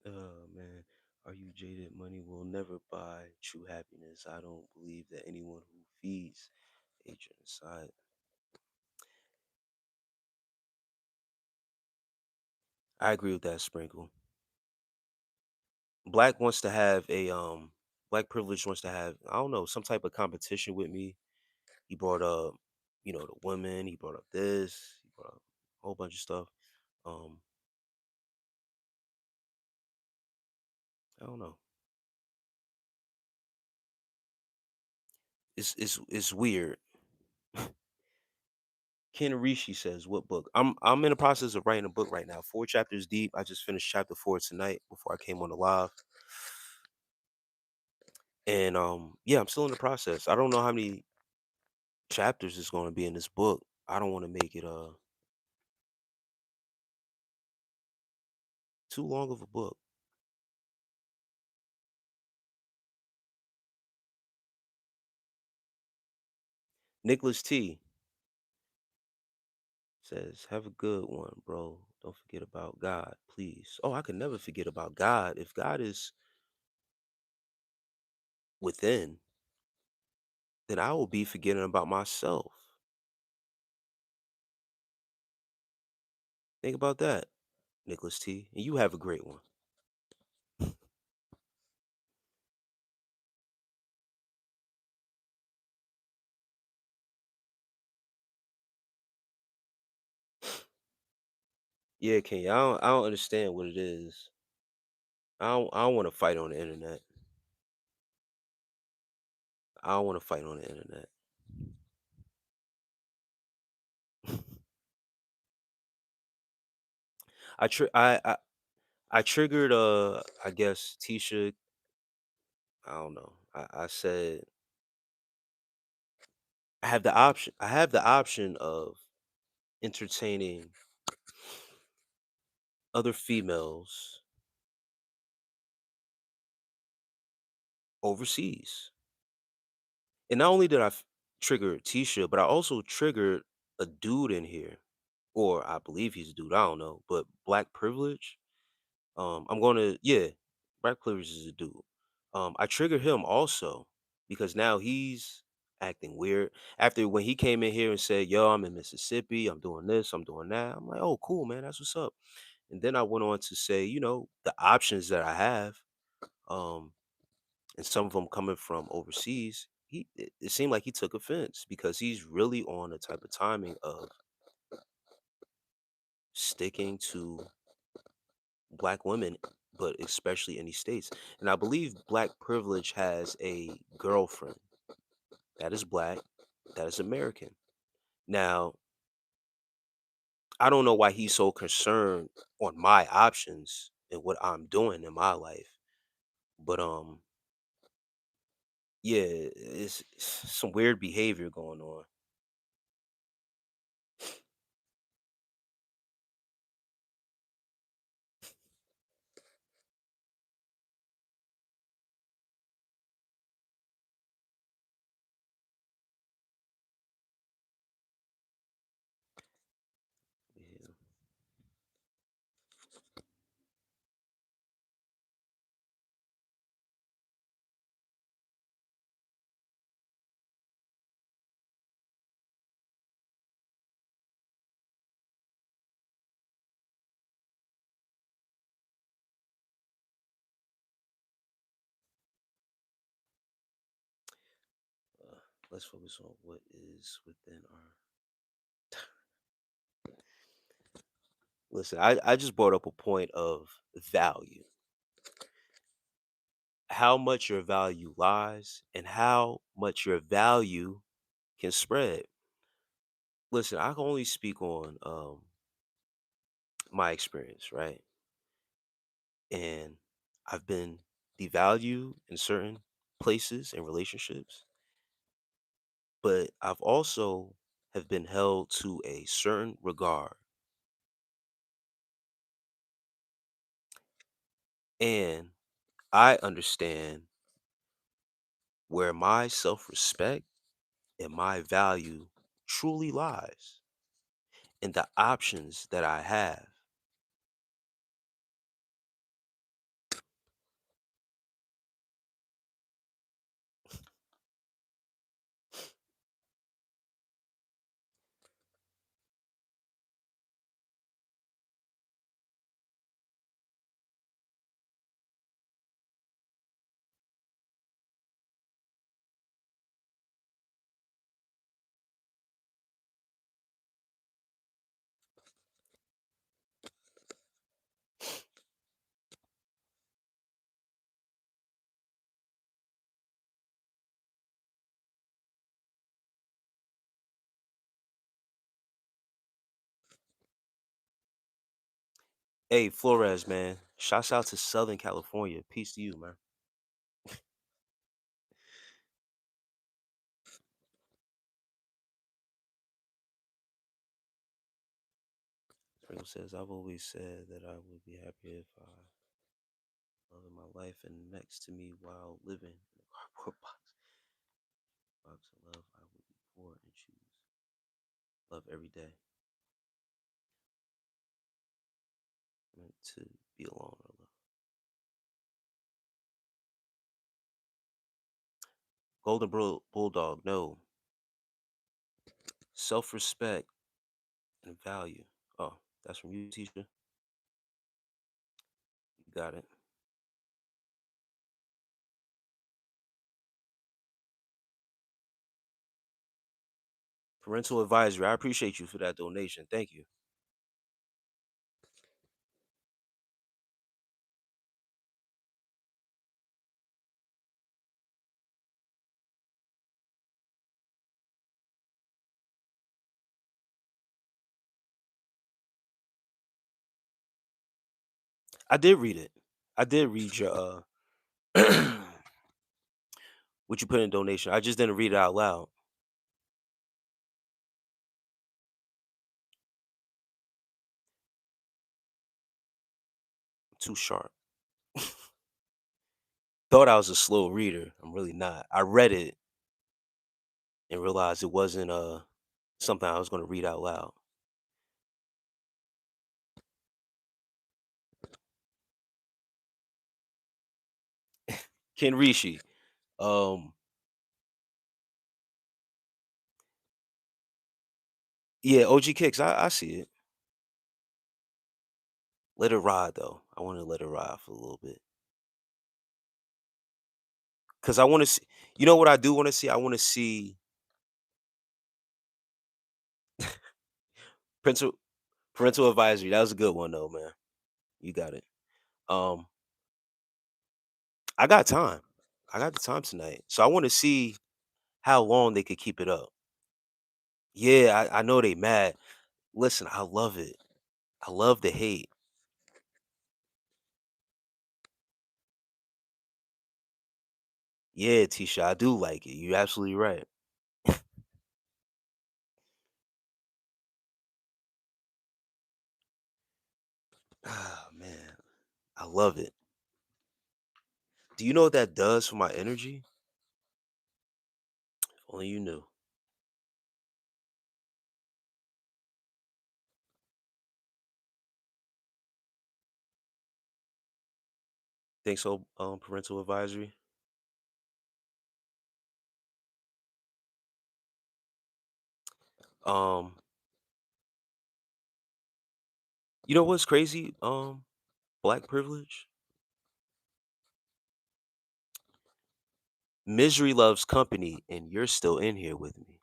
Oh man. Are you jaded? Money will never buy true happiness. I don't believe that anyone who feeds hatred inside. I agree with that, Sprinkle. Black wants to have a black privilege wants to have, I don't know, some type of competition with me. He brought up, the women, he brought up this, he brought up a whole bunch of stuff. Um, I don't know. It's weird. Ken Rishi says, "What book?" I'm in the process of writing a book right now. 4 chapters deep. I just finished chapter 4 tonight before I came on the live, and yeah, I'm still in the process. I don't know how many chapters is going to be in this book. I don't want to make it too long of a book. Nicholas T says, "Have a good one, bro. Don't forget about God, please." Oh, I can never forget about God. If God is within, then I will be forgetting about myself. Think about that, Nicholas T. And you have a great one. Yeah, Kenya. I don't understand what it is. I don't want to fight on the internet. I don't want to fight on the internet. I tr I triggered I guess Tisha. I don't know. I said I have the option of entertaining other females overseas. And not only did trigger Tisha, but I also triggered a dude in here, or I believe he's a dude. I don't know, but black privilege. I'm gonna yeah, black privilege is a dude. I triggered him also because now he's acting weird. After when he came in here and said, "Yo, I'm in Mississippi. I'm doing this. I'm doing that." I'm like, "Oh, cool, man. That's what's up." And then I went on to say, the options that I have. Um, and some of them coming from overseas, it seemed like he took offense because he's really on the type of timing of sticking to black women, but especially in these states. And I believe black privilege has a girlfriend that is black, that is American. Now, I don't know why he's so concerned on my options and what I'm doing in my life, but yeah, it's some weird behavior going on. Yeah. Uh, let's focus on what is within our. Listen, I just brought up a point of value, how much your value lies, and how much your value can spread. Listen, I can only speak on my experience, right? And I've been devalued in certain places and relationships, but I've also have been held to a certain regard, and I understand where my self-respect and my value truly lies and the options that I have. Hey, Flores, man. Shouts out to Southern California. Peace to you, man. Sprinkle says, I've always said that I would be happier if I love in my life and next to me while living in a cardboard box of love. I would be poor and choose love every day. Meant to be alone or love. Bulldog, no. Self respect and value. Oh, that's from you, teacher. You got it. Parental advisory. I appreciate you for that donation. Thank you. I did read it. I did read your what you put in donation. I just didn't read it out loud. Too sharp. Thought I was a slow reader. I'm really not. I read it and realized it wasn't something I was going to read out loud. Ken Rishi. Um yeah, OG Kicks. I see it. Let it ride though. I want to let it ride for a little bit. Cuz I want to see, you know what I do want to see? I want to see parental parental advisory. That was a good one though, man. You got it. Um I got time. I got the time tonight. So I want to see how long they could keep it up. Yeah, I know they mad. Listen, I love it. I love the hate. Yeah, Tisha, I do like it. You're absolutely right. Ah, man, I love it. Do you know what that does for my energy? Only you knew. Think so, parental advisory? Um, you know what's crazy? Black privilege. Misery loves company, and you're still in here with me.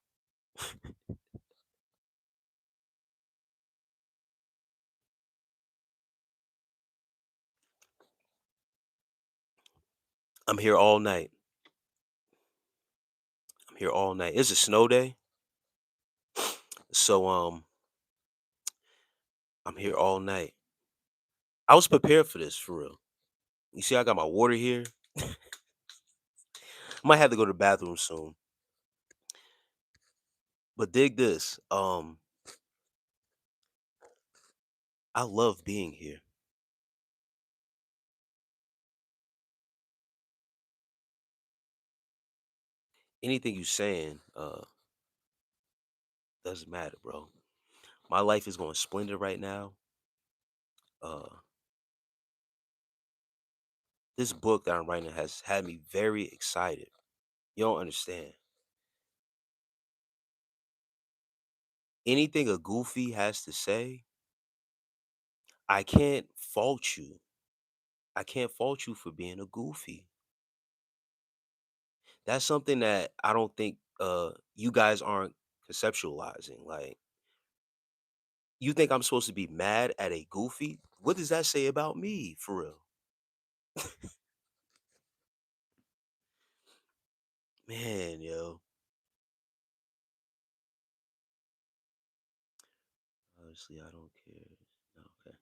I'm here all night. I'm here all night. It's a snow day, so I'm here all night. I was prepared for this for real. You see, I got my water here. I might have to go to the bathroom soon. But dig this. I love being here. Anything you saying doesn't matter, bro. My life is going splendid right now. Uh this book that I'm writing has had me very excited. You don't understand. Anything a goofy has to say, I can't fault you. I can't fault you for being a goofy. That's something that I don't think you guys aren't conceptualizing. Like, you think I'm supposed to be mad at a goofy? What does that say about me, for real? Man, yo. Honestly, I don't care. No, okay.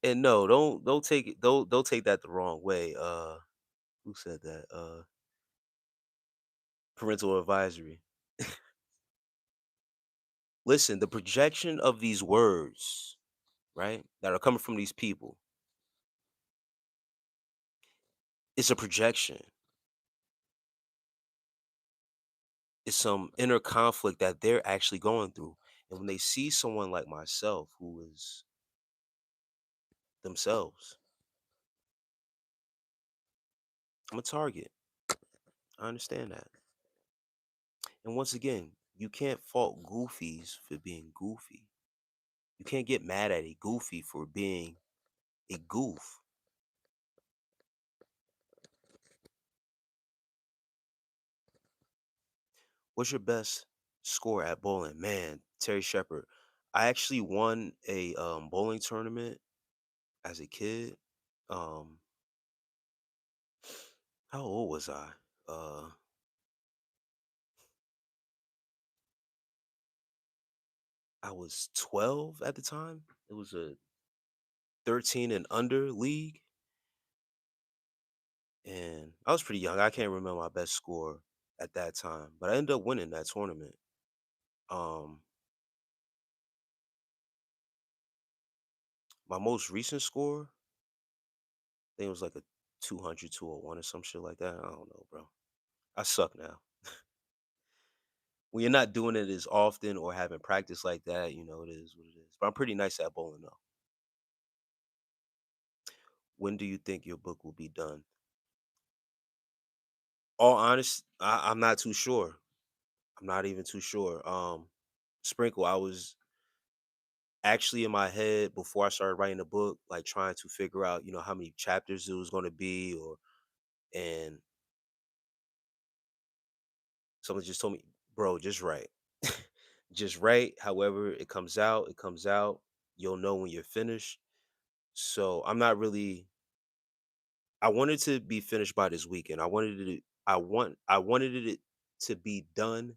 And no, don't take it, don't take that the wrong way. Who said that? Parental advisory. Listen, the projection of these words, right, that are coming from these people, it's a projection. It's some inner conflict that they're actually going through. And when they see someone like myself who is themselves, I'm a target. I understand that. And once again, you can't fault goofies for being goofy. You can't get mad at a goofy for being a goof. What's your best score at bowling? Man, Terry Shepard. I actually won a bowling tournament as a kid. Um, How old was I? Uh, I was 12 at the time. It was a 13 and under league, and I was pretty young. I can't remember my best score at that time, but I ended up winning that tournament. Um, my most recent score, I think it was like a 200, 201 or some shit like that. I don't know, bro. I suck now. When you're not doing it as often or having practice like that, it is what it is. But I'm pretty nice at bowling though. When do you think your book will be done? All honest, I'm not too sure. I'm not even too sure. Sprinkle, I was actually in my head before I started writing the book, like trying to figure out, how many chapters it was going to be, and someone just told me, bro, just write, just write. However, it comes out, it comes out. You'll know when you're finished. So I'm not really. I wanted to be finished by this weekend. I wanted it to be done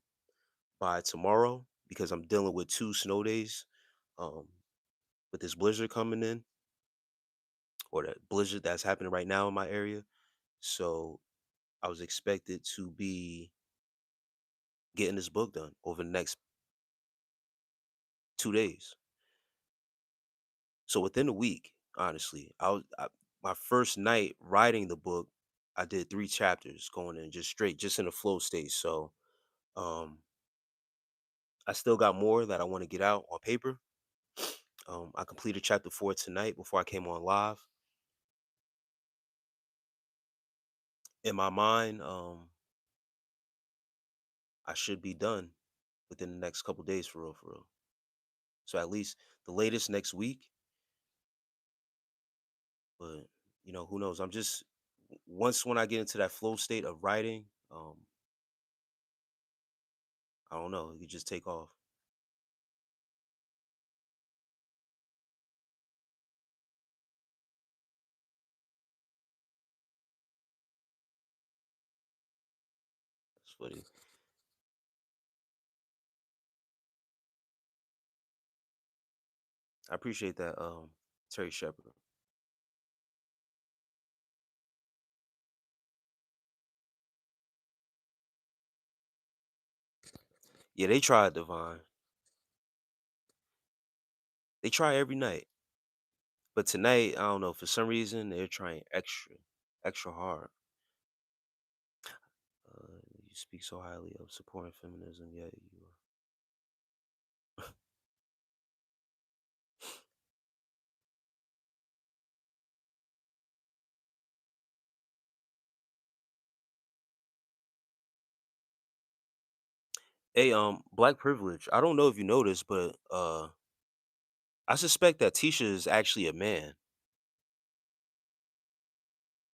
by tomorrow because I'm dealing with 2 snow days. Um, with this blizzard coming in, or that blizzard that's happening right now in my area. So I was expected to be getting this book done over the next 2 days. So within a week, honestly, my first night writing the book, I did 3 chapters going in just straight, just in a flow state. So um, I still got more that I want to get out on paper. I completed chapter 4 tonight before I came on live. In my mind, I should be done within the next couple days for real, for real. So at least the latest next week, but who knows? I'm just once when I get into that flow state of writing, I don't know, you just take off. That's funny. I appreciate that, Terry Shepard. Yeah, they tried Divine. They try every night. But tonight, I don't know, for some reason they're trying extra, extra hard. You speak so highly of supporting feminism, yet hey, black privilege. I don't know if you noticed, but I suspect that Tisha is actually a man.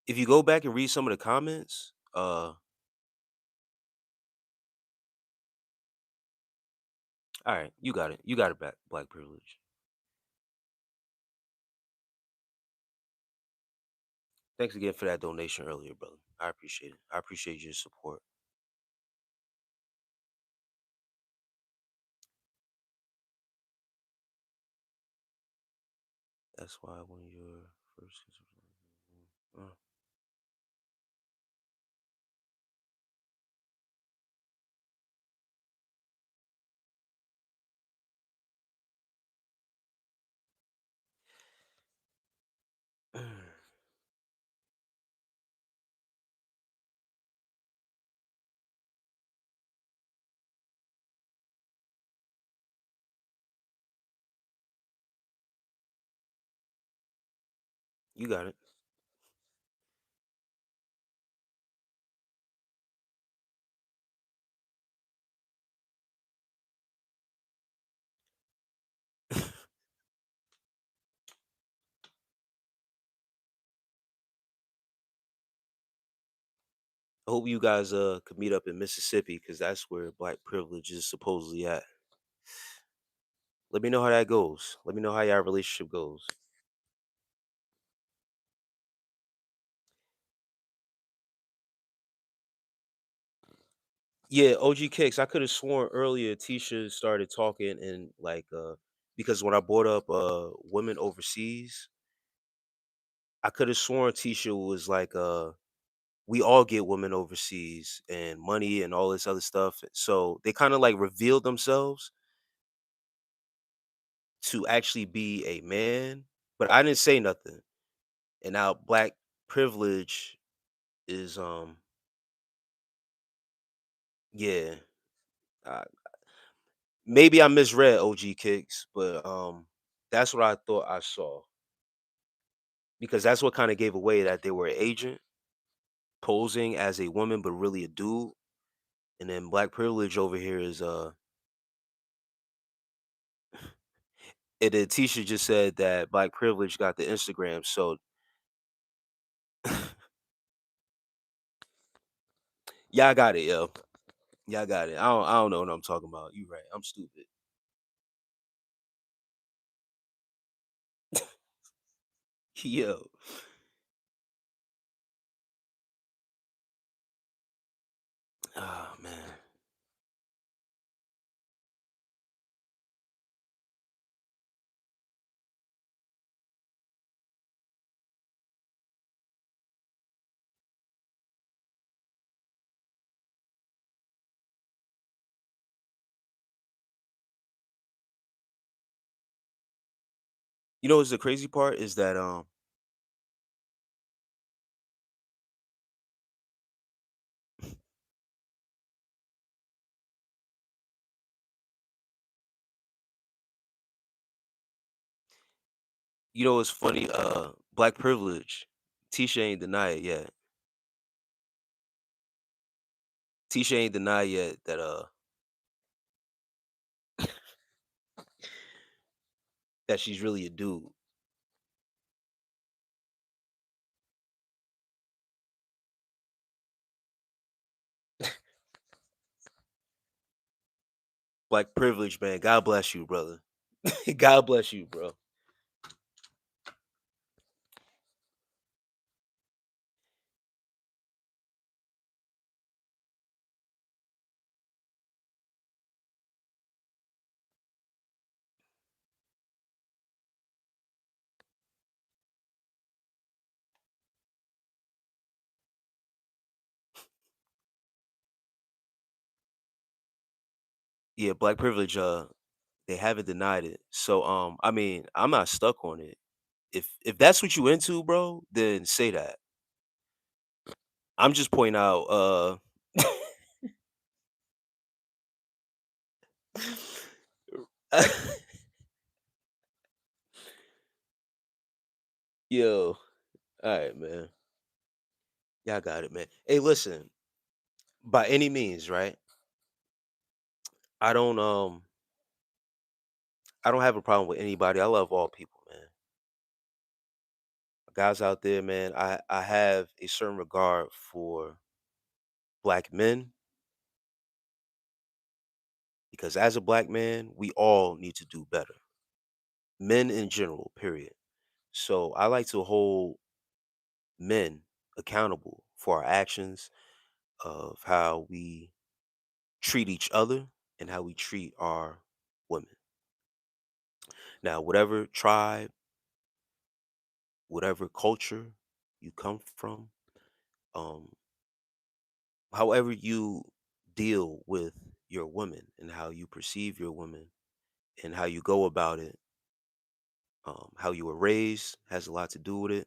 If you go back and read some of the comments, all right, you got it. You got it back, black privilege. Thanks again for that donation earlier, brother. I appreciate it. I appreciate your support. That's why when you're first, uh, you got it. I hope you guys could meet up in Mississippi because that's where black privilege is supposedly at. Let me know how that goes. Let me know how your relationship goes. Yeah, OG Kicks. I could have sworn earlier Tisha started talking and like because when I brought up women overseas, I could have sworn Tisha was like we all get women overseas and money and all this other stuff. So they kind of like revealed themselves to actually be a man, but I didn't say nothing. And now black privilege is yeah. Uh, Maybe I misread OG Kicks, but that's what I thought I saw because that's what kind of gave away that they were an agent posing as a woman but really a dude. And then black privilege over here is and then Tisha just said that black privilege got the Instagram. So y'all got it, yo. Y'all got it. I don't know what I'm talking about. You right. I'm stupid. Yo. Oh man. You know what's the crazy part is that you know what's funny? Black privilege. Tisha ain't denied it yet. Tisha ain't denied yet that that she's really a dude. Black privilege, man. God bless you, brother. God bless you, bro. Yeah, black privilege, they haven't denied it. So I mean, I'm not stuck on it. If that's what you into, bro, then say that. I'm just pointing out yo, all right, man. Y'all got it, man. Hey, listen, by any means, right? I don't um I don't have a problem with anybody. I love all people, man. Guys out there, man, I have a certain regard for black men because as a black man, we all need to do better. Men in general, period. So I like to hold men accountable for our actions of how we treat each other and how we treat our women. Now, whatever tribe, whatever culture you come from, um, however you deal with your women and how you perceive your women and how you go about it, how you were raised has a lot to do with it.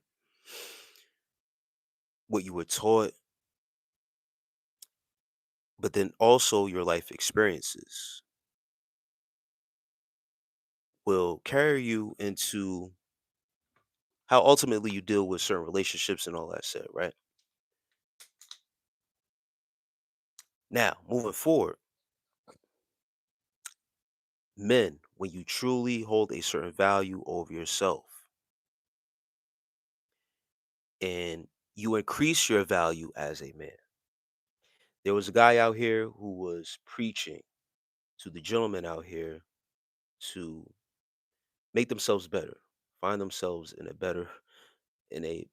What you were taught, but then also your life experiences will carry you into how ultimately you deal with certain relationships and all that shit, right? Now, moving forward, men, when you truly hold a certain value over yourself and you increase your value as a man. There was a guy out here who was preaching to the gentlemen out here to make themselves better, find themselves in a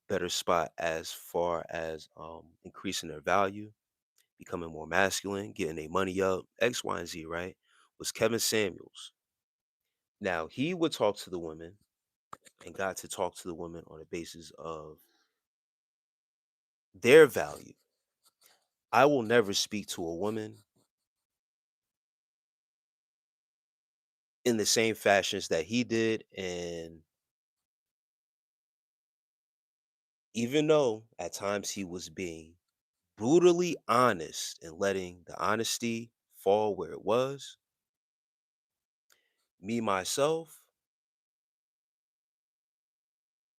better spot as far as increasing their value. becoming more masculine, getting their money up, X, Y, and Z, right? Was Kevin Samuels. Now, he would talk to the women and got to talk to the women on the basis of their value. I will never speak to a woman in the same fashions that he did. And even though at times he was being brutally honest and letting the honesty fall where it was, me myself,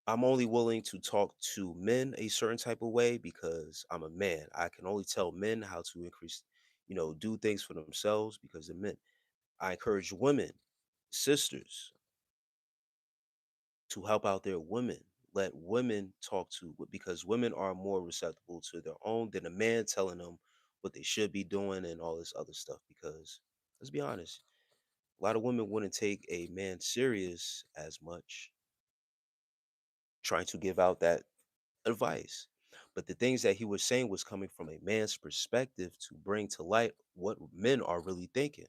I'm only willing to talk to men a certain type of way because I'm a man. I can only tell men how to increase, do things for themselves because they're men. I encourage women, sisters, to help out their women. Let women talk to because women are more receptible to their own than a man telling them what they should be doing and all this other stuff. Because let's be honest, a lot of women wouldn't take a man serious as much trying to give out that advice. But the things that he was saying was coming from a man's perspective to bring to light what men are really thinking.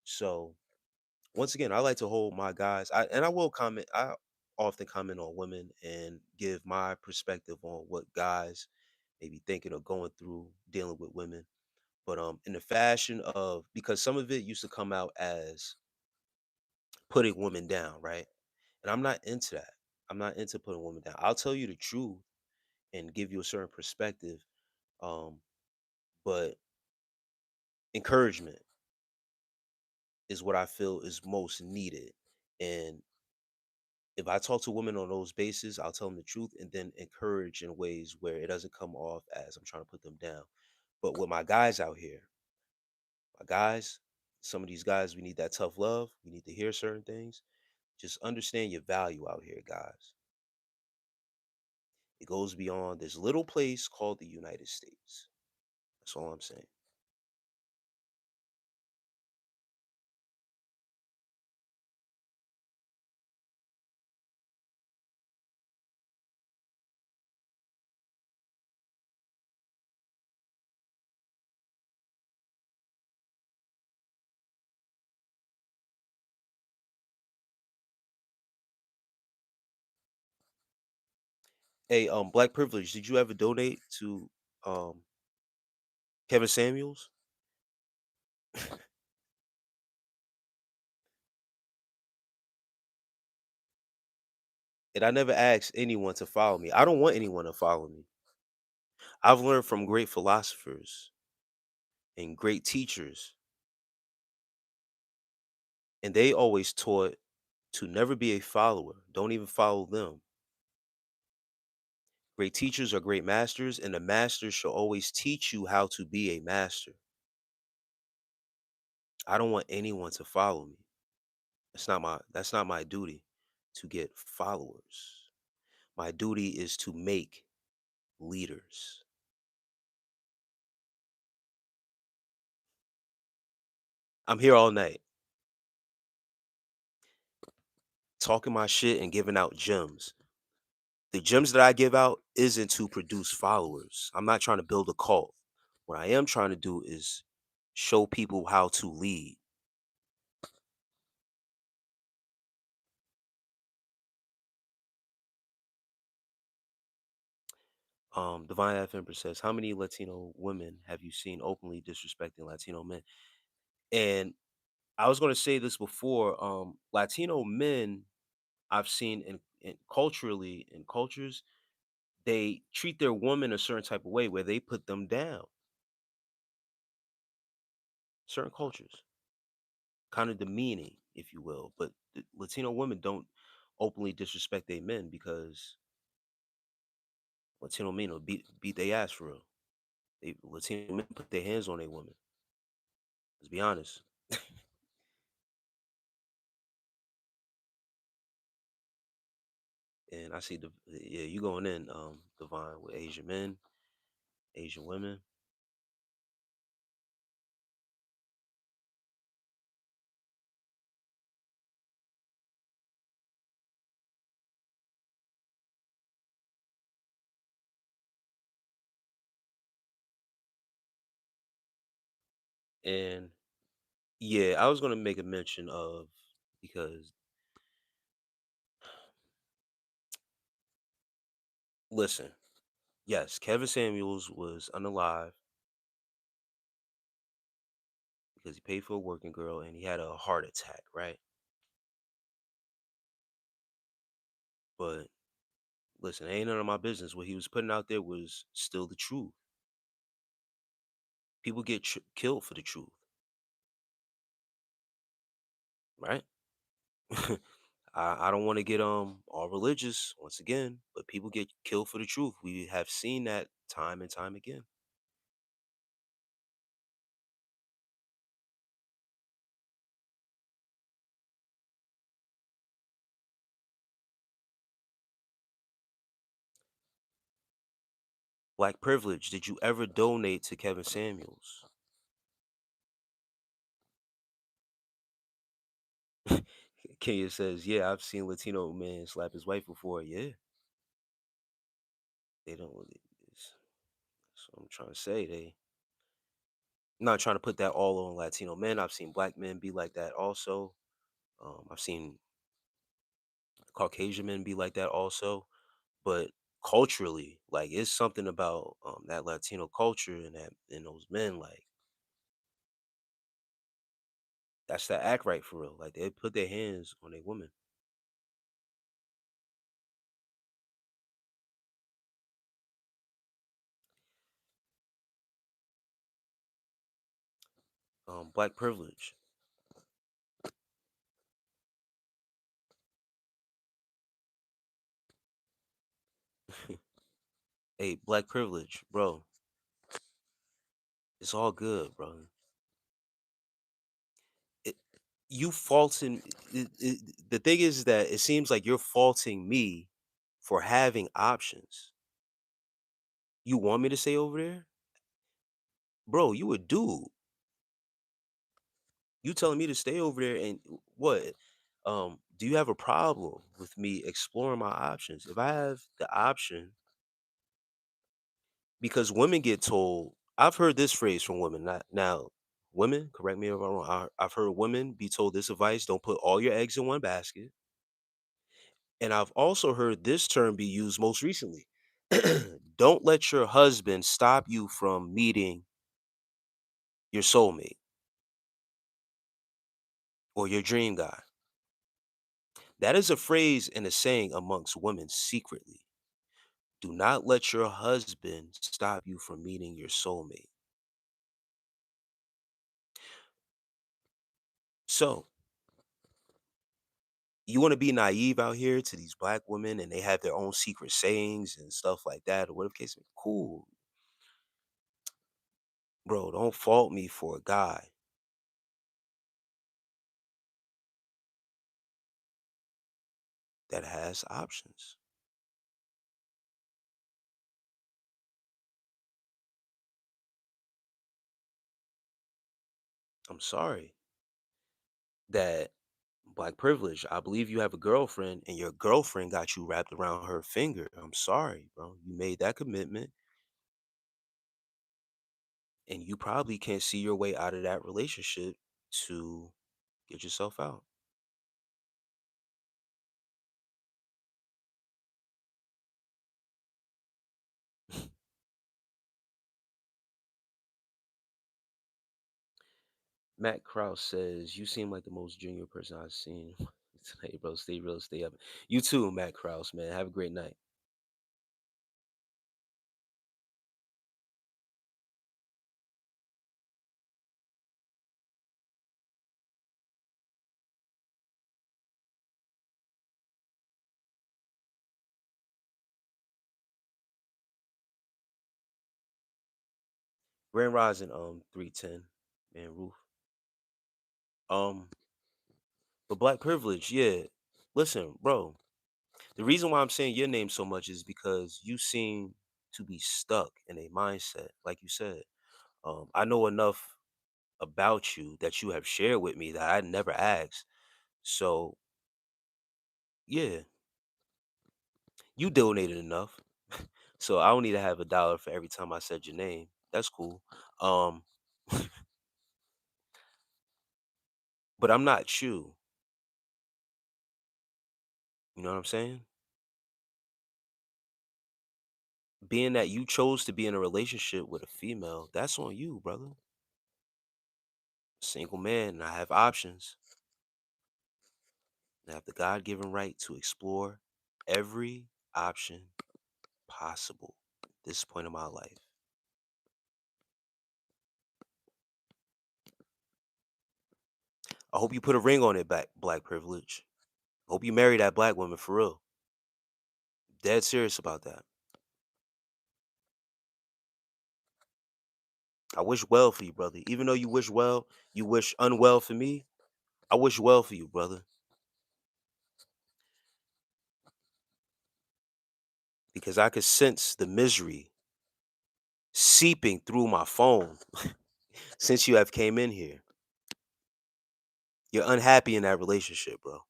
So once again, I like to hold my guys. I will comment. I often comment on women and give my perspective on what guys may be thinking or going through dealing with women. But in the fashion of because some of it used to come out as putting women down, right? And I'm not into that. I'm not into putting women down. I'll tell you the truth and give you a certain perspective. Um, but encouragement is what I feel is most needed. And if I talk to women on those bases, I'll tell them the truth and then encourage in ways where it doesn't come off as I'm trying to put them down. But with my guys out here, my guys, some of these guys, we need that tough love. We need to hear certain things. Just understand your value out here, guys. It goes beyond this little place called the United States. That's all I'm saying. Hey, Black Privilege, did you ever donate to um Kevin Samuels? And I never asked anyone to follow me. I don't want anyone to follow me. I've learned from great philosophers and great teachers, and they always taught to never be a follower. Don't even follow them. Great teachers are great masters, and the master shall always teach you how to be a master. I don't want anyone to follow me. That's not my duty to get followers. My duty is to make leaders. I'm here all night talking my shit and giving out gems. The gems that I give out isn't to produce followers. I'm not trying to build a cult. What I am trying to do is show people how to lead. Divine F Empress says, "How many Latino women have you seen openly disrespecting Latino men?" And I was going to say this before. Latino men I've seen in culturally in cultures they treat their woman a certain type of way where they put them down. Certain cultures, kind of demeaning, if you will. But the Latino women don't openly disrespect their men because Latino men will beat their ass for real. They Latino men put their hands on a woman. Let's be honest. And I see yeah, you going in, Divine, with Asian men, Asian women. And yeah, I was gonna make a mention of, because listen, yes, Kevin Samuels was unalive because he paid for a working girl and he had a heart attack, right? But listen, ain't none of my business. What he was putting out there was still the truth. People get killed for the truth, right? I don't want to get all religious once again, but people get killed for the truth. We have seen that time and time again. Black privilege. Did you ever donate to Kevin Samuels? Kenya says, "Yeah, I've seen Latino men slap his wife before." Yeah, they don't really. That's what I'm trying to say. I'm not trying to put that all on Latino men. I've seen black men be like that also. I've seen Caucasian men be like that also. But culturally, like it's something about that Latino culture and that and those men, like that's the act right for real. Like they put their hands on a woman. Black privilege. Hey, black privilege, bro. It's all good, bro. It, you faulting the thing is that it seems like you're faulting me for having options. You want me to stay over there? Bro, you a dude. You telling me to stay over there and what? Do you have a problem with me exploring my options? If I have the option, because women get told, I've heard this phrase from women. Not now, women. Correct me if I'm wrong. I've heard women be told this advice: don't put all your eggs in one basket. And I've also heard this term be used most recently. Don't let your husband stop you from meeting your soulmate or your dream guy. That is a phrase and a saying amongst women secretly. Do not let your husband stop you from meeting your soulmate. So, you want to be naive out here to these black women and they have their own secret sayings and stuff like that, or whatever case may be. Cool, bro. Don't fault me for a guy that has options. I'm sorry that black privilege. I believe you have a girlfriend and your girlfriend got you wrapped around her finger. I'm sorry, bro. You made that commitment and you probably can't see your way out of that relationship to get yourself out. Matt Krause says, "You seem like the most junior person I've seen today, bro. Stay real, stay up." You too, Matt Krause, man. Have a great night. Grand Rising, 310, man, Roof. Um, but black privilege, yeah. Listen, bro. The reason why I'm saying your name so much is because you seem to be stuck in a mindset, like you said. I know enough about you that you have shared with me that I never asked. So yeah, you donated enough. So I don't need to have $1 for every time I said your name. That's cool. Um but I'm not you. You know what I'm saying? Being that you chose to be in a relationship with a female, that's on you, brother. Single man, and I have options. I have the God given right to explore every option possible at this point in my life. I hope you put a ring on it, black privilege. Hope you marry that black woman for real. Dead serious about that. I wish well for you, brother. Even though you wish well, you wish unwell for me. I wish well for you, brother, because I could sense the misery seeping through my phone since you have came in here. You're unhappy in that relationship, bro.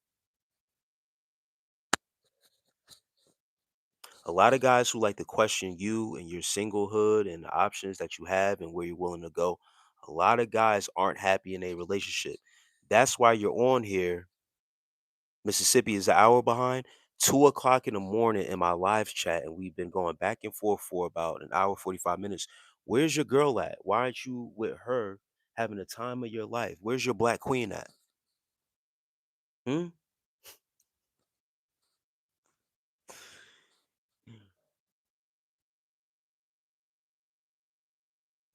A lot of guys who like to question you and your singlehood and the options that you have and where you're willing to go, a lot of guys aren't happy in a relationship. That's why you're on here. Mississippi is an hour behind. 2 o'clock in the morning in my live chat, and we've been going back and forth for about an hour, 45 minutes. Where's your girl at? Why aren't you with her having the time of your life? Where's your black queen at? Hmm?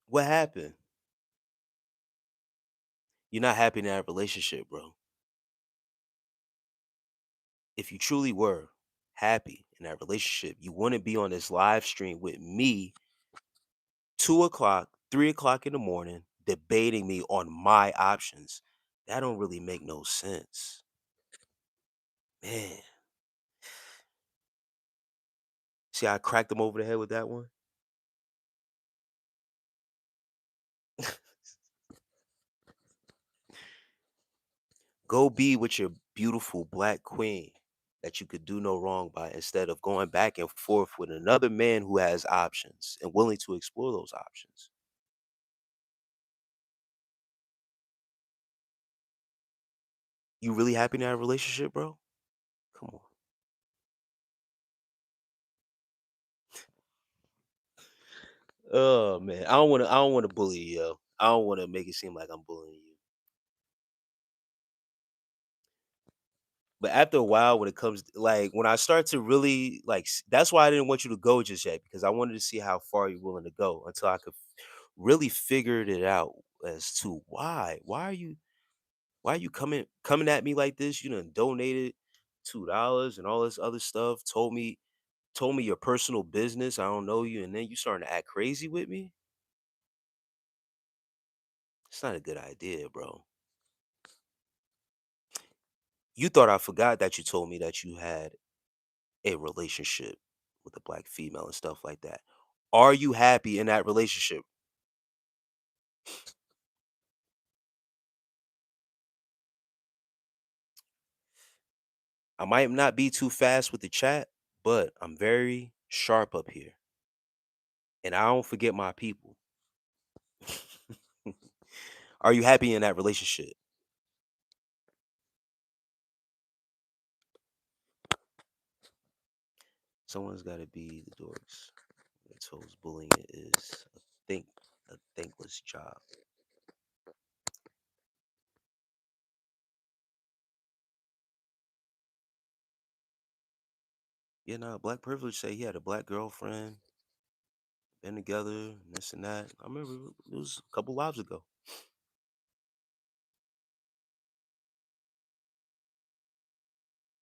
What happened? You're not happy in that relationship, bro. If you truly were happy in that relationship, you wouldn't be on this live stream with me 2 o'clock, 3 o'clock in the morning, debating me on my options. That don't really make no sense. Man. See how I cracked him over the head with that one? Go be with your beautiful black queen that you could do no wrong by instead of going back and forth with another man who has options and willing to explore those options. You really happy in that relationship, bro? Come on. Oh man. I don't wanna bully you, yo. I don't wanna make it seem like I'm bullying you. But after a while, when it comes like when I start to really like that's why I didn't want you to go just yet, because I wanted to see how far you're willing to go until I could really figure it out as to why. Why are you coming at me like this? You done donated $2 and all this other stuff, told me your personal business. I don't know you, and then you starting to act crazy with me? It's not a good idea, bro. You thought I forgot that you told me that you had a relationship with a black female and stuff like that. Are you happy in that relationship? I might not be too fast with the chat, but I'm very sharp up here. And I don't forget my people. Are you happy in that relationship? Someone's gotta be the dorks. That told bullying is think a thankless job. Yeah, nah, black privilege say he had a black girlfriend, been together, and this and that. I remember it was a couple lives ago.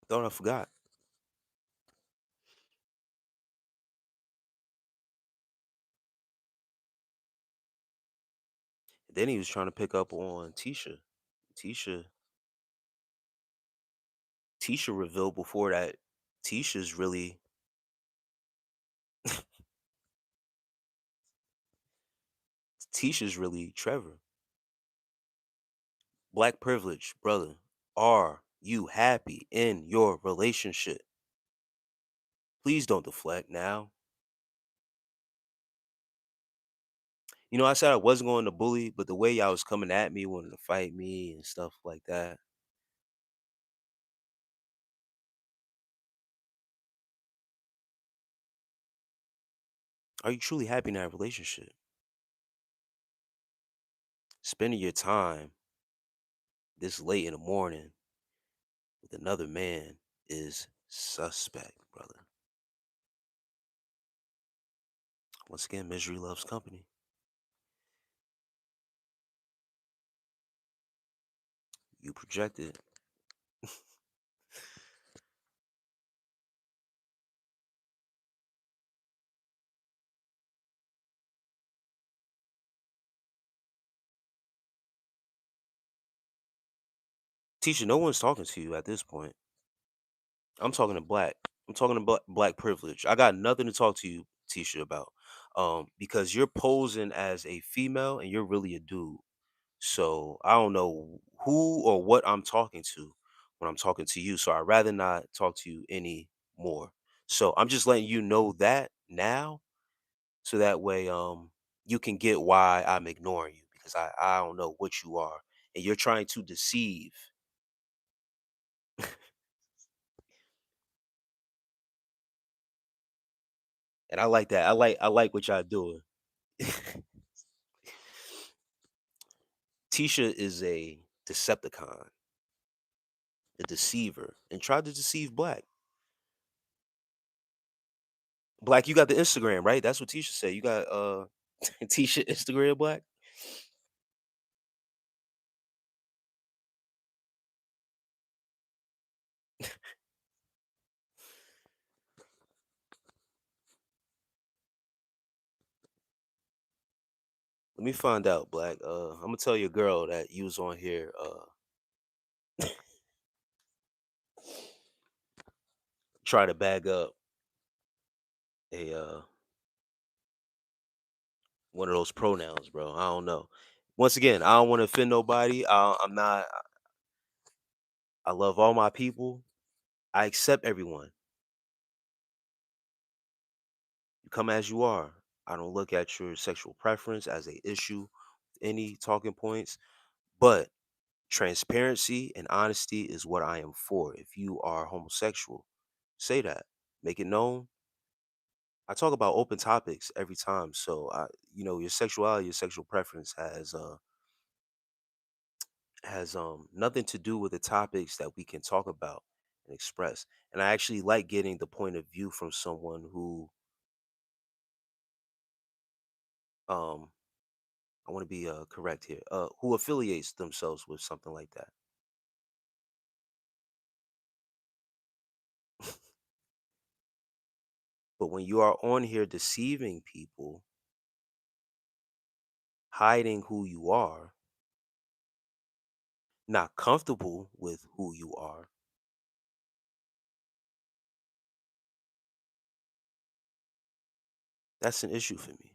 Thought I forgot. Then he was trying to pick up on Tisha. Tisha Tisha revealed before that Tisha's really Tisha's really Trevor. Black privilege, brother. Are you happy in your relationship? Please don't deflect now. I said I wasn't going to bully, but the way y'all was coming at me, wanting to fight me and stuff like that. Are you truly happy in that relationship? Spending your time this late in the morning with another man is suspect, brother. Once again, misery loves company. You projected. Tisha, no one's talking to you at this point. I'm talking to black. I'm talking to black privilege. I got nothing to talk to you, Tisha, about. Because you're posing as a female and you're really a dude. So I don't know who or what I'm talking to when I'm talking to you. So I'd rather not talk to you anymore. So I'm just letting you know that now, so that way you can get why I'm ignoring you, because I don't know what you are. And you're trying to deceive. And I like that. I like what y'all doing. Tisha is a Decepticon, a deceiver, and tried to deceive Black. Black, you got the Instagram, right? That's what Tisha said. You got Tisha Instagram, Black. Let me find out, Black. I'm gonna tell your girl that you was on here. Try to bag up a one of those pronouns, bro. I don't know. Once again, I don't want to offend nobody. I'm not. I love all my people. I accept everyone. You come as you are. I don't look at your sexual preference as a issue, any talking points. But transparency and honesty is what I am for. If you are homosexual, say that. Make it known. I talk about open topics every time. So your sexuality, your sexual preference has nothing to do with the topics that we can talk about and express. And I actually like getting the point of view from someone who um I want to be correct here, who affiliates themselves with something like that. But when you are on here deceiving people, hiding who you are, not comfortable with who you are, that's an issue for me.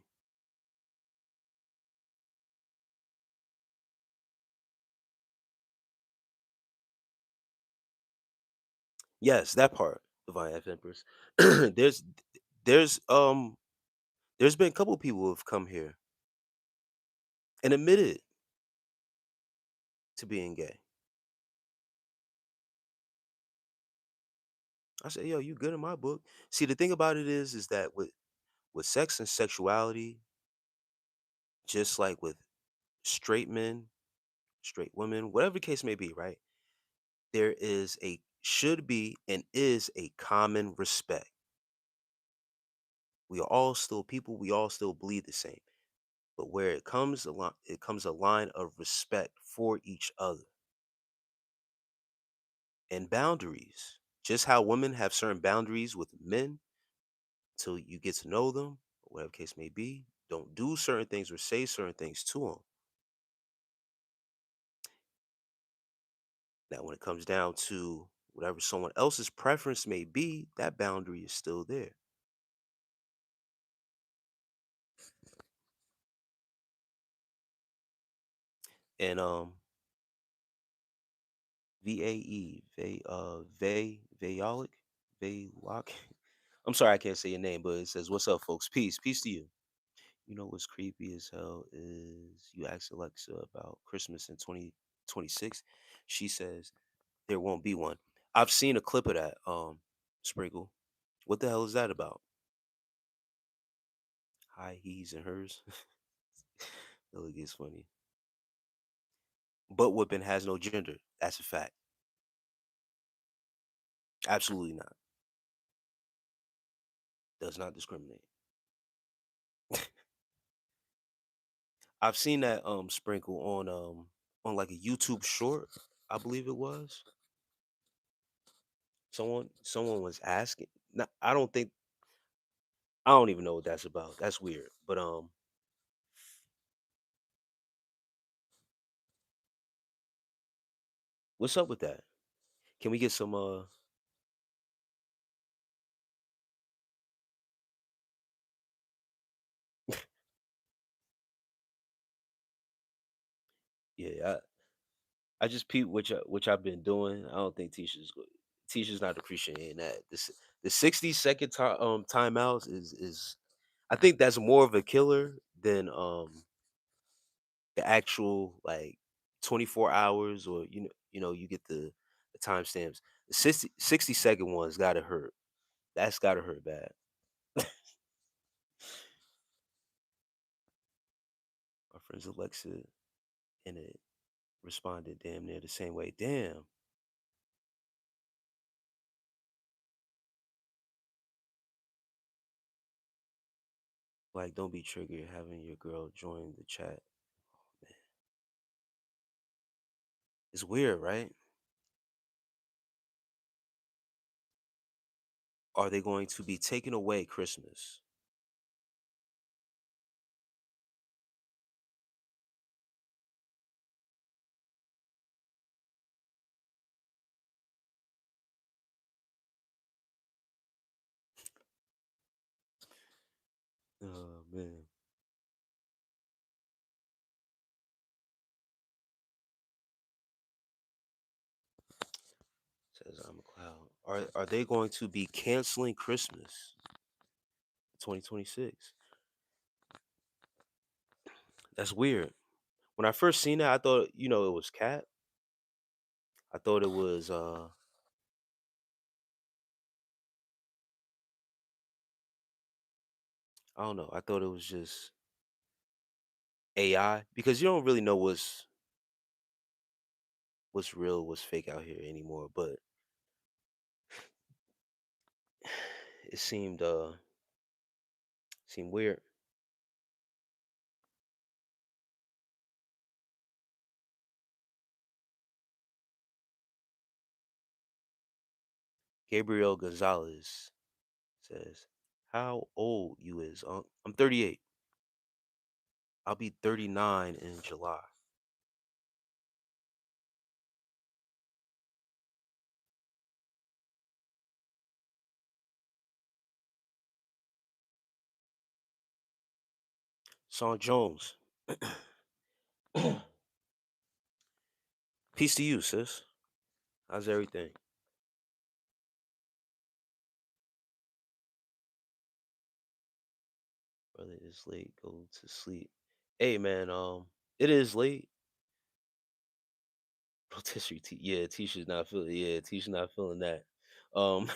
Yes, that part, Divine F Empress. There's there's been a couple people who have come here and admitted to being gay. I said, yo, you good in my book. See, the thing about it is that with sex and sexuality, just like with straight men, straight women, whatever the case may be, right? There is a should be and is a common respect. We are all still people. We all still bleed the same. But where it comes a line of respect for each other and boundaries. Just how women have certain boundaries with men till you get to know them, or whatever case may be. Don't do certain things or say certain things to them. Now, when it comes down to whatever someone else's preference may be, that boundary is still there. And VAE, Vayolic, Vaylock. I'm sorry I can't say your name, but it says, "What's up, folks? Peace, peace to you." You know what's creepy as hell is you ask Alexa about Christmas in 2026. She says there won't be one. I've seen a clip of that, Sprinkle. What the hell is that about? Hi, he's and hers. That look is funny. Butt whipping has no gender. That's a fact. Absolutely not. Does not discriminate. I've seen that Sprinkle on like a YouTube short, I believe it was. Someone was asking. I don't think I don't even know what that's about. That's weird. But what's up with that? Can we get some yeah, I just peep which I've been doing. I don't think Tisha's not appreciating that. The 60-second timeouts is I think that's more of a killer than the actual like 24 hours or you get the timestamps. The 60-second one's gotta hurt. That's gotta hurt bad. My friends Alexa and it responded damn near the same way. Damn. Like don't be triggered having your girl join the chat. Man, it's weird, right? Are they going to be taking away Christmas? Oh man. Says I'm a cloud. Are they going to be canceling Christmas 2026? That's weird. When I first seen that, I thought, it was Cat. I thought it was I don't know. I thought it was just AI because you don't really know what's real, what's fake out here anymore, but it seemed weird. Gabriel Gonzalez says, "How old you is? I'm 38. I'll be 39 in July." Song Jones. Peace to you, sis. How's everything? Brother, it's late. Go to sleep. Hey man, it is late. Rotisserie tea. Yeah, Tisha's not feeling. Yeah, Tisha's not feeling that. Um,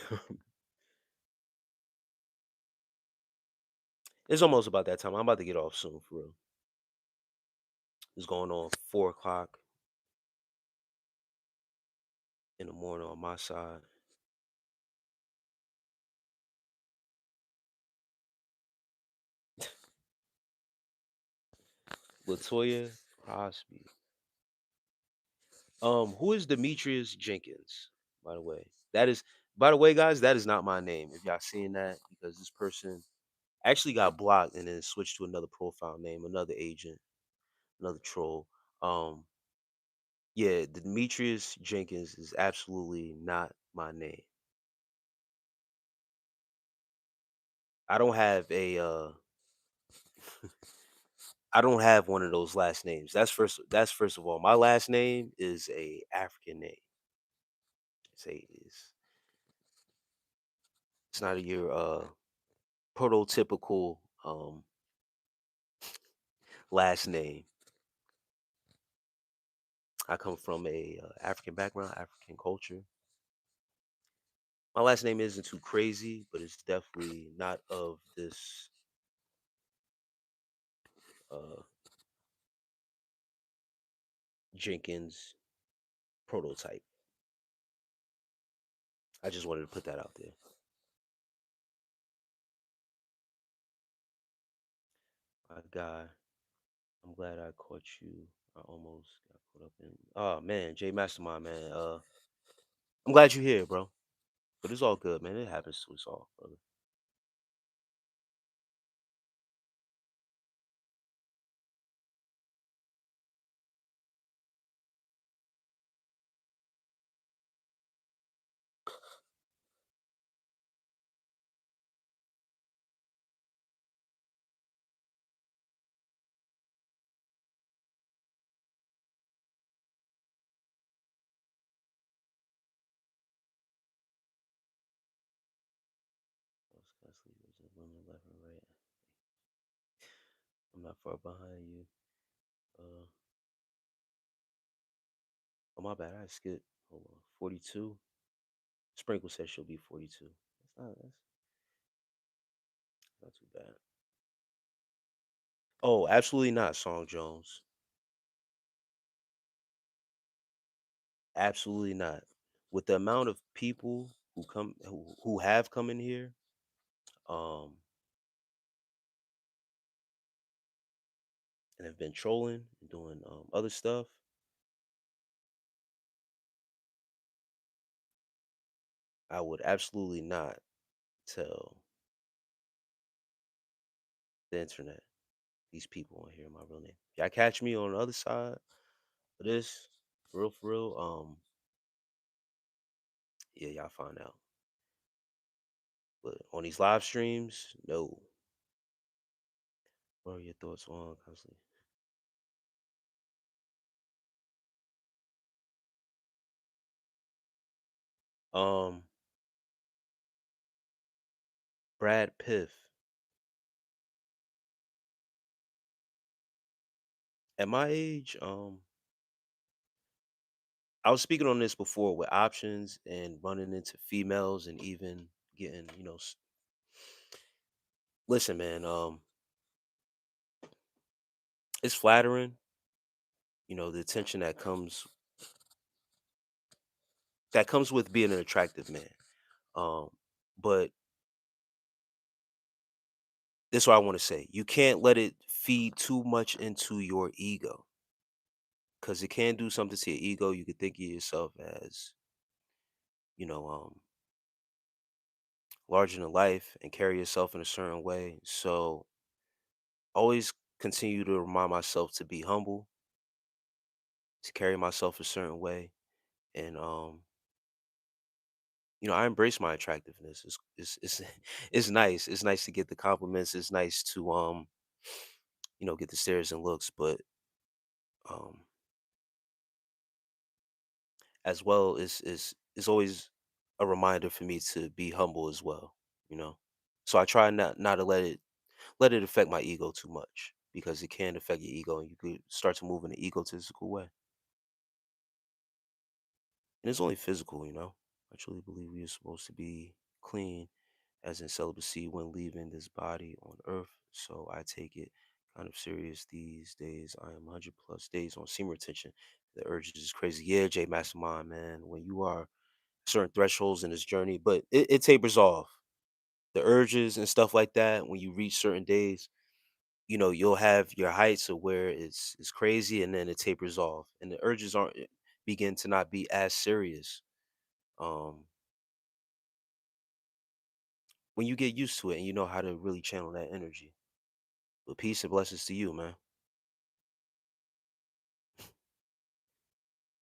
it's almost about that time. I'm about to get off soon, for real. It's going on 4 o'clock in the morning on my side. Latoya Crosby. Who is Demetrius Jenkins? By the way, by the way, guys, that is not my name. If y'all seeing that, because this person actually got blocked and then switched to another profile name, another agent, another troll. Um, yeah, Demetrius Jenkins is absolutely not my name. I don't have a I don't have one of those last names. That's first of all. My last name is a African name. It's not your prototypical last name. I come from a African background, African culture. My last name isn't too crazy, but it's definitely not of this uh, Jenkins prototype. I just wanted to put that out there. My guy, I'm glad I caught you. I almost got caught up in. Oh man, Jay Mastermind, man. I'm glad you're here, bro. But it's all good, man. It happens to us all, brother. Women left and right. I'm not far behind you. Uh, oh my bad, I skipped. Hold on, 42. Sprinkle said she'll be 42. That's not too bad. Oh, absolutely not, Song Jones. Absolutely not. With the amount of people who have come in here, um, and have been trolling and doing other stuff, I would absolutely not tell the internet these people on here my real name. Y'all catch me on the other side of this, for real. Yeah, y'all find out. But on these live streams, no. What are your thoughts on constantly? Um, Brad Piff. At my age, I was speaking on this before with options and running into females and even getting, listen, man, it's flattering, the attention that comes with being an attractive man. Um, but this is what I want to say. You can't let it feed too much into your ego because it can do something to your ego. You could think of yourself as, you know, larger than life and carry yourself in a certain way. So always continue to remind myself to be humble, to carry myself a certain way. And I embrace my attractiveness. It's it's nice. It's nice to get the compliments. It's nice to get the stares and looks, but um as well is always a reminder for me to be humble as well, you know. So I try not to let it affect my ego too much because it can affect your ego and you could start to move in an egotistical way. And it's only physical, you know. I truly believe we are supposed to be clean, as in celibacy, when leaving this body on earth. So I take it kind of serious these days. I am 100 plus days on semen retention. The urges is crazy. Yeah, J Mastermind, man. When you are certain thresholds in this journey, but it tapers off. The urges and stuff like that, when you reach certain days, you'll have your heights of where it's crazy and then it tapers off. And the urges aren't begin to not be as serious. Um when you get used to it and you know how to really channel that energy. But peace and blessings to you, man.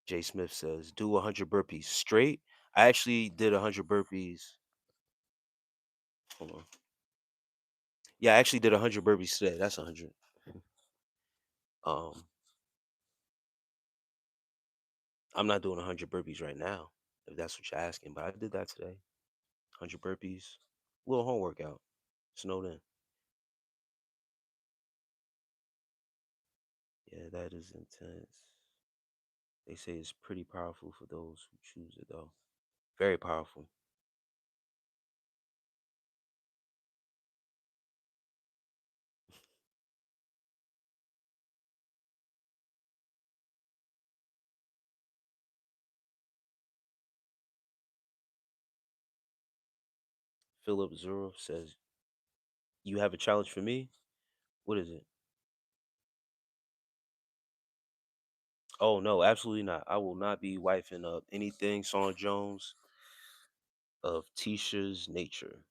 Jay Smith says, do 100 burpees straight. I actually did 100 burpees. Hold on. Yeah, I actually did 100 burpees today. That's 100. Um, I'm not doing 100 burpees right now, if that's what you're asking, but I did that today. 100 burpees. Little home workout. Snowed in. Yeah, that is intense. They say it's pretty powerful for those who choose it, though. Very powerful. Philip Zuro says, "You have a challenge for me? What is it?" Oh no, absolutely not. I will not be wifing up anything Song Jones of Tisha's nature.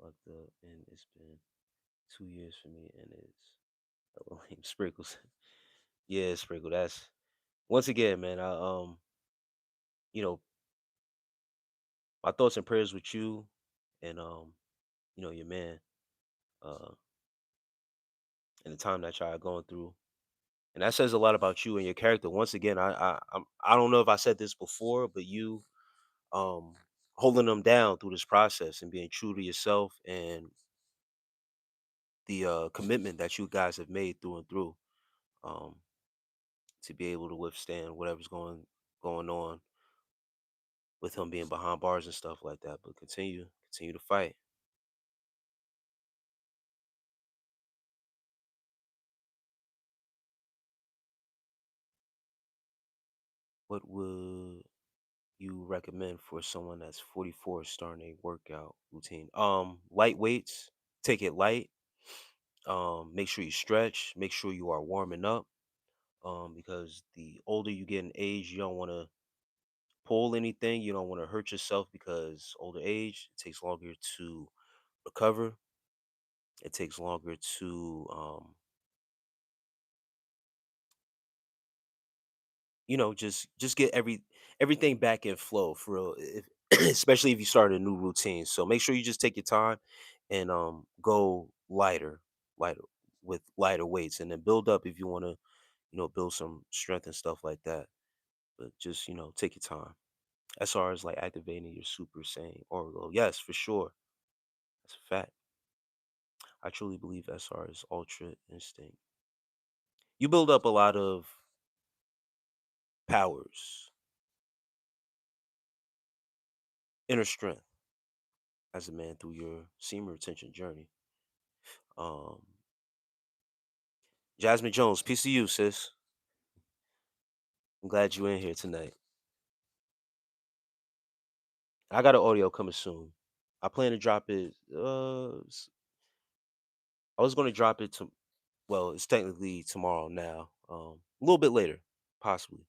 Locked up, and it's been 2 years for me, and it's hella lame. Sprinkles. Yeah, Sprinkle. That's once again, man. You know, my thoughts and prayers with you, and your man, uh, and the time that y'all are going through, and that says a lot about you and your character. Once again, I don't know if I said this before, but you um holding them down through this process and being true to yourself and the commitment that you guys have made through and through, um to be able to withstand whatever's going on with him being behind bars and stuff like that. But continue to fight. What would you recommend for someone that's 44 starting a workout routine? Light weights, take it light. Make sure you stretch, make sure you are warming up. Because the older you get in age, you don't want to pull anything, you don't want to hurt yourself because older age, it takes longer to recover. It takes longer to just get everything back in flow for real. If, especially if you start a new routine. So make sure you just take your time and go lighter with lighter weights, and then build up if you want to, build some strength and stuff like that. But just, take your time. As far as like activating your super saiyan orgo, yes, for sure. That's a fact. I truly believe SR is ultra instinct. You build up a lot of powers, inner strength as a man through your semen retention journey. Um, Jasmine Jones, peace to you, sis. I'm glad you in here tonight. I got an audio coming soon. I plan to drop it. I was going to drop it to. Well, it's technically tomorrow now. A little bit later, possibly.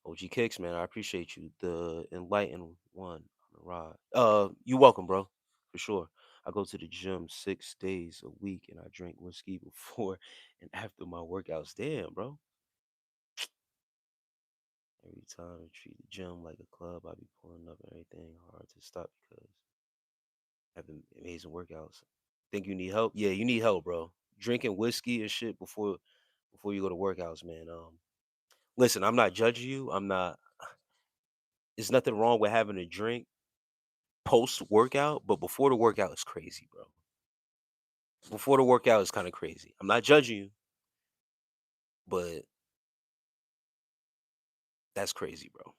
OG Kicks, man, I appreciate you. The enlightened one on the ride. You welcome, bro. For sure. I go to the gym 6 days a week and I drink whiskey before and after my workouts. Damn, bro. Every time I treat the gym like a club, I be pulling up and everything hard to stop because having amazing workouts. Think you need help? Yeah, you need help, bro. Drinking whiskey and shit before you go to workouts, man. Listen, I'm not judging you. I'm not. There's nothing wrong with having a drink post workout, but before the workout is crazy, bro. Before the workout is kind of crazy. I'm not judging you, but that's crazy, bro.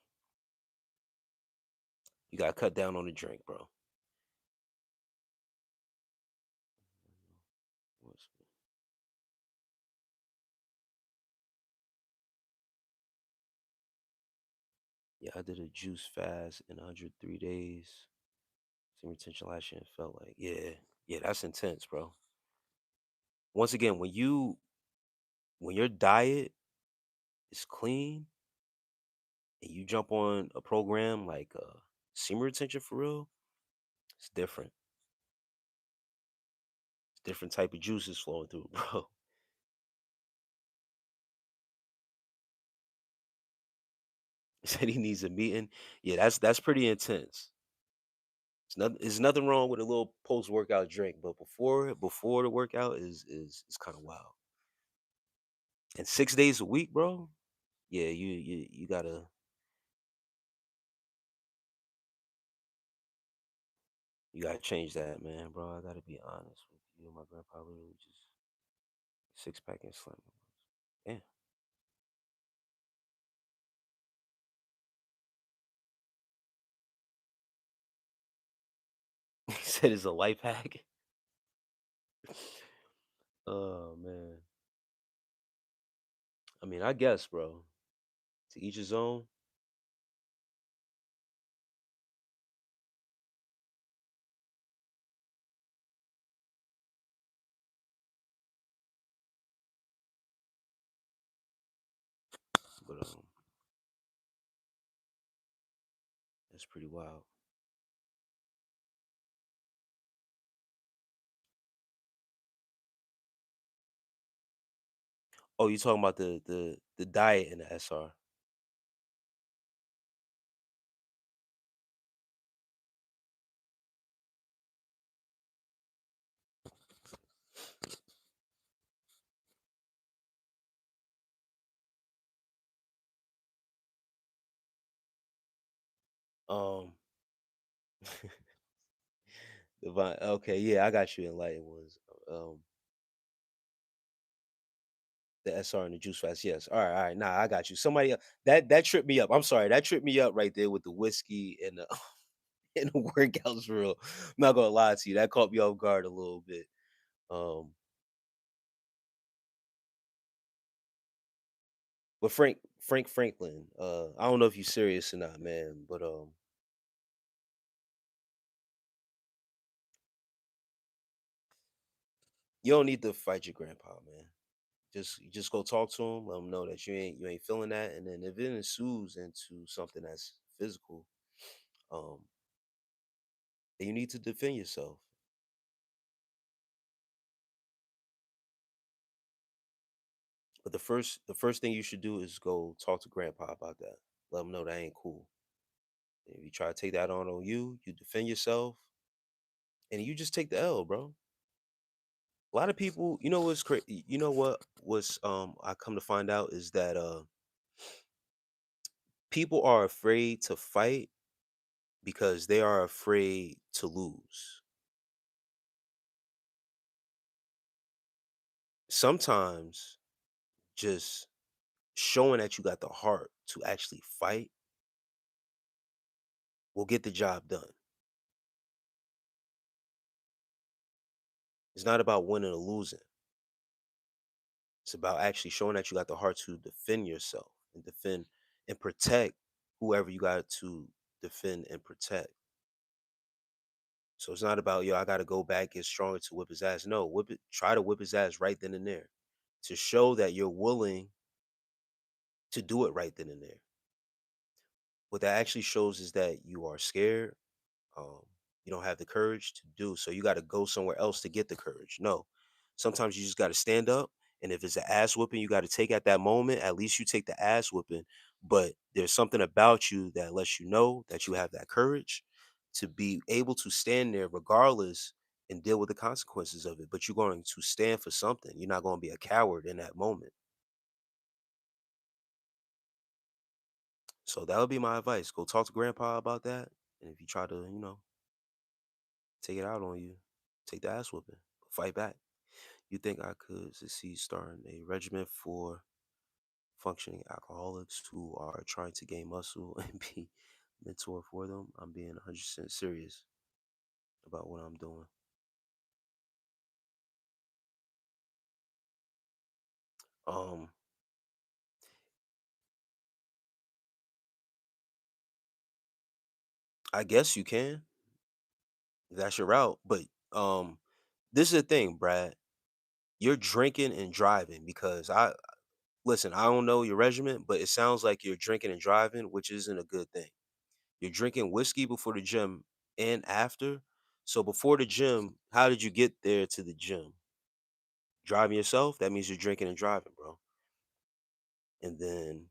You gotta cut down on the drink, bro. What's- Yeah, I did a juice fast in 103 days. Some retention last year and felt like, yeah, that's intense, bro. Once again, when your diet is clean and you jump on a program like semen retention for real, it's different. It's different type of juices flowing through, bro. He said he needs a meeting. Yeah, that's pretty intense. There's nothing wrong with a little post workout drink, but before the workout is kind of wild. And 6 days a week, bro. Yeah, you gotta You gotta change that, man, bro. I gotta be honest with you. My grandpa literally just six pack and slim. Damn. He said it's a life hack. Oh man. I mean, I guess, bro. To each his own. But that's pretty wild. Oh, you talking about the diet in the SR? Um, okay, yeah, I got you. Enlightened ones. Um, the SR and the juice fast. Yes. All right. Nah, I got you. Somebody that tripped me up. I'm sorry. That tripped me up right there with the whiskey and the and the workouts. Real. I'm not gonna lie to you. That caught me off guard a little bit. Um, but Frank Franklin. I don't know if you serious or not, man. But you don't need to fight your grandpa, man. Just go talk to him. Let him know that you ain't feeling that, and then if it ensues into something that's physical, um, then you need to defend yourself. But the first thing you should do is go talk to grandpa about that. Let him know that ain't cool. If you try to take that on you, you defend yourself, and you just take the L, bro. A lot of people, you know what's crazy? You know what was I come to find out is that people are afraid to fight because they are afraid to lose. Sometimes just showing that you got the heart to actually fight will get the job done. It's not about winning or losing. It's about actually showing that you got the heart to defend yourself and defend and protect whoever you got to defend and protect. So it's not about, yo, I got to go back, get stronger to whip his ass. No, try to whip his ass right then and there to show that you're willing to do it right then and there. What that actually shows is that you are scared. Um, you don't have the courage to do so. You got to go somewhere else to get the courage. No, sometimes you just got to stand up. And if it's an ass whooping, you got to take at that moment. At least you take the ass whooping. But there's something about you that lets you know that you have that courage to be able to stand there regardless and deal with the consequences of it. But you're going to stand for something. You're not going to be a coward in that moment. So that would be my advice. Go talk to grandpa about that. And if you try to, take it out on you, take the ass whooping, fight back. You think I could succeed starting a regimen for functioning alcoholics who are trying to gain muscle and be mentor for them? I'm being 100% serious about what I'm doing. Um, I guess you can. If that's your route, but um, this is the thing, Brad. You're drinking and driving because I listen. I don't know your regimen, but it sounds like you're drinking and driving, which isn't a good thing. You're drinking whiskey before the gym and after. So before the gym, how did you get there to the gym? Driving yourself? That means you're drinking and driving, bro. And then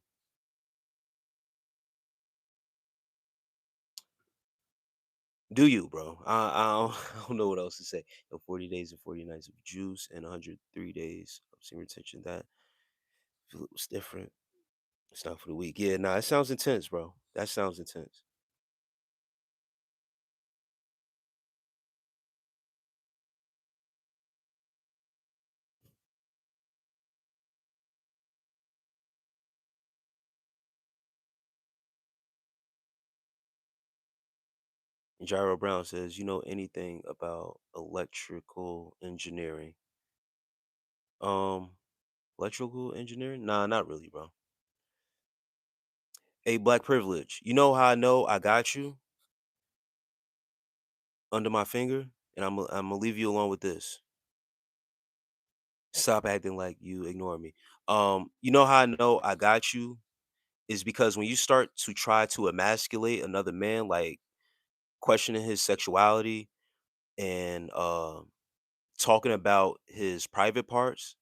do you, bro? I don't know what else to say. 40 days and 40 nights of juice and 103 days of semen retention. That was different. It's not for the week. Yeah, nah, it sounds intense, bro. That sounds intense. And Gyro Brown says, "You know anything about electrical engineering?" Um, electrical engineering? Nah, not really, bro. Hey, Black Privilege. You know how I know I got you under my finger, and I'm gonna leave you alone with this. Stop acting like you ignore me. You know how I know I got you is because when you start to try to emasculate another man, like questioning his sexuality and talking about his private parts,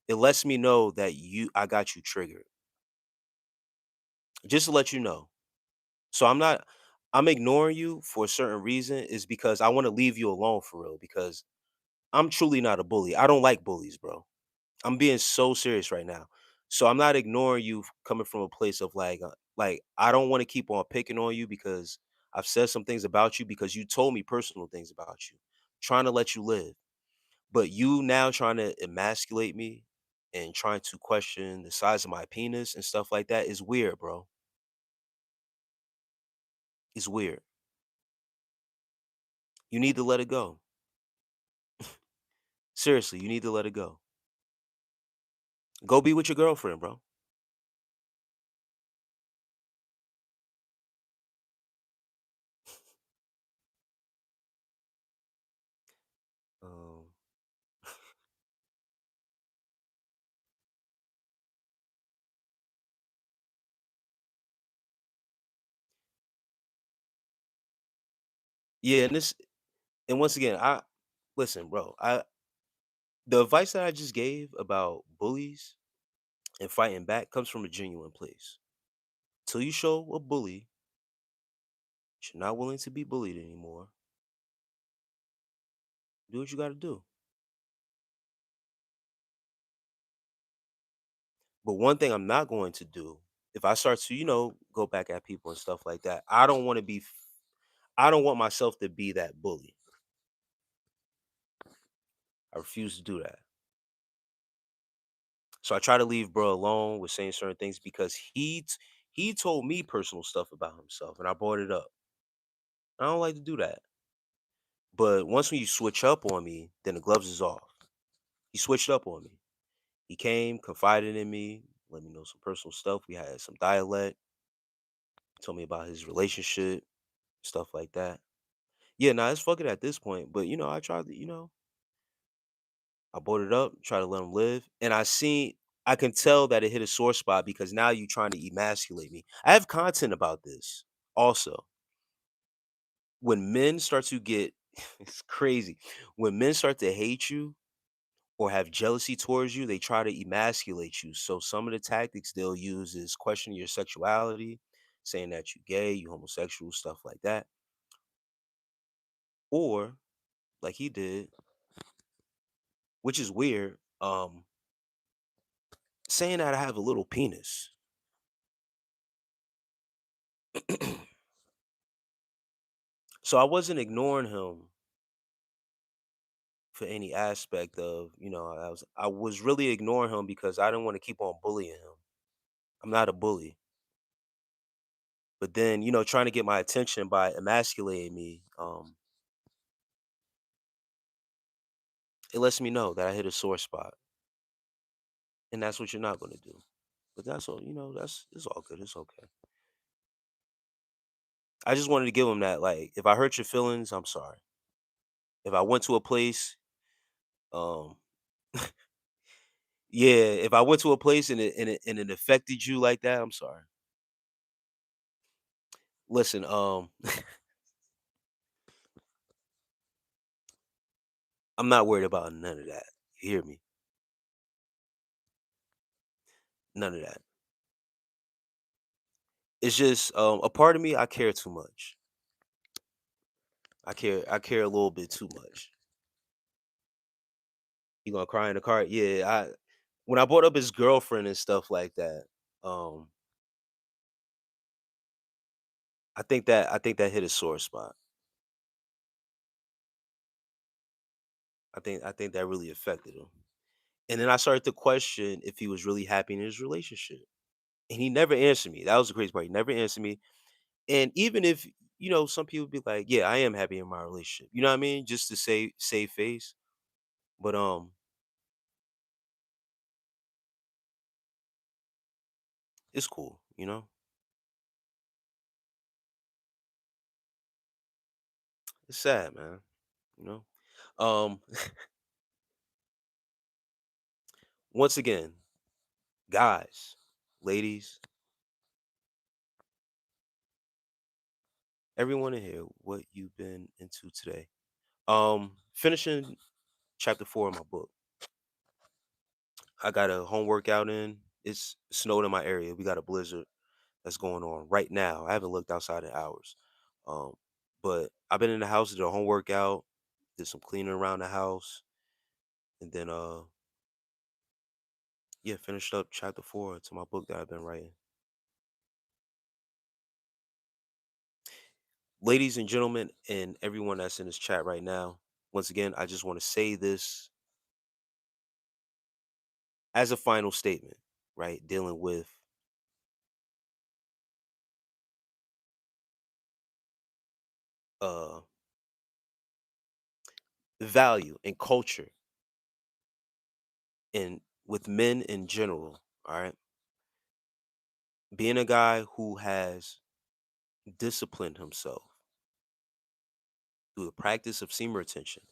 it lets me know that I got you triggered. Just to let you know. So I'm ignoring you for a certain reason is because I want to leave you alone for real because I'm truly not a bully. I don't like bullies, bro. I'm being so serious right now. So I'm not ignoring you coming from a place of like I don't want to keep on picking on you because I've said some things about you because you told me personal things about you. Trying to let you live. But you now trying to emasculate me and trying to question the size of my penis and stuff like that is weird, bro. It's weird. You need to let it go. Seriously, you need to let it go. Go be with your girlfriend, bro. Um, yeah, and once again, I listen, bro. I The advice that I just gave about bullies and fighting back comes from a genuine place. Till you show a bully you're not willing to be bullied anymore, do what you got to do. But one thing I'm not going to do, if I start to, go back at people and stuff like that, I don't want myself to be that bully. I refuse to do that. So I try to leave bro alone with saying certain things because he told me personal stuff about himself and I brought it up. I don't like to do that. But once when you switch up on me, then the gloves is off. He switched up on me. He came, confided in me, let me know some personal stuff. We had some dialect, told me about his relationship, stuff like that. Yeah, nah, it's fucking at this point. But I tried to, I brought it up, try to let him live. And I can tell that it hit a sore spot because now you trying to emasculate me. I have content about this also. When men start to get it's crazy. When men start to hate you or have jealousy towards you, they try to emasculate you. So some of the tactics they'll use is questioning your sexuality, saying that you gay, you homosexual, stuff like that. Or like he did, which is weird, saying that I have a little penis. So I wasn't ignoring him for any aspect of, I was really ignoring him because I didn't want to keep on bullying him. I'm not a bully. But then, trying to get my attention by emasculating me, it lets me know that I hit a sore spot. And that's what you're not gonna do. But that's all, it's all good. It's okay. I just wanted to give him that, like, if I hurt your feelings, I'm sorry. If I went to a place, um, yeah, if I went to a place and it affected you like that, I'm sorry. Listen, I'm not worried about none of that. You hear me? None of that. It's just a part of me, I care too much. I care a little bit too much. You gonna cry in the car? Yeah, when I brought up his girlfriend and stuff like that, um, I think that hit a sore spot. I think that really affected him. And then I started to question if he was really happy in his relationship. And he never answered me. That was the crazy part. He never answered me. And even if some people be like, "Yeah, I am happy in my relationship." You know what I mean? Just to save face. But it's cool. It's sad, man. You know. Um, once again, guys, ladies, everyone in here, what you've been into today. Finishing chapter 4 of my book. I got a home workout in. It's snowed in my area. We got a blizzard that's going on right now. I haven't looked outside in hours. Um, but I've been in the house, did a home workout, did some cleaning around the house, and then yeah, finished up chapter 4 to my book that I've been writing. Ladies and gentlemen, and everyone that's in this chat right now, once again, I just want to say this as a final statement, right? Dealing with uh value and culture and with men in general, all right? Being a guy who has disciplined himself through the practice of semen retention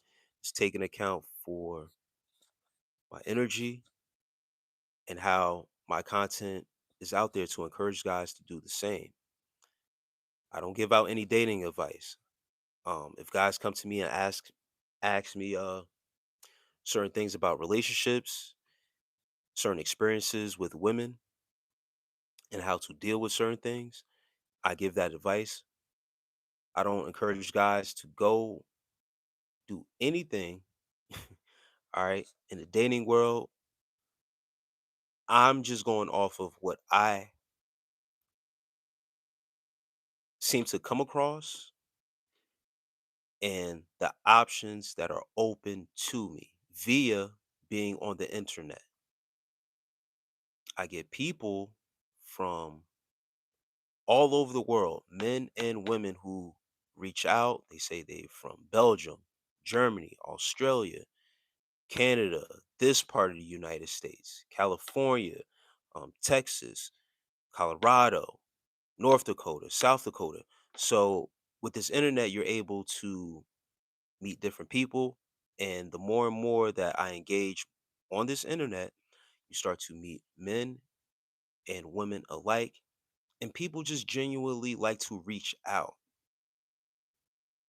is taking account for my energy and how my content is out there to encourage guys to do the same. I don't give out any dating advice. If guys come to me and ask me certain things about relationships, certain experiences with women, and how to deal with certain things, I give that advice. I don't encourage guys to go do anything, all right, in the dating world. I'm just going off of what I seem to come across and the options that are open to me via being on the internet. I get people from all over the world, men and women who reach out. They say they from Belgium, Germany, Australia, Canada, this part of the United States, California, Texas, Colorado, North Dakota, South Dakota. So with this internet, you're able to meet different people. And the more and more that I engage on this internet, you start to meet men and women alike. And people just genuinely like to reach out.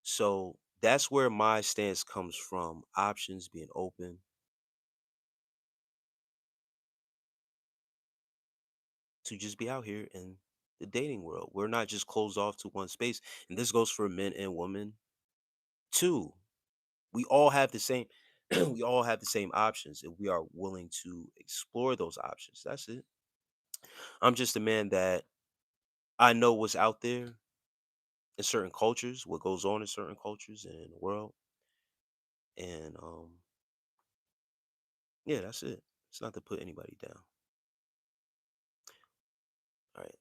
So that's where my stance comes from, options being open to just be out here in the dating world. We're not just closed off to one space. And this goes for men and women too. We all have the same we all have the same options if we are willing to explore those options. That's it. I'm just a man that I know what's out there in certain cultures, what goes on in certain cultures and in the world. And yeah, that's it. It's not to put anybody down. All right.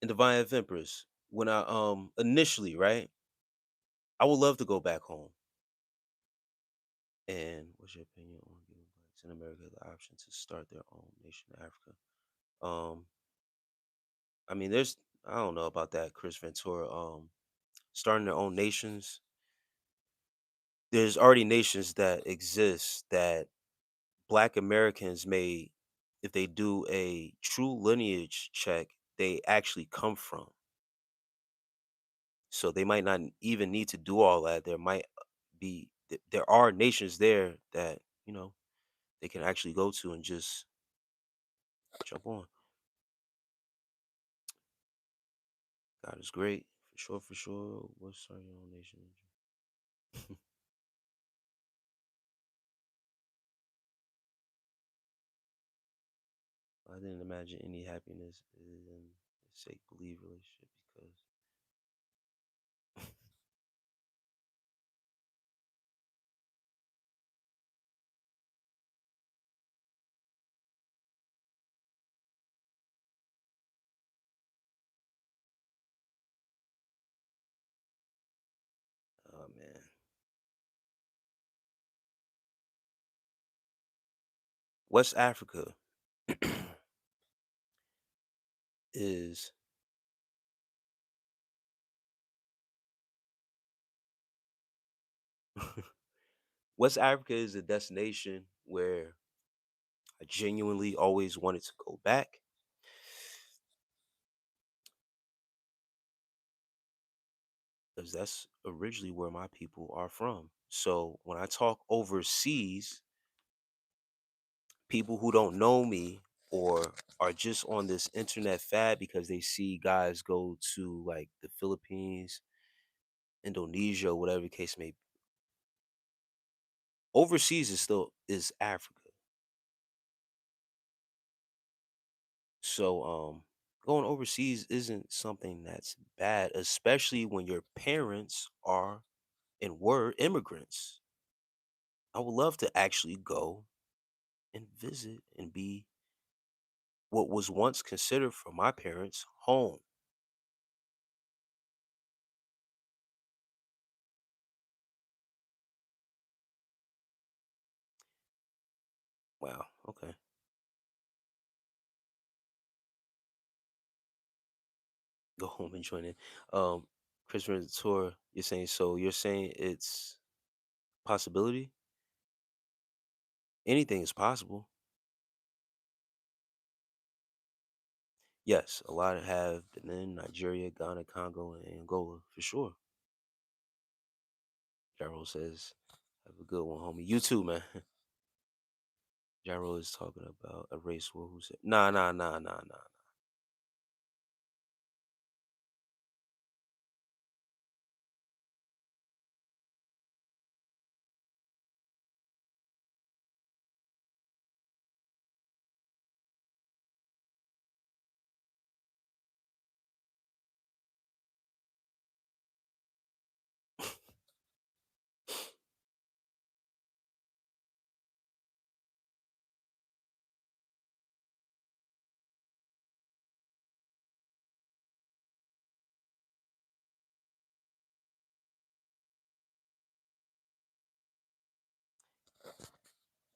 And Divine Empress, when I initially, right, I would love to go back home. And what's your opinion on giving blacks in America the option to start their own nation in Africa? Um, I mean, I don't know about that, Chris Ventura. Starting their own nations. There's already nations that exist that Black Americans may, if they do a true lineage check, they actually come from. So they might not even need to do all that. There might there are nations there that they can actually go to and just jump on. God is great for sure, for sure. What's our own nation? I didn't imagine any happiness in a fake believe relationship because oh man. West Africa is West Africa is a destination where I genuinely always wanted to go back because that's originally where my people are from. So when I talk overseas, people who don't know me or are just on this internet fad because they see guys go to like the Philippines, Indonesia, whatever the case may be. Overseas is still is Africa. So going overseas isn't something that's bad, especially when your parents are and were immigrants. I would love to actually go and visit and be what was once considered for my parents home. Wow. Okay. Go home and join in. Um, Christopher Tour, you're saying so you're saying it's possibility? Anything is possible. Yes, a lot have Benin, Nigeria, Ghana, Congo, and Angola for sure. Gyro says, have a good one, homie. You too, man. Gyro is talking about a race war. Who said, nah, nah, nah, nah, nah.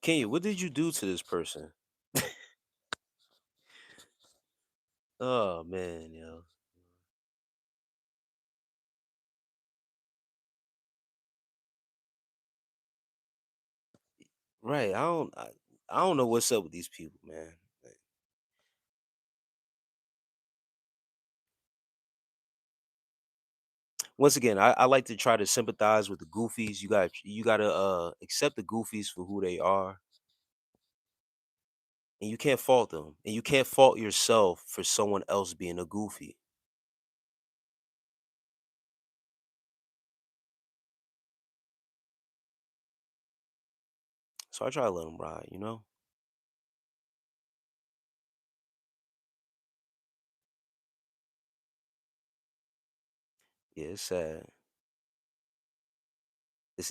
Kenya, what did you do to this person? Oh man, yo. Right. I don't know what's up with these people, man. Like, once again, I like to try to sympathize with the goofies. You gotta accept the goofies for who they are. And you can't fault them. And you can't fault yourself for someone else being a goofy. So I try to let them ride, you know? Yeah, it's sad.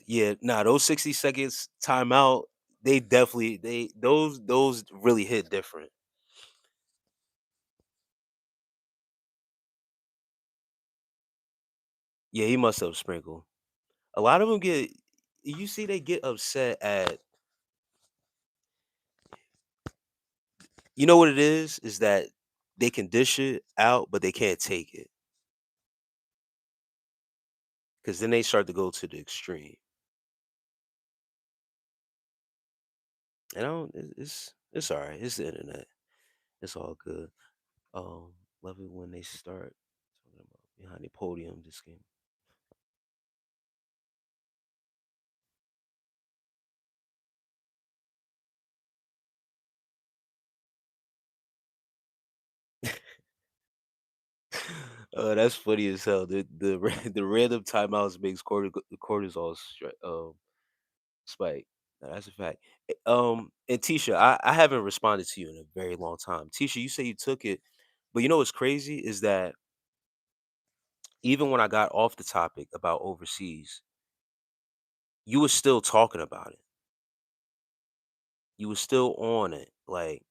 Yeah, nah, those 60 seconds timeout, they definitely those really hit different. Yeah, he must have sprinkled. A lot of them get you see they get upset at you know what it is that they can dish it out, but they can't take it. Cause then they start to go to the extreme. And I don't it's all right. It's the internet. It's all good. Um, love it when they start talking about behind the podium this game. That's funny as hell. The random timeouts makes cortisol spike. That's a fact. And Tisha, I haven't responded to you in a very long time. Tisha, you say you took it, but you know what's crazy is that even when I got off the topic about overseas, you were still talking about it. You were still on it. Like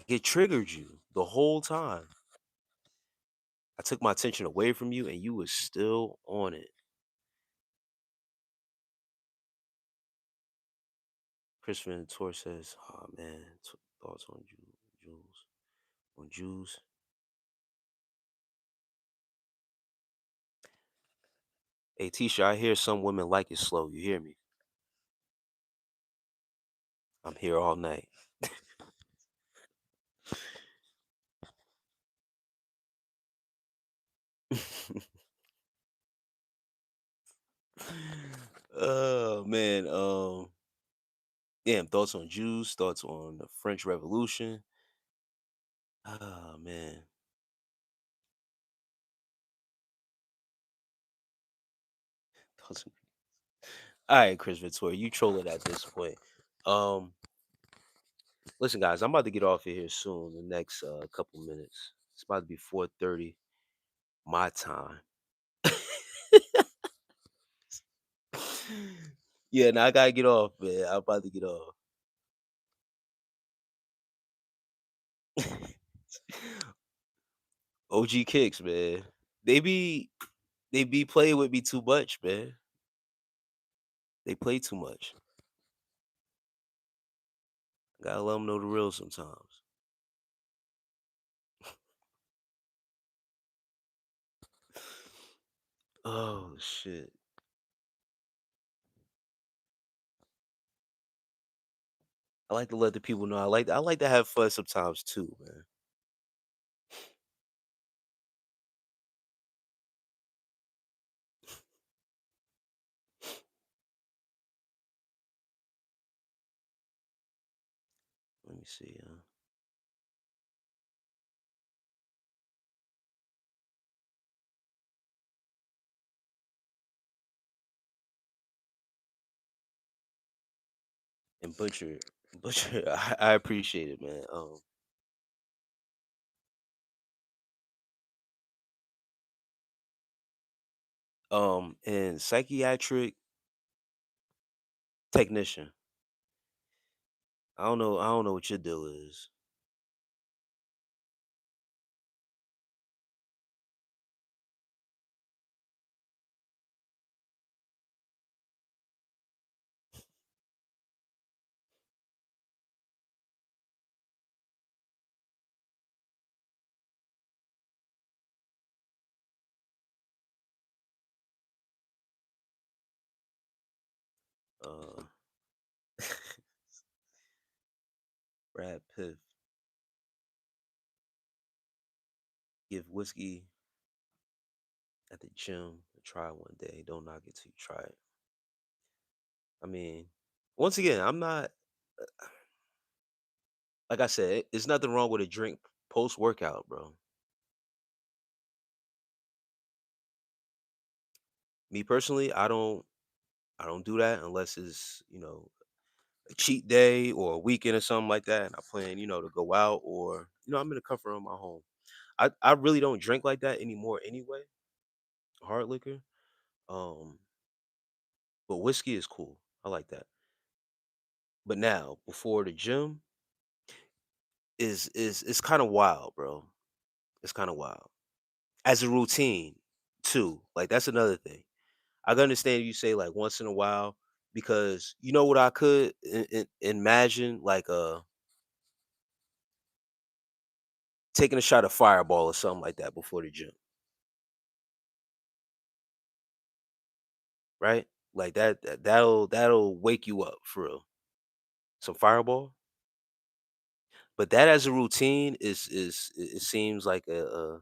it triggered you the whole time. I took my attention away from you and you was still on it. Christopher Tour says, oh man, thoughts on Jules. On Jews. Hey Tisha, I hear some women like it slow. You hear me? I'm here all night. Oh man. Yeah, thoughts on Jews, thoughts on the French Revolution. Oh man. Thoughts All right, Chris Vittori, you trolling at this point. Um, listen, guys, I'm about to get off of here soon. The next couple minutes. It's about to be 4:30 my time. Yeah, now I gotta get off, man. I'm about to get off. OG kicks, man. They be they be playing with me too much, man. They play too much. Gotta let them know the real sometimes. Oh shit. I like to let the people know. I like to have fun sometimes too, man. Let me see. And Butcher, I appreciate it, man. And psychiatric technician. I don't know what your deal is. Uh, Brad Pitt give whiskey at the gym a try one day. Don't knock it till you try it. I mean, once again, I'm not like I said. There's nothing wrong with a drink post workout, bro. Me personally, I don't do that unless it's a cheat day or a weekend or something like that, and I plan to go out or I'm in the comfort of my home. I really don't drink like that anymore anyway. Hard liquor. Um, but whiskey is cool. I like that. But now, before the gym is it's kind of wild, bro. It's kind of wild. As a routine, too. Like that's another thing. I can understand you say like once in a while because you know what I could imagine like taking a shot of Fireball or something like that before the gym, right? Like that'll wake you up for real. Some Fireball. But that as a routine it seems like an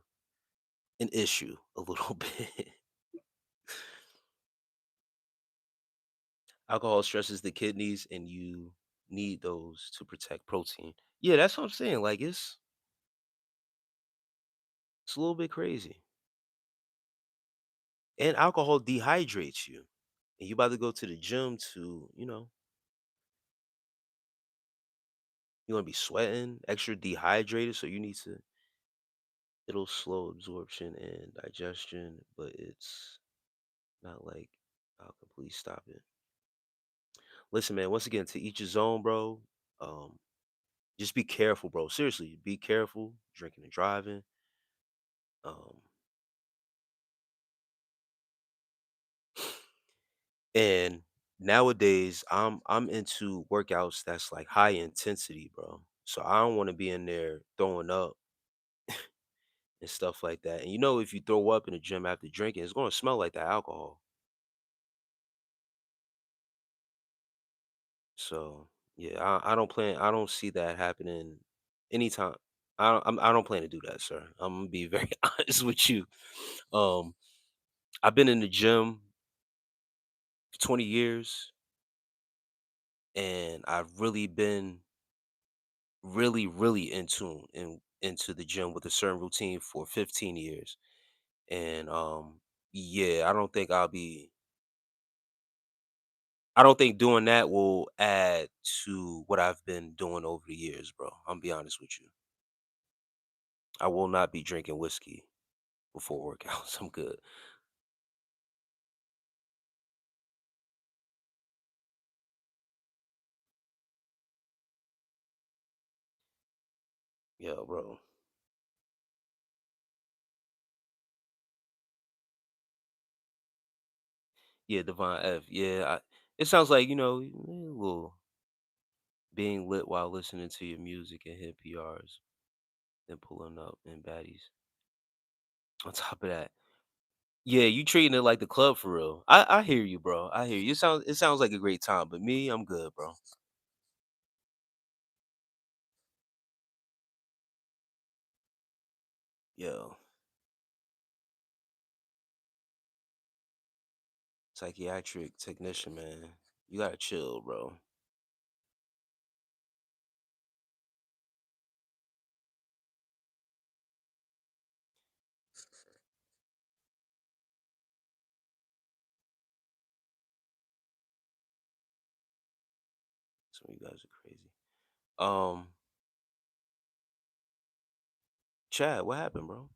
issue a little bit. Alcohol stresses the kidneys and you need those to protect protein. Yeah, that's what I'm saying. Like it's a little bit crazy. And alcohol dehydrates you. And you about to go to the gym to, you're gonna be sweating, extra dehydrated, so you need to it'll slow absorption and digestion, but it's not like I'll completely stop it. Listen, man, once again, to each his own, bro. Um, just be careful, bro. Seriously, be careful drinking and driving. Um, and nowadays, I'm into workouts that's like high intensity, bro. So I don't want to be in there throwing up and stuff like that. And if you throw up in the gym after drinking, it's gonna smell like that alcohol. So yeah, I don't plan. I don't see that happening anytime. I don't plan to do that, sir. I'm gonna be very honest with you. Um, I've been in the gym for 20 years, and I've really been really, really in tune and into the gym with a certain routine for 15 years. And yeah, I don't think doing that will add to what I've been doing over the years, bro. I'm be honest with you. I will not be drinking whiskey before workouts. I'm good. Yeah, bro. Yeah, Divine F. Yeah, it sounds like a little being lit while listening to your music and hit PRs and pulling up in baddies. On top of that, yeah, you treating it like the club for real. I hear you, bro. I hear you. It sounds like a great time, but me, I'm good, bro. Yo, psychiatric technician, man. You gotta chill, bro. Some of you guys are crazy. Um, Chad, what happened, bro?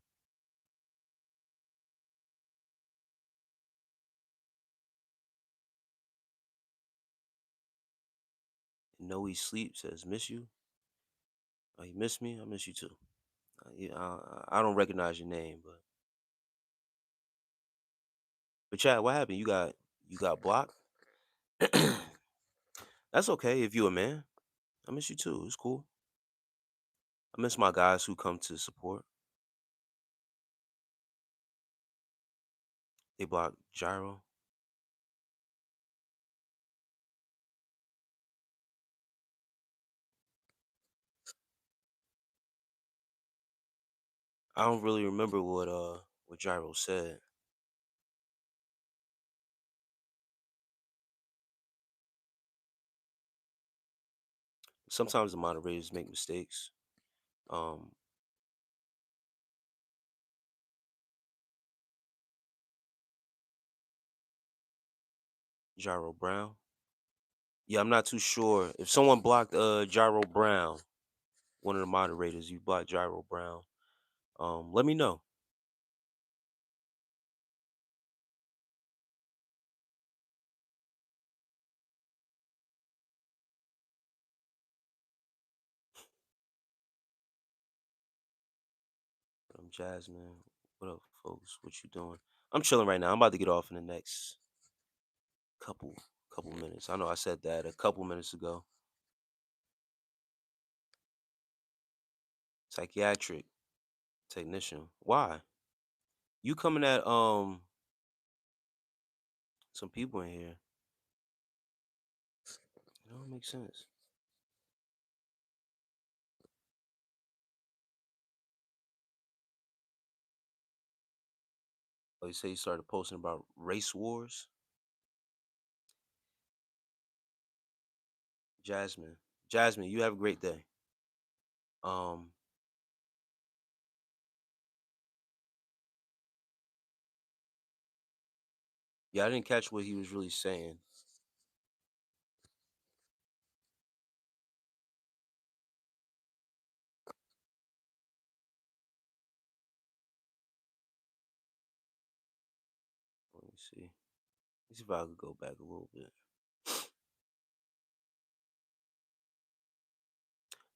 Know he sleeps. Says miss you. Oh, you miss me? I miss you too. Yeah, I don't recognize your name, but Chad, what happened? You got blocked. That's okay if you a man. I miss you too. It's cool. I miss my guys who come to support. They block Gyro. I don't really remember what Gyro said. Sometimes the moderators make mistakes. Um, Gyro Brown. Yeah, I'm not too sure if someone blocked Gyro Brown, one of the moderators. You blocked Gyro Brown. Let me know. Jasmine. What up, folks? What you doing? I'm chilling right now. I'm about to get off in the next couple couple minutes. I know I said that a couple minutes ago. Psychiatric technician. Why? You coming at some people in here. It don't make sense. Oh, you say you started posting about race wars? Jasmine. Jasmine, you have a great day. Um, Yeah, I didn't catch what he was really saying. Let me see. Let me see if I could go back a little bit.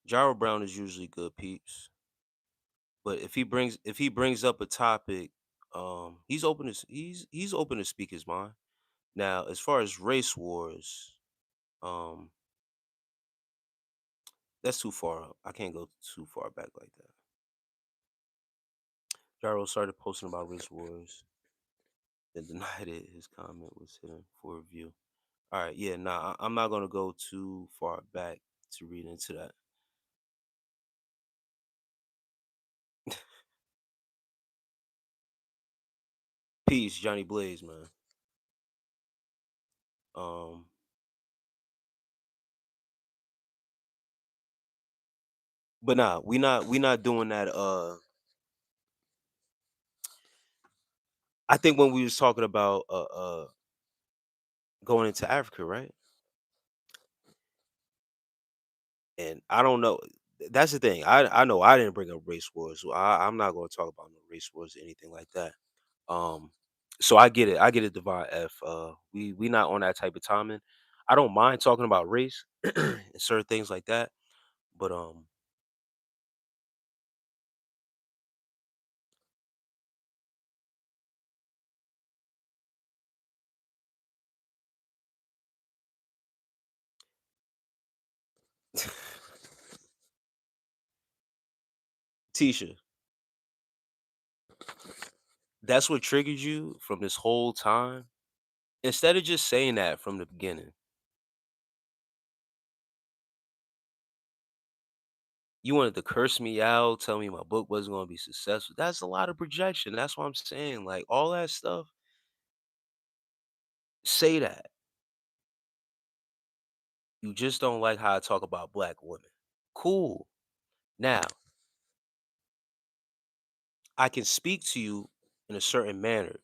Gyro Brown is usually good peeps, but if he brings up a topic, he's open to speak his mind. Now, as far as race wars, um, that's too far up. I can't go too far back like that. Gyro started posting about race wars, then denied it. His comment was hidden for review. All right, yeah, nah, I'm not gonna go too far back to read into that. Peace, Johnny Blaze, man. Um, but nah, we not doing that. I think when we was talking about going into Africa, right? And I don't know. That's the thing. I know I didn't bring up race wars. So I'm not going to talk about no race wars or anything like that. Um, so I get it. I get it. Divine F. We not on that type of timing. I don't mind talking about race and certain things like that. But Tisha, that's what triggered you from this whole time. Instead of just saying that from the beginning, you wanted to curse me out, tell me my book wasn't going to be successful. That's a lot of projection. That's what I'm saying. Like all that stuff, say that. You just don't like how I talk about black women. Cool. Now, I can speak to you in a certain manner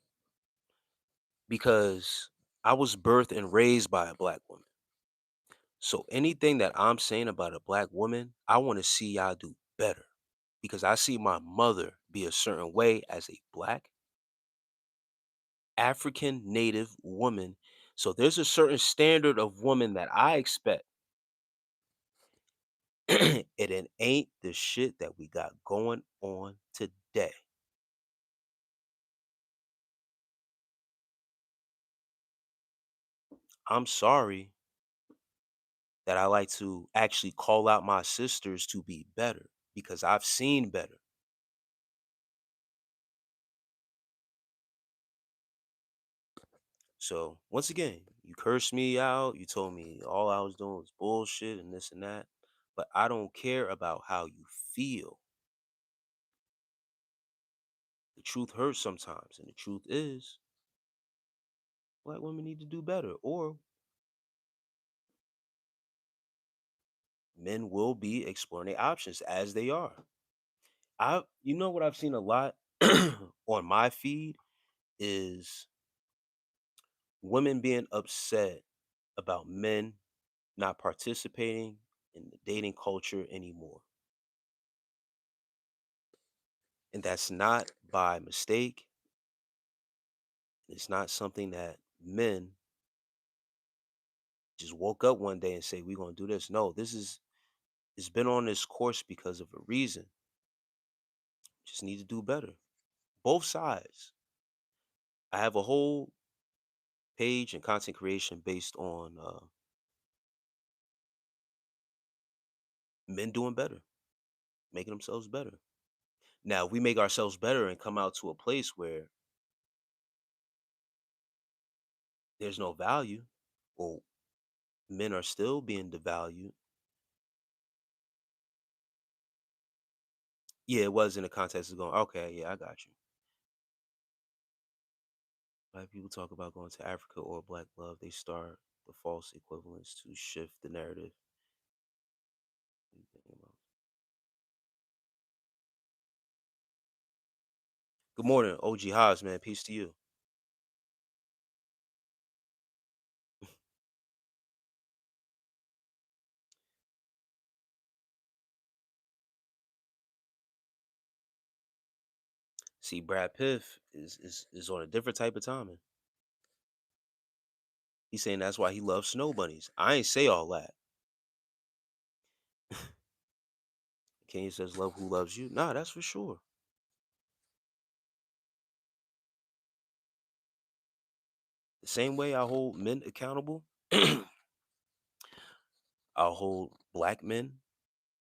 because I was birthed and raised by a black woman. So anything that I'm saying about a black woman, I want to see y'all do better because I see my mother be a certain way as a black African native woman. So there's a certain standard of woman that I expect. It ain't the shit that we got going on today. I'm sorry that I like to actually call out my sisters to be better because I've seen better. So once again, you cursed me out. You told me all I was doing was bullshit and this and that. But I don't care about how you feel. The truth hurts sometimes. And the truth is, black women need to do better. Or men will be exploring their options as they are. You know what I've seen a lot on my feed is women being upset about men not participating in the dating culture anymore. And that's not by mistake. It's not something that men just woke up one day and say, we're going to do this. No, it's been on this course because of a reason. Just need to do better. Both sides. I have a whole page and content creation based on men doing better, making themselves better. Now, if we make ourselves better and come out to a place where there's no value or men are still being devalued. Yeah, it was in the context of going, okay, yeah, I got you. Black people talk about going to Africa or black love. They start the false equivalence to shift the narrative. What do you think about- Good morning, OG Haas, man. Peace to you. See, Brad Pitt is on a different type of timing. He's saying that's why he loves snow bunnies. I ain't say all that. Kanye says, "Love who loves you." Nah, that's for sure. The same way I hold men accountable, I'll hold black men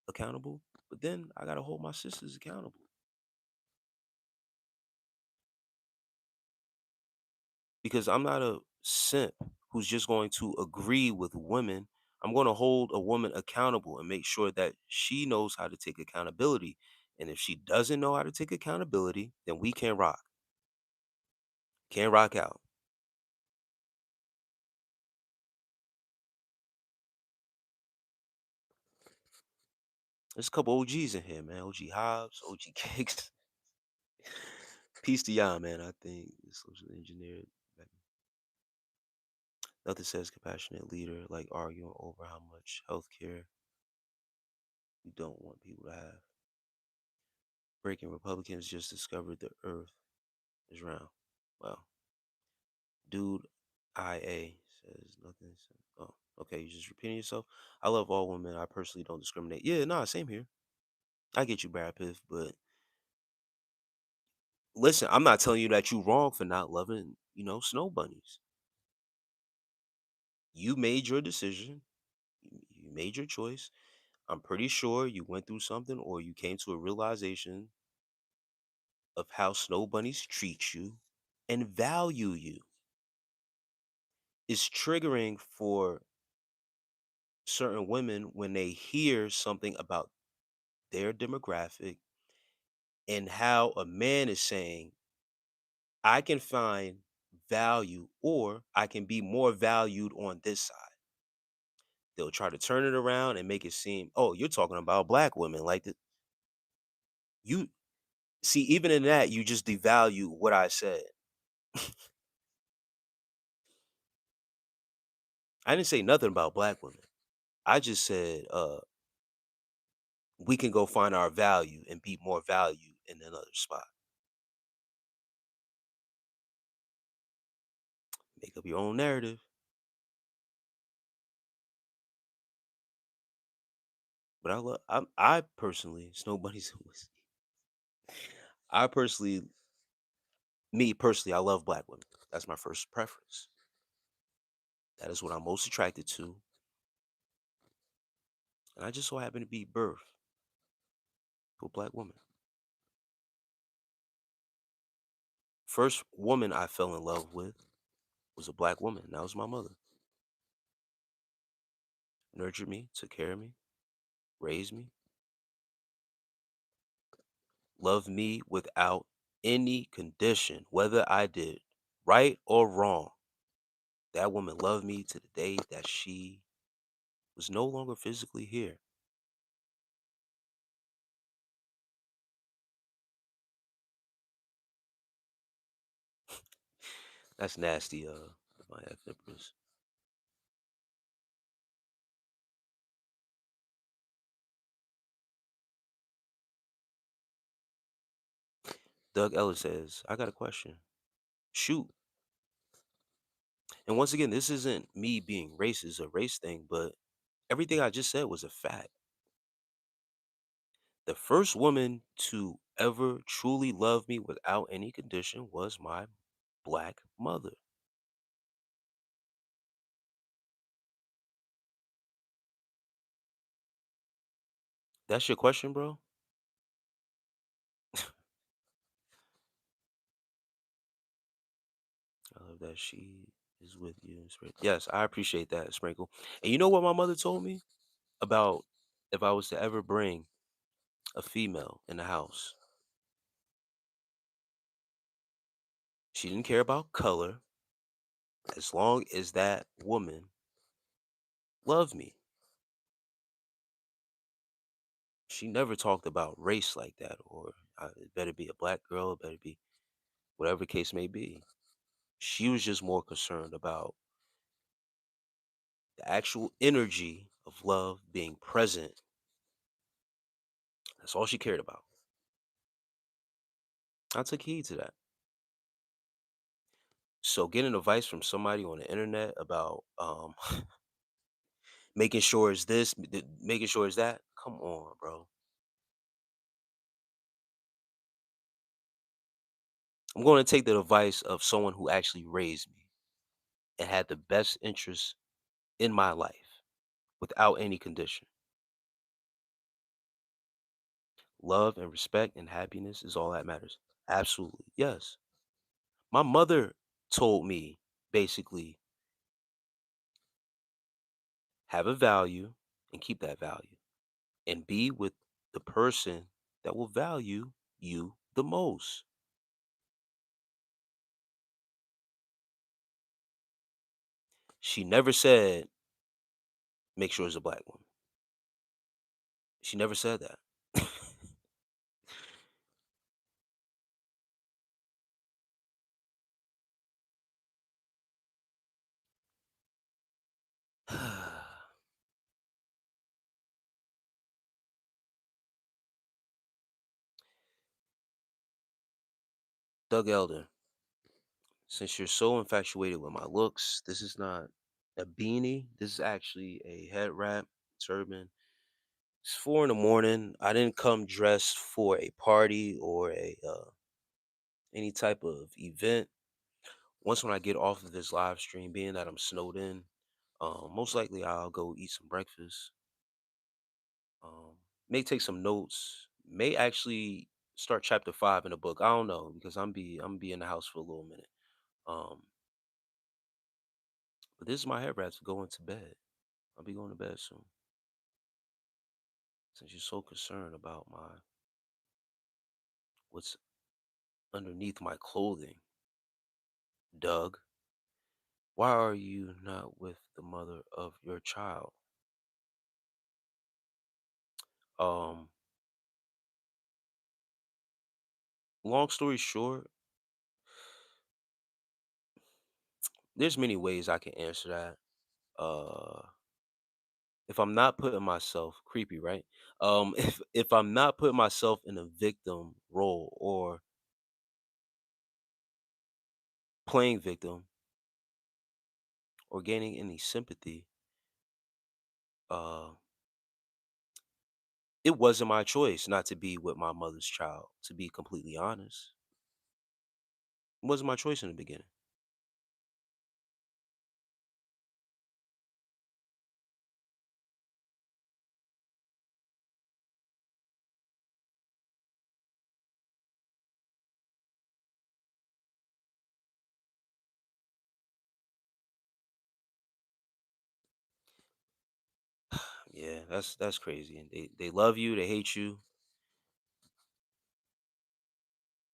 accountable. But then I gotta hold my sisters accountable because I'm not a simp who's just going to agree with women. I'm going to hold a woman accountable and make sure that she knows how to take accountability. And if she doesn't know how to take accountability, then we can't rock. Can't rock out. There's a couple OGs in here, man. OG Hobbs, OG Kicks. Peace to y'all, man. I think it's socially engineered. Nothing says compassionate leader like arguing over how much health care we don't want people to have. Breaking Republicans just discovered the earth is round. Well, dude, IA says nothing. Oh, okay. You just repeating yourself. I love all women. I personally don't discriminate. Yeah, nah, same here. I get you, Brad Pitt, but listen, I'm not telling you that you wrong for not loving, snow bunnies. You made your decision. You made your choice. I'm pretty sure you went through something or you came to a realization of how snow bunnies treat you and value you. It's triggering for certain women when they hear something about their demographic and how a man is saying, I can find value or I can be more valued on this side. They'll try to turn it around and make it seem, oh, you're talking about black women. Like you see, even in that, you just devalue what I said. I didn't say nothing about black women. I just said we can go find our value and be more valued in another spot. Make up your own narrative. But I personally, it's nobody's I personally, me personally, I love black women. That's my first preference. That is what I'm most attracted to. And I just so happen to be birthed to a black woman. First woman I fell in love with was a black woman. That was my mother. Nurtured me, took care of me, raised me, loved me without any condition, whether I did right or wrong. That woman loved me to the day that she was no longer physically here. That's nasty, my ex-empress. Doug Ellis says, I got a question. Shoot. And once again, this isn't me being racist or race thing, but everything I just said was a fact. The first woman to ever truly love me without any condition was my black mother. That's your question, bro? I love that she is with you in spirit. Yes, I appreciate that, Sprinkle. And you know what my mother told me about if I was to ever bring a female in the house? She didn't care about color as long as that woman loved me. She never talked about race like that, or it better be a black girl, it better be whatever case may be. She was just more concerned about the actual energy of love being present. That's all she cared about. I took heed to that. So getting advice from somebody on the internet about making sure it's this, making sure it's that. Come on, bro. I'm going to take the advice of someone who actually raised me and had the best interest in my life without any condition. Love and respect and happiness is all that matters. Absolutely. Yes. My mother told me basically have a value and keep that value and be with the person that will value you the most. She never said, make sure it's a black woman. She never said that. Doug Elder, since you're so infatuated with my looks, this is not a beanie. This is actually a head wrap, turban. It's 4 in the morning. I didn't come dressed for a party or a any type of event. Once when I get off of this live stream, being that I'm snowed in, most likely I'll go eat some breakfast. May take some notes. May actually start chapter 5 in the book. I don't know because I'm be in the house for a little minute. Um, but this is my head wraps going to bed. I'll be going to bed soon. Since you're so concerned about my what's underneath my clothing, Doug, why are you not with the mother of your child? Um, long story short, there's many ways I can answer that. If I'm not putting myself creepy, right? If I'm not putting myself in a victim role or playing victim or gaining any sympathy, uh, it wasn't my choice not to be with my mother's child. To be completely honest, it wasn't my choice in the beginning. Yeah, that's crazy. And they love you, they hate you,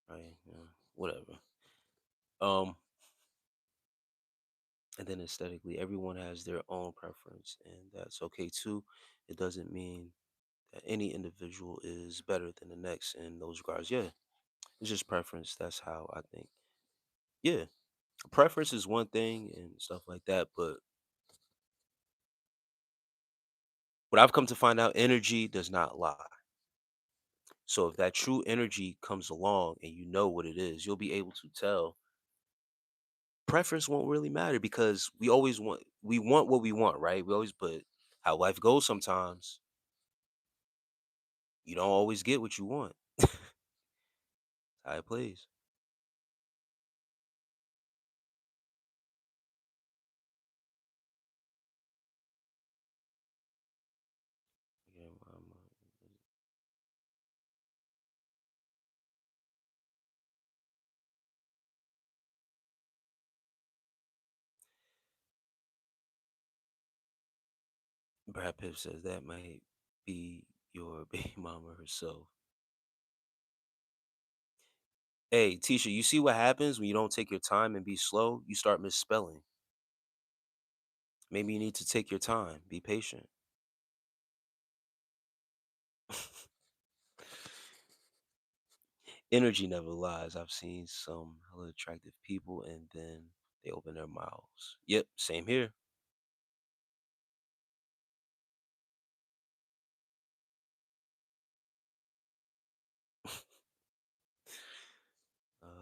right? Yeah, whatever. Um, and then aesthetically, everyone has their own preference, and that's okay too. It doesn't mean that any individual is better than the next in those regards. Yeah, it's just preference. That's how I think. Yeah, preference is one thing and stuff like that, but what I've come to find out, energy does not lie. So if that true energy comes along and you know what it is, you'll be able to tell. Preference won't really matter because we want what we want, right? We always but how life goes sometimes, you don't always get what you want. How it plays. Yeah, Brad Pitt says that might be your baby mama herself. Hey, Tisha, you see what happens when you don't take your time and be slow? You start misspelling. Maybe you need to take your time, be patient. Energy never lies. I've seen some hella attractive people and then they open their mouths. Yep, same here.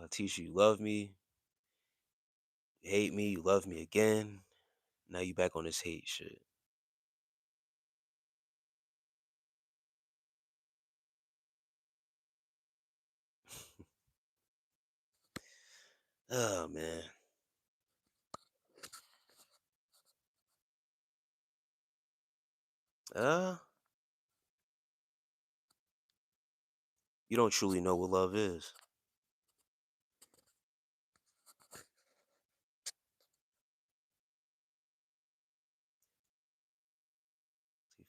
Tisha, you love me, you hate me, you love me again. Now you back on this hate shit. Oh man. Uh, you don't truly know what love is.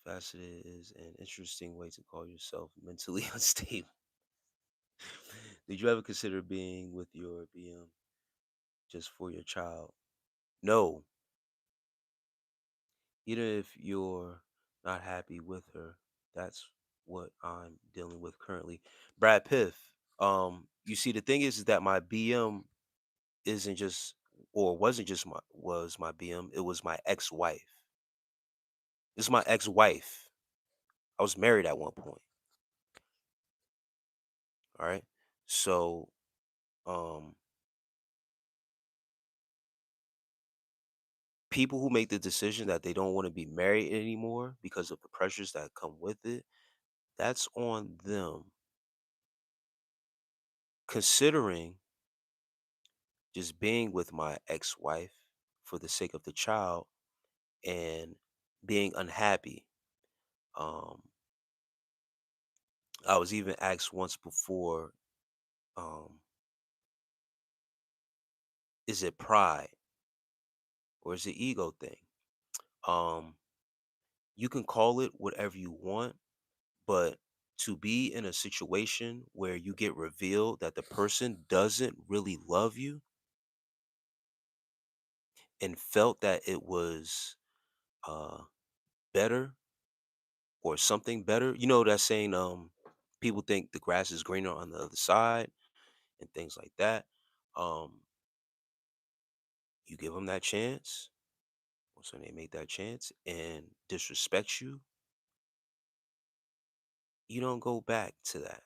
Multifaceted is an interesting way to call yourself mentally unstable. Did you ever consider being with your BM just for your child? No. Even if you're not happy with her, that's what I'm dealing with currently. Brad Piff. You see, the thing is that my BM isn't just or wasn't just my was my BM. It was my ex-wife. This is my ex-wife. I was married at one point. All right. So, um, people who make the decision that they don't want to be married anymore because of the pressures that come with it, that's on them. Considering just being with my ex-wife for the sake of the child and being unhappy. Um, I was even asked once before, um, is it pride or is it ego thing? Um, you can call it whatever you want, but to be in a situation where you get revealed that the person doesn't really love you and felt that it was uh better or something better. You know that saying, people think the grass is greener on the other side and things like that. Um, you give them that chance, so they make that chance and disrespect you, you don't go back to that,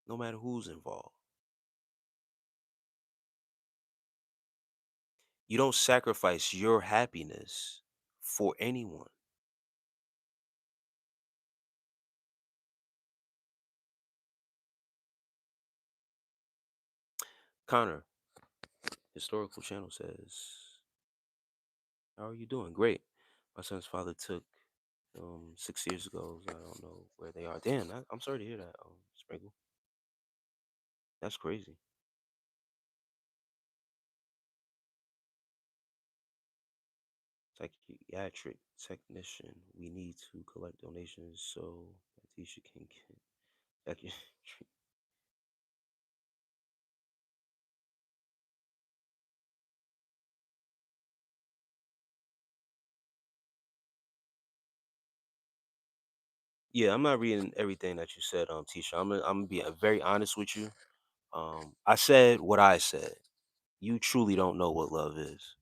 no matter who's involved. You don't sacrifice your happiness for anyone. Connor, historical channel says, how are you doing? Great. My son's father took 6 years ago. So I don't know where they are. Damn, I'm sorry to hear that, Sprinkle. That's crazy. Psychiatric technician. We need to collect donations so that Tisha can get psychiatric. Yeah, I'm not reading everything that you said, Tisha. I'm gonna be very honest with you. I said what I said. You truly don't know what love is.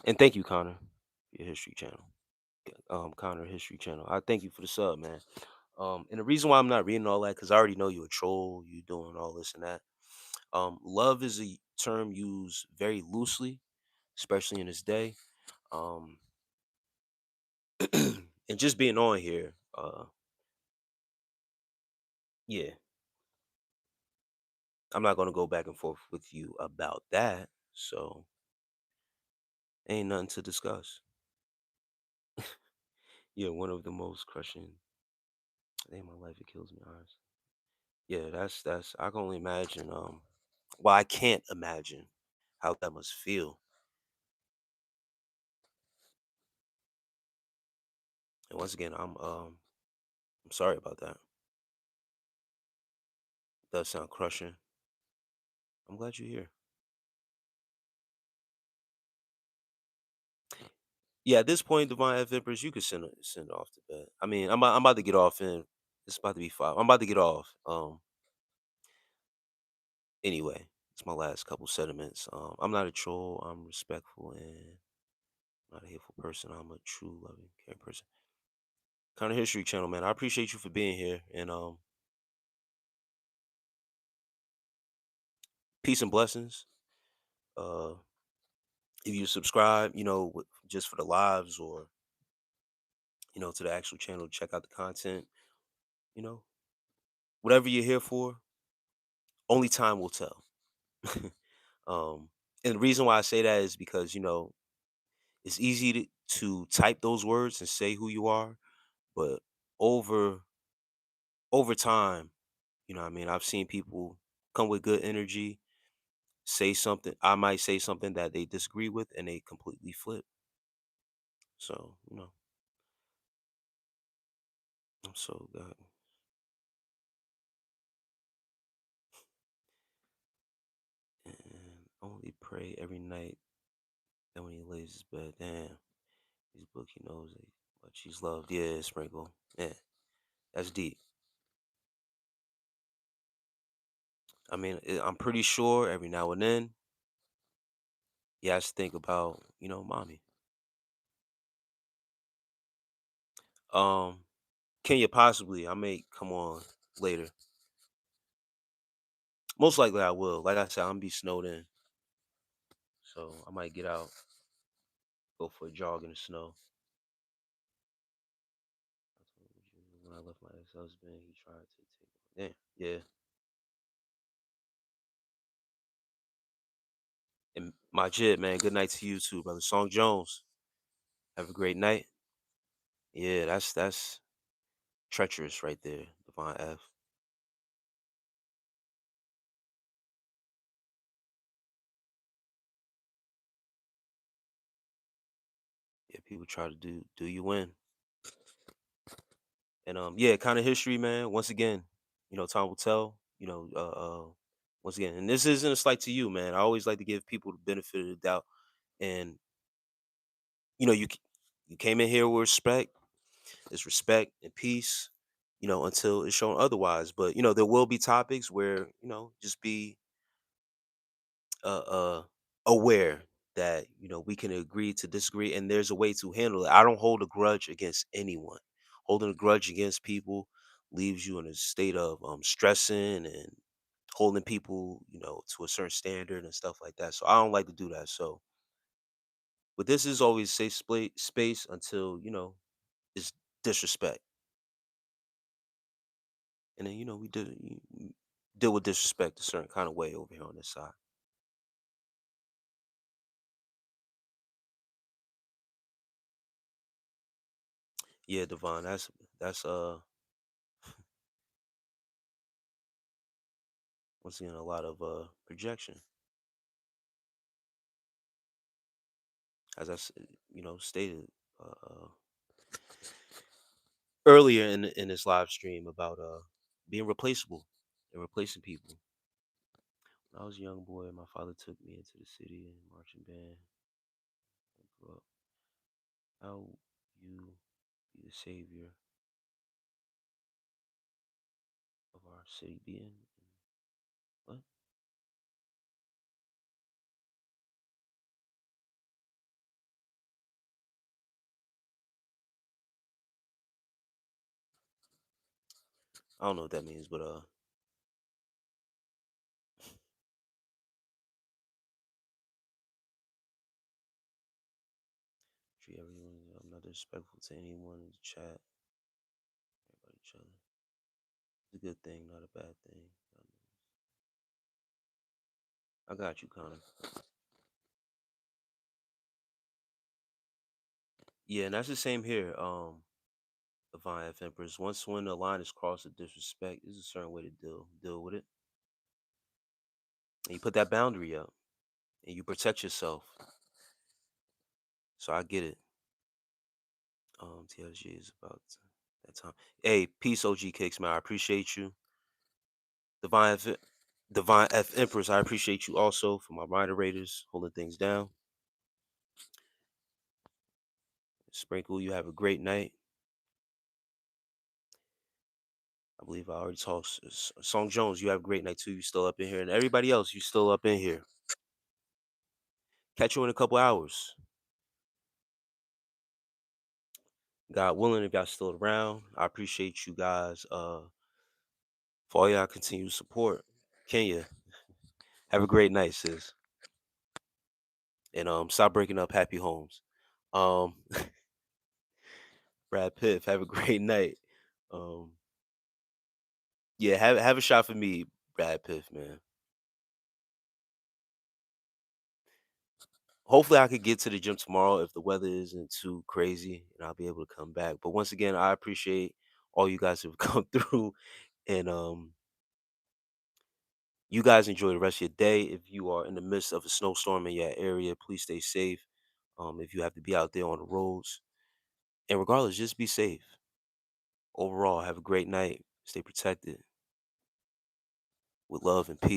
And thank you, Connor, for your history channel. Connor History Channel. I thank you for the sub, man. And the reason why I'm not reading all that, because I already know you're a troll, you doing all this and that. Love is a term used very loosely, especially in this day. Um, and just being on here, yeah, I'm not gonna go back and forth with you about that. So ain't nothing to discuss. Yeah, one of the most crushing day in my life. It kills me, honestly. Yeah, that's. I can only imagine. Well, I can't imagine how that must feel. And once again, I'm sorry about that. Does sound crushing. I'm glad you're here. Yeah, at this point, Divine F Empress, you could send off to bed. I mean, I'm about to get off in. It's about to be 5. I'm about to get off. Anyway, it's my last couple sentiments. I'm not a troll. I'm respectful and not a hateful person. I'm a true loving, caring person. Kind of history channel, man. I appreciate you for being here, and Peace and blessings. Uh, if you subscribe, just for the lives or to the actual channel, check out the content. You know, whatever you're here for, only time will tell. um, and the reason why I say that is because it's easy to type those words and say who you are, but over over time, what I mean, I've seen people come with good energy, say something. I might say something that they disagree with, and they completely flip. So I'm so God. And only pray every night. And when he lays his bed, damn, his book he knows that much she's loved. Yeah, sprinkle. Yeah, that's deep. I mean, I'm pretty sure every now and then he has to think about mommy. Um, can you possibly? I may come on later. Most likely I will. Like I said, I'm gonna be snowed in, so I might get out, go for a jog in the snow. When I left my ex-husband, he tried to take. Damn. Yeah. And my jit, man. Good night to you too, brother. Song Jones. Have a great night. Yeah, that's treacherous right there, Divine F. Yeah, people try to do you in. And yeah, kind of history, man. Once again, time will tell. Once again, and this isn't a slight to you, man. I always like to give people the benefit of the doubt. And you came in here with respect. It's respect and peace. Until it's shown otherwise. But there will be topics where just be uh aware that we can agree to disagree, and there's a way to handle it. I don't hold a grudge against anyone. Holding a grudge against people leaves you in a state of stressing and holding people to a certain standard and stuff like that. So I don't like to do that. So but this is always safe space until it's disrespect. And then we deal with disrespect a certain kind of way over here on this side. Yeah, Devon, that's once again a lot of projection. As stated earlier in this live stream about being replaceable and replacing people. When I was a young boy, my father took me into the city and marching band. I grew up. How you be the savior of our city being? What? I don't know what that means, but treat everyone. I'm not disrespectful to anyone in the chat. About each other. It's a good thing, not a bad thing. I got you, Connor. Yeah, and that's the same here. Divine F Empress. Once when the line is crossed of disrespect, there's a certain way to deal with it. And you put that boundary up and you protect yourself. So I get it. TSG is about that time. Hey, peace, OG Kicks, man. I appreciate you. Divine F, Divine F Empress, I appreciate you also for my moderators holding things down. Sprinkle, you have a great night. I believe I already talked. Song Jones, you have a great night too. You still up in here, and everybody else, you still up in here. Catch you in a couple hours. God willing, if y'all still around, I appreciate you guys for all y'all continued support. Kenya, Have a great night, sis. And stop breaking up happy homes. Um Brad Pitt, have a great night. Um yeah, have a shot for me, Brad Pitt, man. Hopefully I could get to the gym tomorrow if the weather isn't too crazy and I'll be able to come back. But once again, I appreciate all you guys who have come through and you guys enjoy the rest of your day. If you are in the midst of a snowstorm in your area, please stay safe. If you have to be out there on the roads. And regardless, just be safe. Overall, have a great night. Stay protected with love and peace.